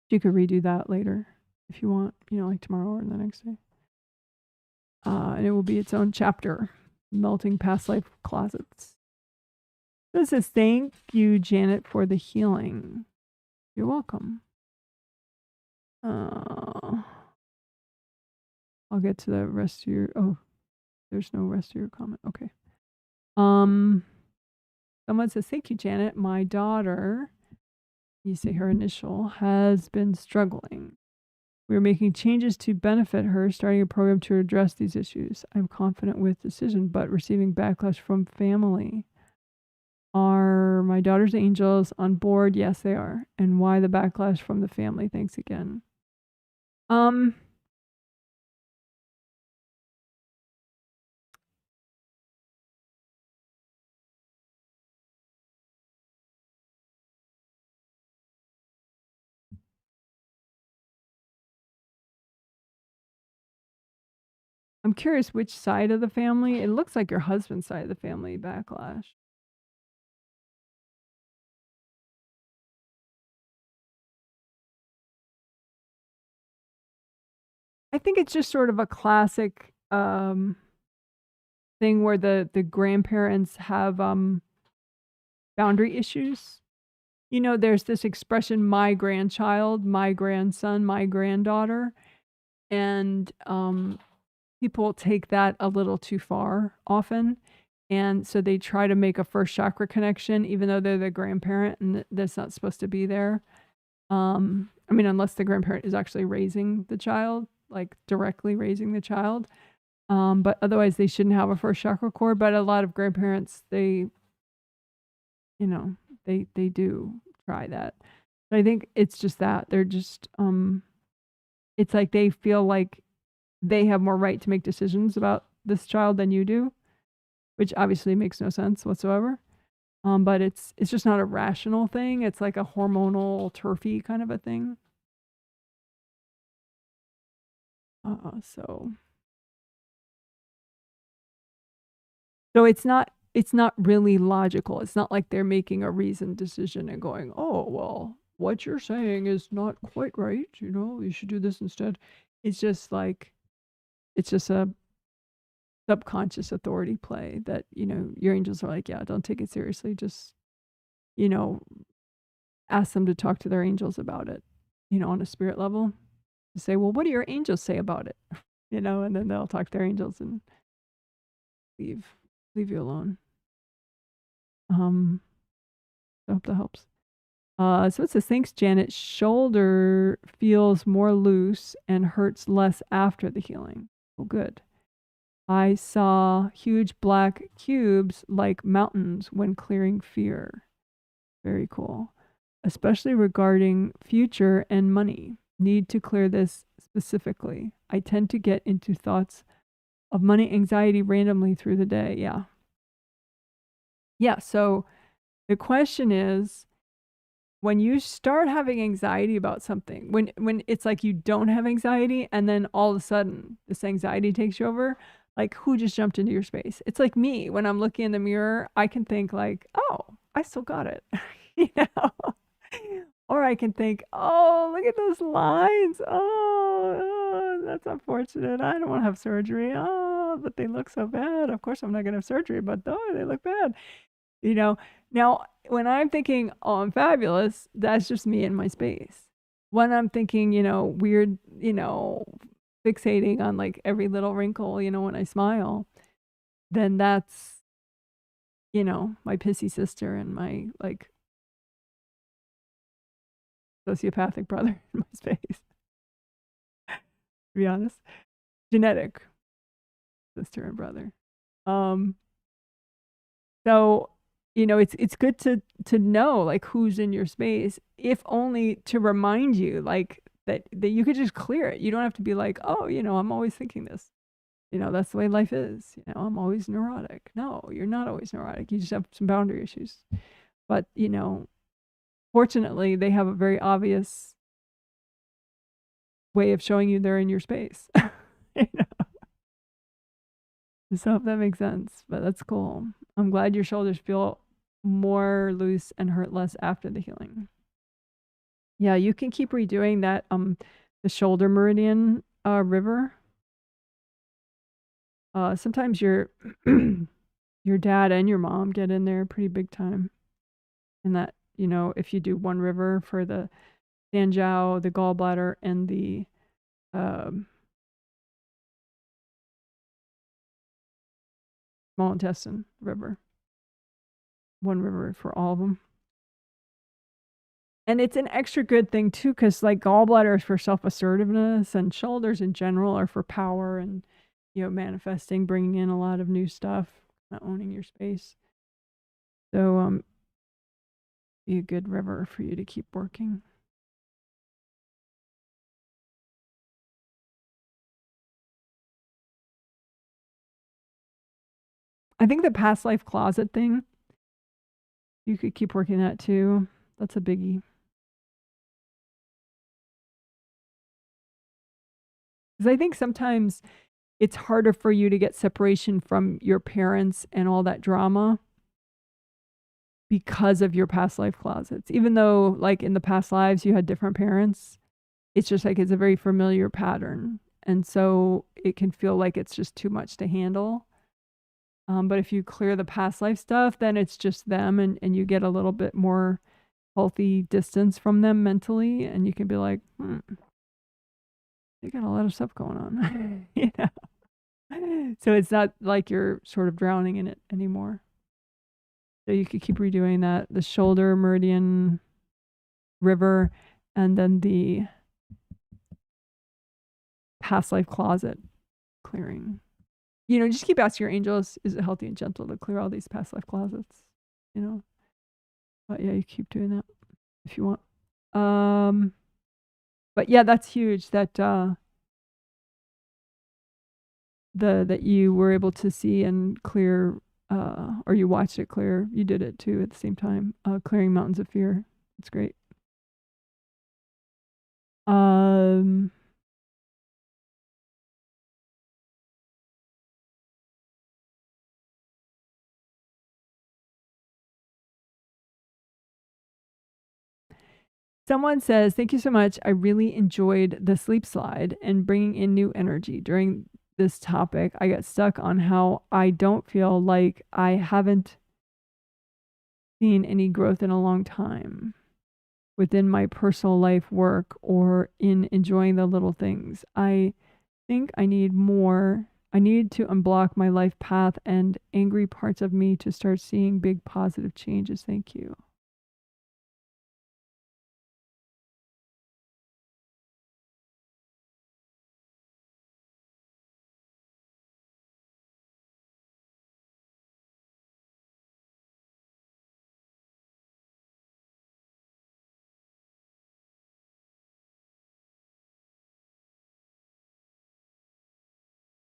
Speaker 1: You could redo that later if you want, like tomorrow or the next day. And it will be its own chapter, melting past life closets. So it says, thank you, Janet, for the healing. You're welcome. I'll get to the rest of your, there's no rest of your comment. Okay. Someone says, thank you, Janet. My daughter, you say her initial, has been struggling We are making changes to benefit her, starting a program to address these issues. I'm confident with decision, but receiving backlash from family. Are my daughter's angels on board? Yes, they are. And why the backlash from the family? Thanks again. I'm curious which side of the family. It looks like your husband's side of the family backlash. I think it's just sort of a classic thing where the grandparents have boundary issues. You know, there's this expression, my grandchild, my grandson, my granddaughter, and people take that a little too far often. And so they try to make a first chakra connection, even though they're the grandparent and that's not supposed to be there. I mean, unless the grandparent is actually raising the child, like directly raising the child. But otherwise they shouldn't have a first chakra cord. But a lot of grandparents, they do try that. But I think it's just that they're just, it's like they feel like they have more right to make decisions about this child than you do, which obviously makes no sense whatsoever. But it's just not a rational thing. It's like a hormonal turfy kind of a thing. So it's not really logical. It's not like they're making a reasoned decision and going, oh, well, what you're saying is not quite right. You know, you should do this instead. It's just like, it's just a subconscious authority play that, you know, your angels are like, yeah, don't take it seriously. Just, you know, ask them to talk to their angels about it, you know, on a spirit level. To say, well, what do your angels say about it? You know, and then they'll talk to their angels and leave you alone. I hope that helps. So it says, thanks, Janet. Shoulder feels more loose and hurts less after the healing. Oh, good. I saw huge black cubes like mountains when clearing fear. Very cool. Especially regarding future and money. Need to clear this specifically. I tend to get into thoughts of money anxiety randomly through the day. Yeah. Yeah. So the question is, when you start having anxiety about something, when it's like you don't have anxiety and then all of a sudden this anxiety takes you over, like who just jumped into your space? It's like me, when I'm looking in the mirror, I can think like, oh, I still got it. You know? Or I can think, oh, look at those lines. Oh, that's unfortunate. I don't want to have surgery. Oh, but they look so bad. Of course I'm not going to have surgery, but oh, they look bad. You know, now when I'm thinking, oh, I'm fabulous, that's just me in my space. When I'm thinking, you know, weird, you know, fixating on like every little wrinkle, you know, when I smile, then that's, you know, my pissy sister and my like sociopathic brother in my space, to be honest. Genetic sister and brother. So, you know, it's good to know like who's in your space, if only to remind you like that you could just clear it. You don't have to be like, oh, you know, I'm always thinking this. You know, that's the way life is. You know, I'm always neurotic. No, you're not always neurotic. You just have some boundary issues. But, you know, fortunately, they have a very obvious way of showing you they're in your space. You know? So if that makes sense, but that's cool. I'm glad your shoulders feel more loose and hurt less after the healing. Yeah, you can keep redoing that the shoulder meridian river. Sometimes your your dad and your mom get in there pretty big time. And that, you know, if you do one river for the Sanjiao, the gallbladder, and the small intestine river. One river for all of them. And it's an extra good thing too, because like gallbladder is for self-assertiveness, and shoulders in general are for power and, manifesting, bringing in a lot of new stuff, not owning your space. So, be a good river for you to keep working. I think the past life closet thing, you could keep working that too. That's a biggie. Because I think sometimes it's harder for you to get separation from your parents and all that drama because of your past life closets. Even though, like, in the past lives you had different parents, it's just like it's a very familiar pattern. And so it can feel like it's just too much to handle. But if you clear the past life stuff, then it's just them, and you get a little bit more healthy distance from them mentally, and you can be like, they got a lot of stuff going on. So it's not like you're sort of drowning in it anymore. So you could keep redoing that, the shoulder, meridian, river, and then the past life closet clearing. Just keep asking your angels, is it healthy and gentle to clear all these past life closets? But yeah, you keep doing that if you want. But yeah, that's huge that that you were able to see and clear, or you watched it clear. You did it too at the same time, clearing mountains of fear. It's great. Someone says, thank you so much. I really enjoyed the sleep slide and bringing in new energy during this topic. I got stuck on how I don't feel like I haven't seen any growth in a long time within my personal life, work, or in enjoying the little things. I think I need more. I need to unblock my life path and angry parts of me to start seeing big positive changes. Thank you.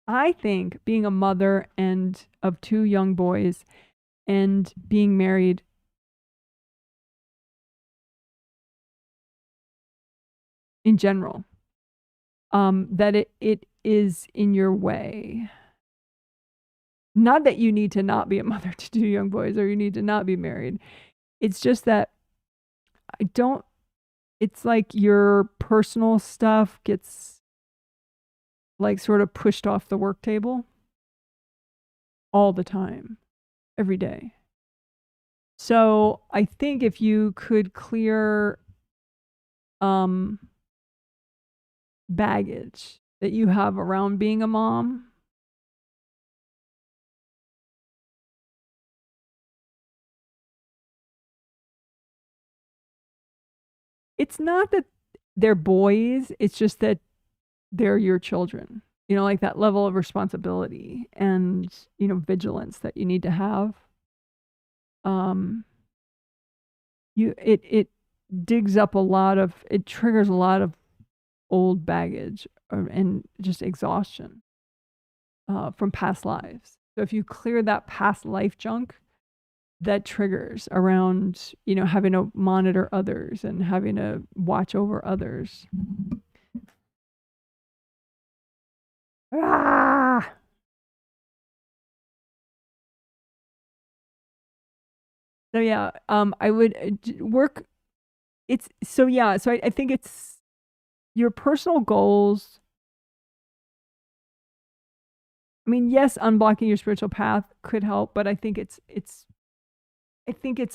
Speaker 1: I think being a mother and of 2 young boys and being married in general, that it is in your way. Not that you need to not be a mother to 2 young boys or you need to not be married. It's just that it's like your personal stuff gets like sort of pushed off the work table all the time, every day. So I think if you could clear baggage that you have around being a mom, it's not that they're boys, it's just that they're your children. Like that level of responsibility and, vigilance that you need to have. It digs up it triggers a lot of old baggage and just exhaustion from past lives. So if you clear that past life junk, that triggers around, having to monitor others and having to watch over others. Ah! So yeah, I would work. So I think it's your personal goals. I mean, yes, unblocking your spiritual path could help, but I think it's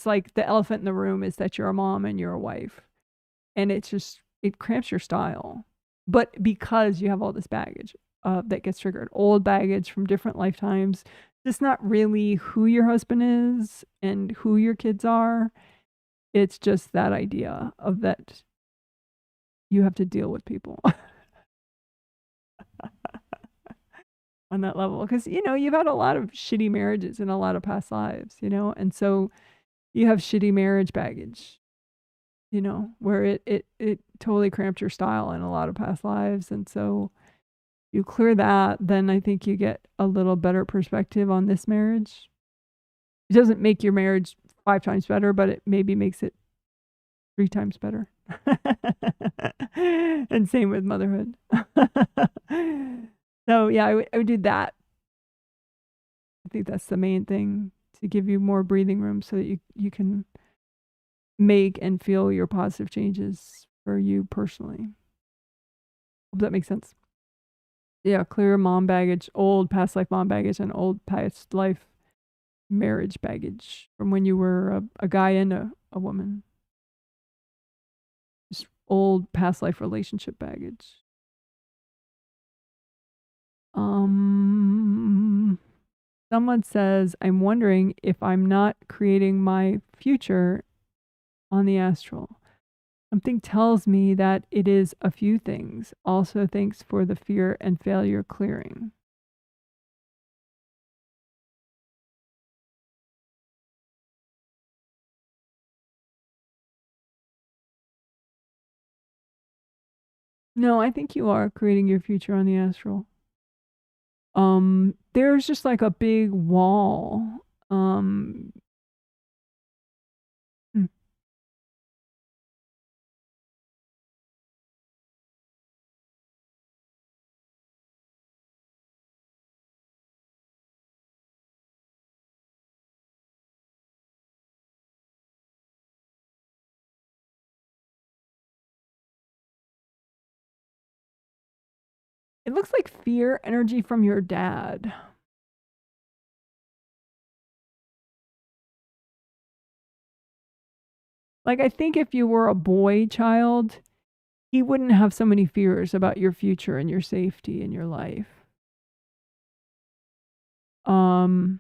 Speaker 1: like the elephant in the room is that you're a mom and you're a wife, and it cramps your style. But because you have all this baggage that gets triggered, old baggage from different lifetimes, it's not really who your husband is and who your kids are. It's just that idea of that you have to deal with people on that level. Because, you've had a lot of shitty marriages in a lot of past lives, and so you have shitty marriage baggage, where it totally cramped your style in a lot of past lives. And so you clear that, then I think you get a little better perspective on this marriage. It doesn't make your marriage 5 times better, but it maybe makes it 3 times better. And same with motherhood. So yeah, I would do that. I think that's the main thing, to give you more breathing room so that you can make and feel your positive changes for you personally. Hope that makes sense. Yeah, clear mom baggage, old past life mom baggage, and old past life marriage baggage from when you were a guy and a woman. Just old past life relationship baggage. Someone says, I'm wondering if I'm not creating my future on the astral. Something tells me that it is a few things. Also, thanks for the fear and failure clearing. No, I think you are creating your future on the astral. There's just like a big wall. It looks like fear energy from your dad. Like, I think if you were a boy child, he wouldn't have so many fears about your future and your safety in your life. And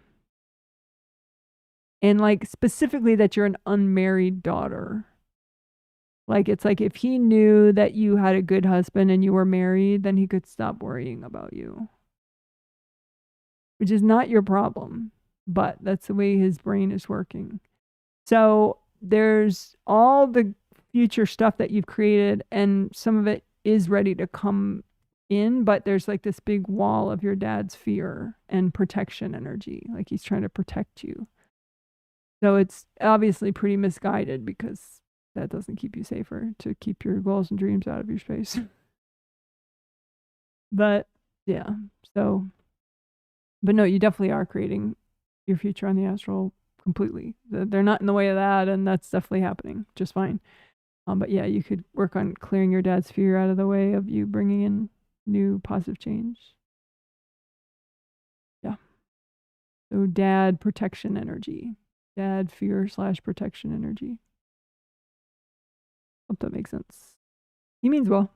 Speaker 1: like specifically that you're an unmarried daughter. Like, it's like if he knew that you had a good husband and you were married, then he could stop worrying about you. Which is not your problem, but that's the way his brain is working. So there's all the future stuff that you've created, and some of it is ready to come in, but there's like this big wall of your dad's fear and protection energy. Like he's trying to protect you. So it's obviously pretty misguided, because that doesn't keep you safer, to keep your goals and dreams out of your space. But yeah, so, but no, you definitely are creating your future on the astral completely. They're not in the way of that, and that's definitely happening just fine. But yeah, you could work on clearing your dad's fear out of the way of you bringing in new positive change. Yeah. So dad protection energy, dad fear / protection energy. Hope that makes sense. He means well.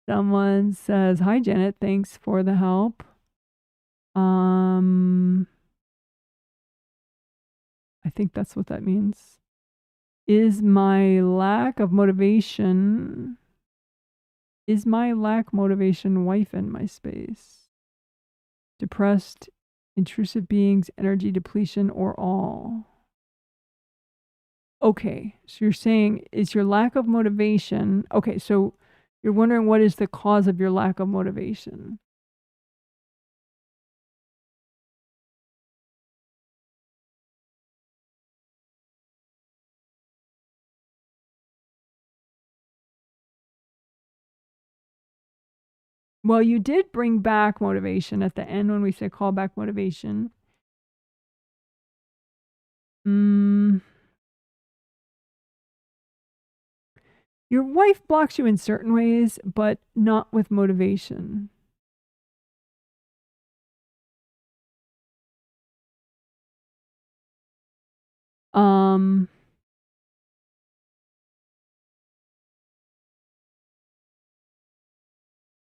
Speaker 1: Someone says, hi, Janet. Thanks for the help. I think that's what that means. Is my lack motivation wife in my space? Depressed, intrusive beings, energy depletion, or all? Okay, so you're saying, is your lack of motivation, okay, so you're wondering what is the cause of your lack of motivation? Well, you did bring back motivation at the end when we said call back motivation. Your wife blocks you in certain ways, but not with motivation.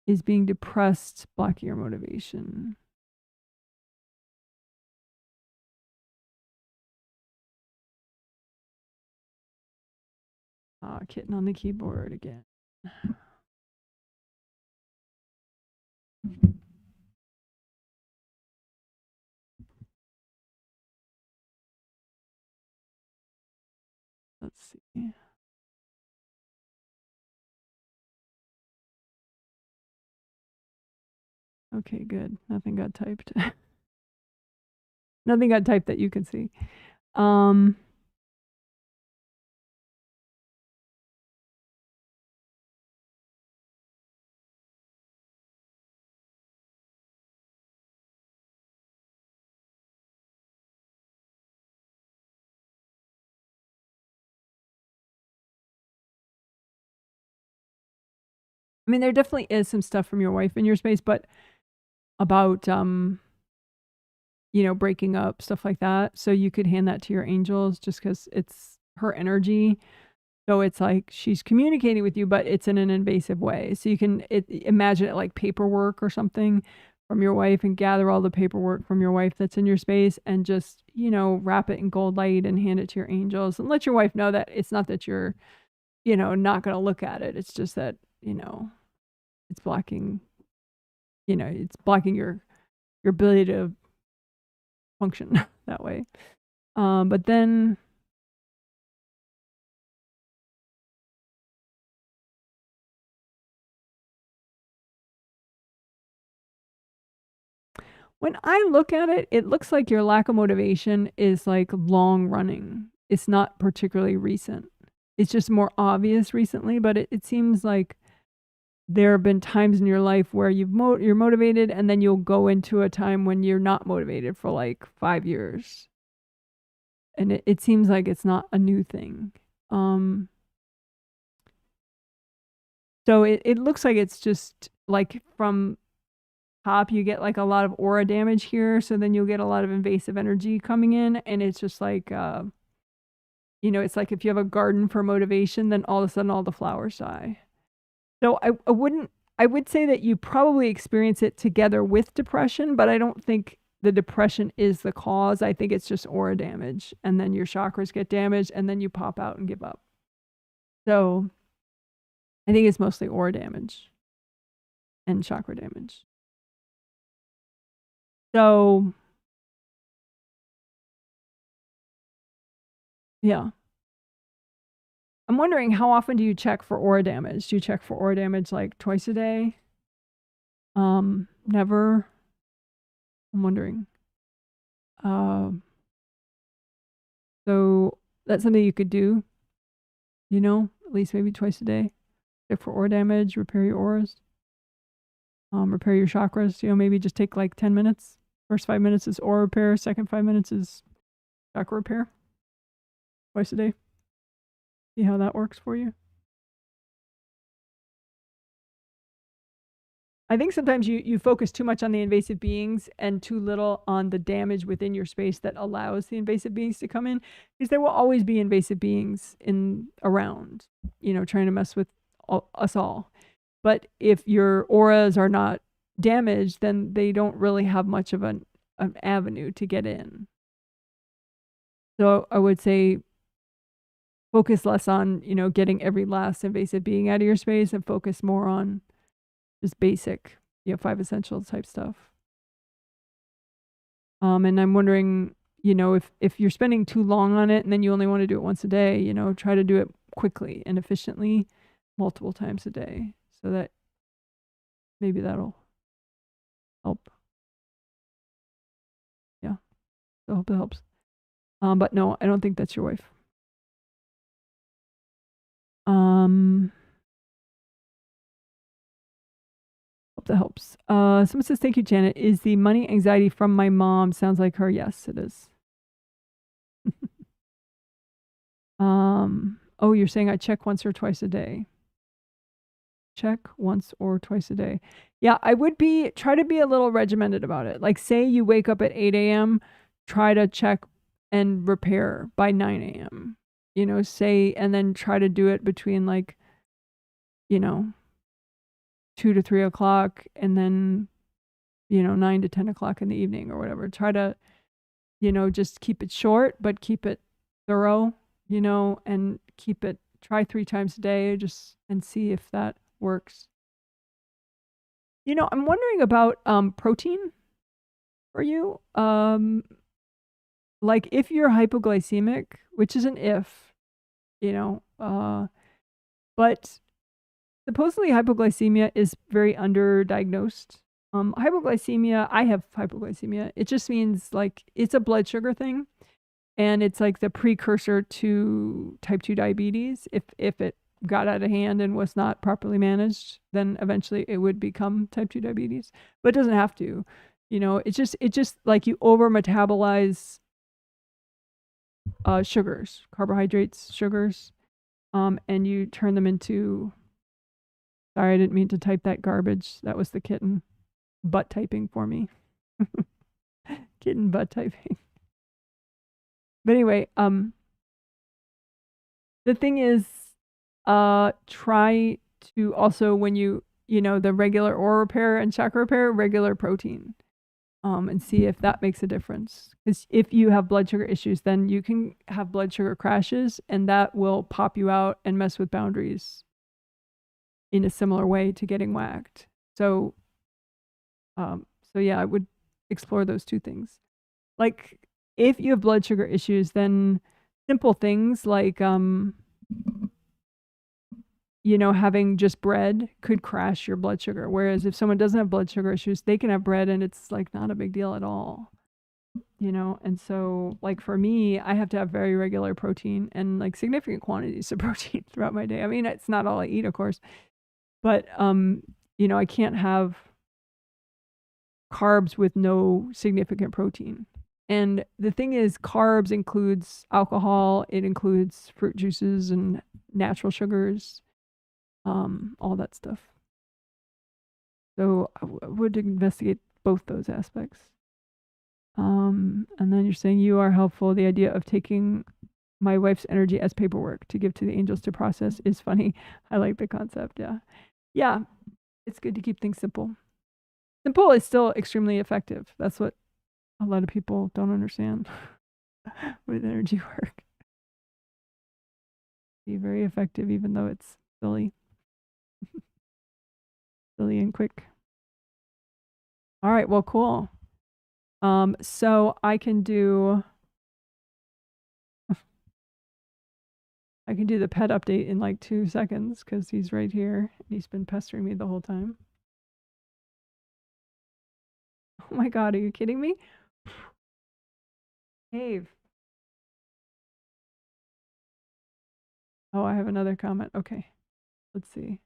Speaker 1: Is being depressed blocking your motivation? Kitten on the keyboard again. Let's see. Okay, good. Nothing got typed. Nothing got typed that you can see. I mean, there definitely is some stuff from your wife in your space, but about breaking up, stuff like that. So you could hand that to your angels just because it's her energy. So it's like she's communicating with you, but it's in an invasive way. So you can imagine it like paperwork or something from your wife, and gather all the paperwork from your wife that's in your space and just, wrap it in gold light and hand it to your angels, and let your wife know that it's not that you're, not going to look at it. It's just that, it's blocking, it's blocking your ability to function that way. But then when I look at it, it looks like your lack of motivation is like long running. It's not particularly recent. It's just more obvious recently, but it seems like there have been times in your life where you're motivated, and then you'll go into a time when you're not motivated for like 5 years. And it seems like it's not a new thing. So it looks like it's just like from top, you get like a lot of aura damage here. So then you'll get a lot of invasive energy coming in. And it's just like, it's like if you have a garden for motivation, then all of a sudden all the flowers die. So I would say that you probably experience it together with depression, but I don't think the depression is the cause. I think it's just aura damage, and then your chakras get damaged, and then you pop out and give up. So I think it's mostly aura damage and chakra damage. So yeah. I'm wondering, how often do you check for aura damage? Do you check for aura damage like twice a day? Never. I'm wondering. So that's something you could do, at least maybe twice a day. Check for aura damage, repair your auras, repair your chakras. Maybe just take like 10 minutes. First 5 minutes is aura repair. Second 5 minutes is chakra repair. Twice a day. See how that works for you. I think sometimes you focus too much on the invasive beings and too little on the damage within your space that allows the invasive beings to come in, because there will always be invasive beings around, trying to mess with us all. But if your auras are not damaged, then they don't really have much of an avenue to get in. So I would say focus less on, getting every last invasive being out of your space, and focus more on just basic, 5 essentials type stuff. And I'm wondering, if you're spending too long on it and then you only want to do it once a day, try to do it quickly and efficiently multiple times a day, so that maybe that'll help. Yeah. So I hope it helps. But no, I don't think that's your wife. Hope that helps. Someone says, thank you, Janet. Is the money anxiety from my mom? Sounds like her. Yes, it is. Oh, you're saying I check once or twice a day. Check once or twice a day. Yeah, I would try to be a little regimented about it. Like, say you wake up at 8 a.m., try to check and repair by 9 a.m. And then try to do it between 2 to 3 o'clock, and then 9 to 10 o'clock in the evening or whatever. Try to just keep it short, but keep it thorough, and keep it try 3 times a day just and see if that works. You know, I'm wondering about protein for you. Like if you're hypoglycemic, which is an if, you know, but supposedly hypoglycemia is very underdiagnosed. Hypoglycemia, I have hypoglycemia. It just means like it's a blood sugar thing, and it's like the precursor to type 2 diabetes. If it got out of hand and was not properly managed, then eventually it would become type 2 diabetes. But it doesn't have to. You know, it's just like you over metabolize sugars, carbohydrates, sugars, and you turn them into. Sorry, I didn't mean to type that garbage. That was the kitten butt typing for me. Kitten butt typing. But anyway, the thing is, try to also when you know the regular aura repair and chakra repair, regular protein, and see if that makes a difference. Because if you have blood sugar issues, then you can have blood sugar crashes, and that will pop you out and mess with boundaries in a similar way to getting whacked. So yeah, I would explore those two things. Like if you have blood sugar issues, then simple things like you know, having just bread could crash your blood sugar. Whereas if someone doesn't have blood sugar issues, they can have bread and it's like not a big deal at all. You know, and so like for me, I have to have very regular protein and like significant quantities of protein throughout my day. I mean, it's not all I eat, of course, but you know, I can't have carbs with no significant protein. And the thing is, carbs includes alcohol, it includes fruit juices and natural sugars, all that stuff. So I would investigate both those aspects. And then you're saying you are helpful. The idea of taking my wife's energy as paperwork to give to the angels to process is funny. I like the concept. Yeah. Yeah. It's good to keep things simple. Simple is still extremely effective. That's what a lot of people don't understand with energy work. Be very effective, even though it's silly. Silly and quick. All right. Well, cool. So I can do the pet update in like 2 seconds because he's right here and he's been pestering me the whole time. Oh my God, are you kidding me? Dave. Oh, I have another comment. Okay. Let's see.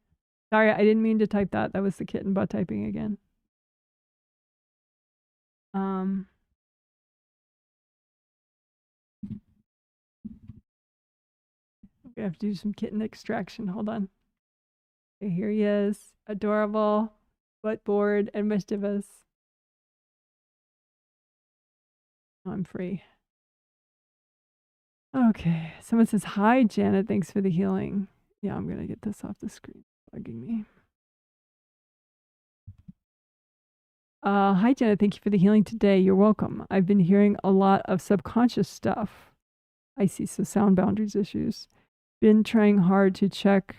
Speaker 1: Sorry, I didn't mean to type that. That was the kitten butt typing again. I'm gonna have to do some kitten extraction. Hold on. Okay, here he is. Adorable, but bored and mischievous. I'm free. Okay. Someone says, hi, Janet. Thanks for the healing. Yeah, I'm going to get this off the screen. Bugging me. Hi, Janet. Thank you for the healing today. You're welcome. I've been hearing a lot of subconscious stuff. I see. So sound boundaries issues. Been trying hard to check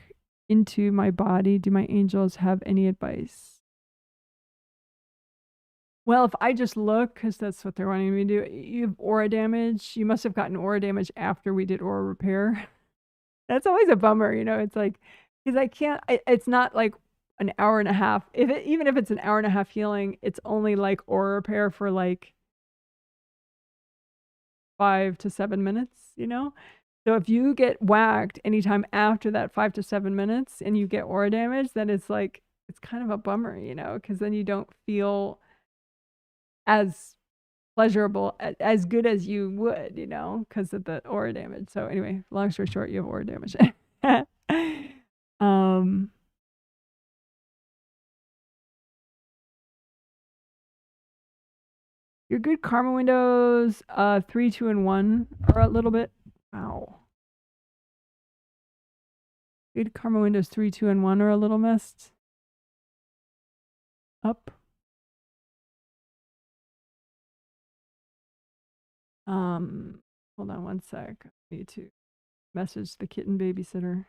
Speaker 1: into my body. Do my angels have any advice? Well, if I just look, because that's what they're wanting me to do, you have aura damage. You must have gotten aura damage after we did aura repair. That's always a bummer, you know. It's like, because I can't, it's not like an hour and a half. Even if it's an hour and a half healing, it's only like aura repair for like 5 to 7 minutes, you know? So if you get whacked anytime after that 5 to 7 minutes and you get aura damage, then it's like, it's kind of a bummer, you know, because then you don't feel as pleasurable, as good as you would, you know, because of the aura damage. So anyway, long story short, you have aura damage. Your good karma windows, 3, 2, and 1 are a little bit. Ow. Good karma windows 3, 2, and 1 are a little messed up. Hold on one sec. I need to Message the kitten babysitter.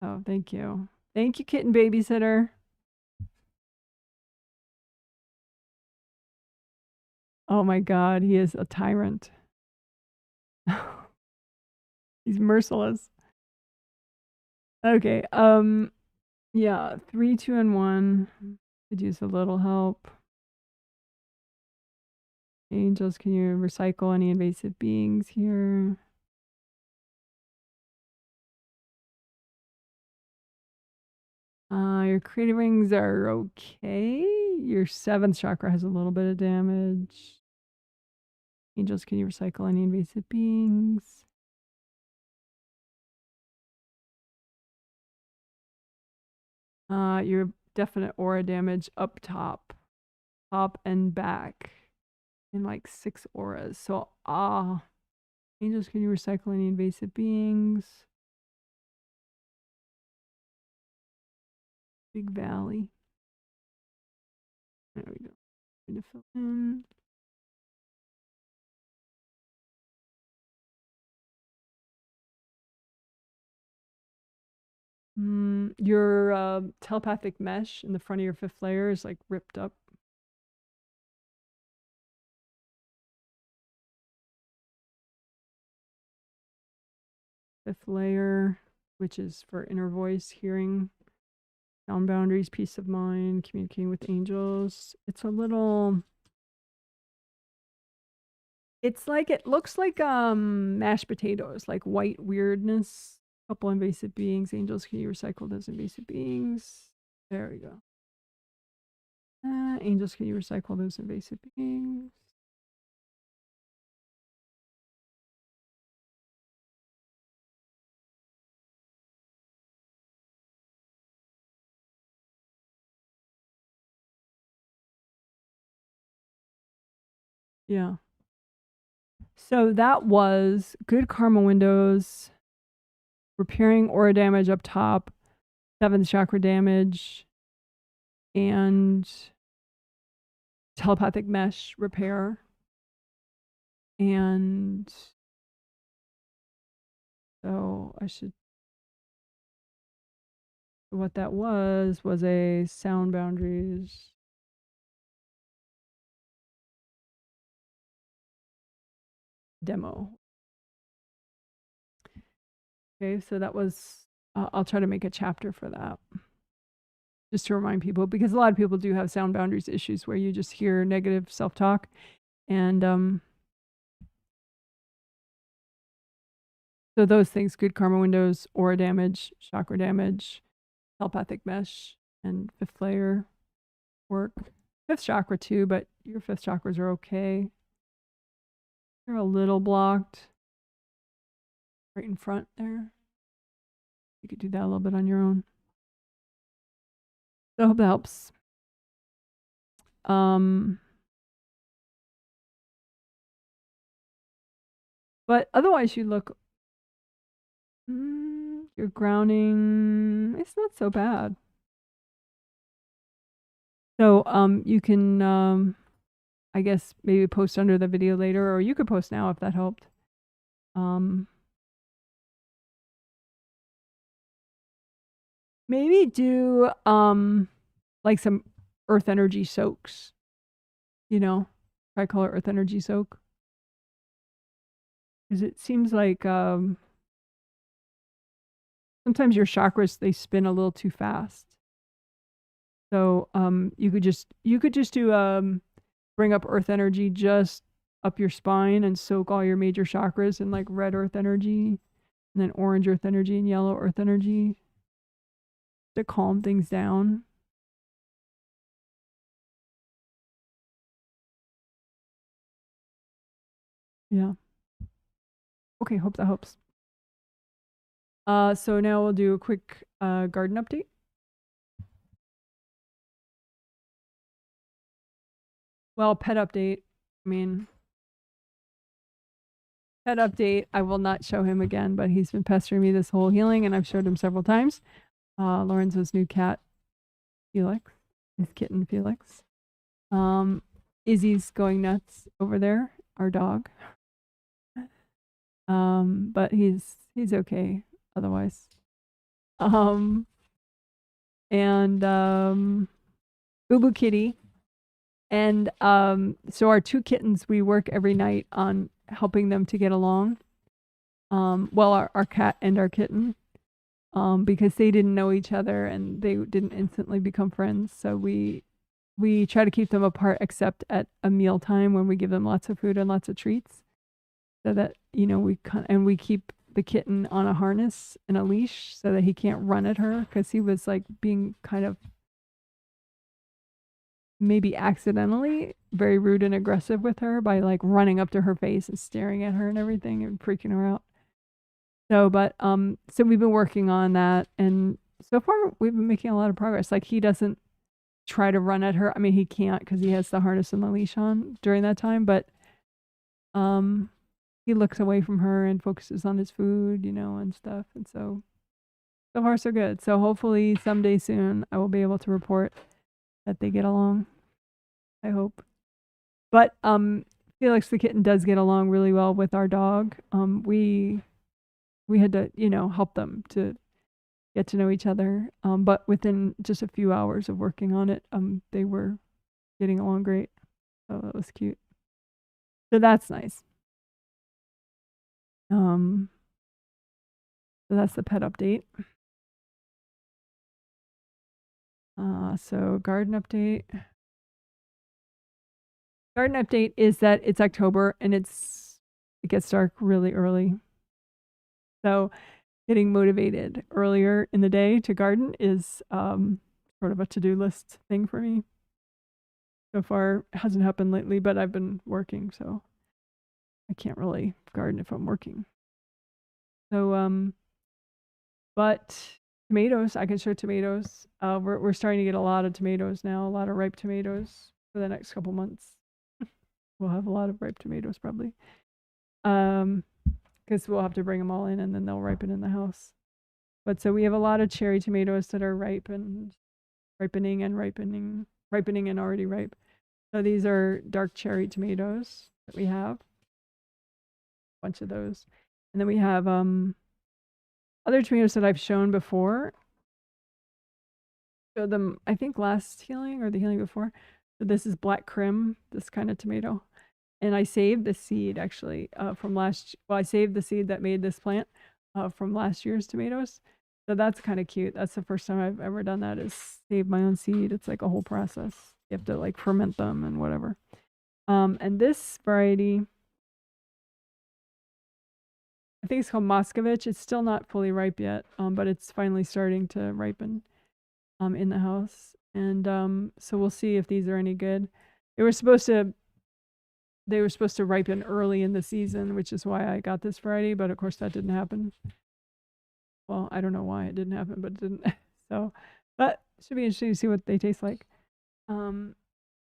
Speaker 1: Oh, thank you. Thank you, kitten babysitter. Oh my God, he is a tyrant. He's merciless. Okay, yeah, 3, 2, and 1. Could use a little help. Angels, can you recycle any invasive beings here? Your creative wings are okay. Your 7th chakra has a little bit of damage. Angels, can you recycle any invasive beings? Your definite aura damage up top and back in like 6 auras. So, angels, can you recycle any invasive beings? Big Valley. There we go. Going to fill in. Your telepathic mesh in the front of your 5th layer is like ripped up. Fifth layer, which is for inner voice, hearing, sound boundaries, peace of mind, communicating with angels. It's a little. It's like, it looks like mashed potatoes, like white weirdness. Couple invasive beings. Angels, can you recycle those invasive beings? There we go. Angels, can you recycle those invasive beings? Yeah. So that was good karma windows, repairing aura damage up top, 7th chakra damage, and telepathic mesh repair. And so I should. What that was a sound boundaries demo. Okay, so that was, I'll try to make a chapter for that. Just to remind people, because a lot of people do have sound boundaries issues where you just hear negative self-talk. And so those things, good karma windows, aura damage, chakra damage, telepathic mesh, and 5th layer work. 5th chakra too, but your 5th chakras are okay. They're a little blocked right in front there. You could do that a little bit on your own. So I hope that helps. But otherwise you look, your grounding, it's not so bad. So you can, I guess maybe post under the video later, or you could post now if that helped. Maybe do like some earth energy soaks, tricolor earth energy soak. Because it seems like sometimes your chakras, they spin a little too fast. So you could just do bring up earth energy just up your spine and soak all your major chakras in like red earth energy, and then orange earth energy and yellow earth energy to calm things down. Yeah. Okay, hope that helps. So now we'll do a quick garden update. Well, pet update. I mean, pet update. I will not show him again, but he's been pestering me this whole healing, and I've showed him several times. Lorenzo's new cat, Felix, his kitten Felix. Izzy's going nuts over there, our dog. But he's okay otherwise. And Ubu Kitty. And so our 2 kittens, we work every night on helping them to get along. Well, our cat and our kitten. Because they didn't know each other and they didn't instantly become friends. So we try to keep them apart except at a meal time when we give them lots of food and lots of treats. So that, we keep the kitten on a harness and a leash so that he can't run at her, because he was like being kind of maybe accidentally very rude and aggressive with her by like running up to her face and staring at her and everything and freaking her out. So, but so we've been working on that, and so far we've been making a lot of progress. Like, he doesn't try to run at her. I mean, he can't because he has the harness and the leash on during that time, but he looks away from her and focuses on his food, and stuff. And so far so good. So hopefully someday soon I will be able to report that they get along. I hope. But Felix the kitten does get along really well with our dog. We had to, help them to get to know each other. But within just a few hours of working on it, they were getting along great. So that was cute. So that's nice. So that's the pet update. So garden update. Garden update is that it's October and it gets dark really early. So getting motivated earlier in the day to garden is sort of a to-do list thing for me. So far, it hasn't happened lately, but I've been working, so I can't really garden if I'm working. So, but tomatoes, I can show tomatoes. We're starting to get a lot of tomatoes now, a lot of ripe tomatoes for the next couple months. We'll have a lot of ripe tomatoes probably. Because we'll have to bring them all in and then they'll ripen in the house. But so we have a lot of cherry tomatoes that are ripening and already ripe. So these are dark cherry tomatoes that we have. A bunch of those. And then we have other tomatoes that I've shown before. Showed them, I think, last healing or the healing before. So this is black crim, this kind of tomato. And I saved the seed actually from I saved the seed that made this plant from last year's tomatoes. So that's kind of cute. That's the first time I've ever done that, is save my own seed. It's like a whole process. You have to like ferment them and whatever. And this variety, I think it's called Moscovich. It's still not fully ripe yet, but it's finally starting to ripen in the house. And so we'll see if these are any good. They were supposed to ripen early in the season, which is why I got this variety, but of course that didn't happen. Well, I don't know why it didn't happen, but it didn't. So, but it should be interesting to see what they taste like. And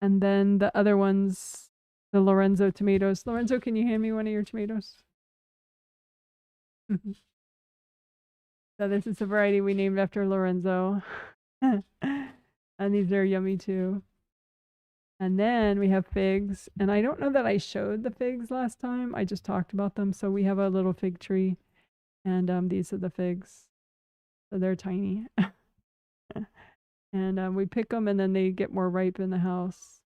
Speaker 1: then the other ones, the Lorenzo tomatoes. Lorenzo, can you hand me one of your tomatoes? So this is a variety we named after Lorenzo. And these are yummy too. And then we have figs. And I don't know that I showed the figs last time. I just talked about them. So we have a little fig tree. And these are the figs. So they're tiny. And we pick them and then they get more ripe in the house.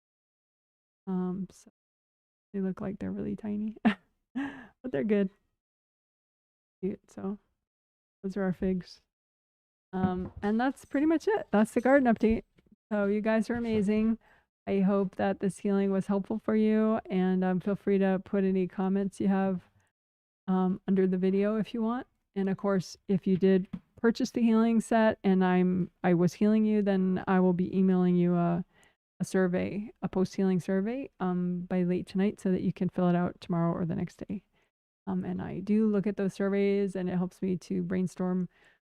Speaker 1: So they look like they're really tiny. But they're good. Cute. So those are our figs. And that's pretty much it. That's the garden update. So you guys are amazing. I hope that this healing was helpful for you, and feel free to put any comments you have under the video if you want. And of course, if you did purchase the healing set and I was healing you, then I will be emailing you a survey, a post-healing survey by late tonight so that you can fill it out tomorrow or the next day. And I do look at those surveys and it helps me to brainstorm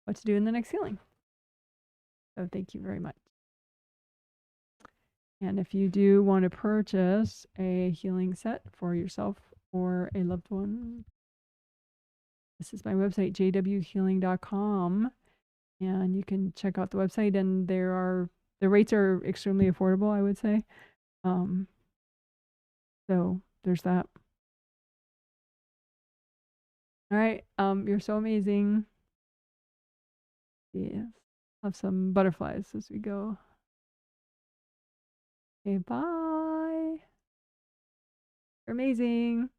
Speaker 1: what to do in the next healing. So thank you very much. And if you do want to purchase a healing set for yourself or a loved one, this is my website, jwhealing.com. and you can check out the website, and the rates are extremely affordable, I would say. Um, so there's that. All right. You're so amazing. Yes. Have some butterflies as we go. Okay, bye. You're amazing.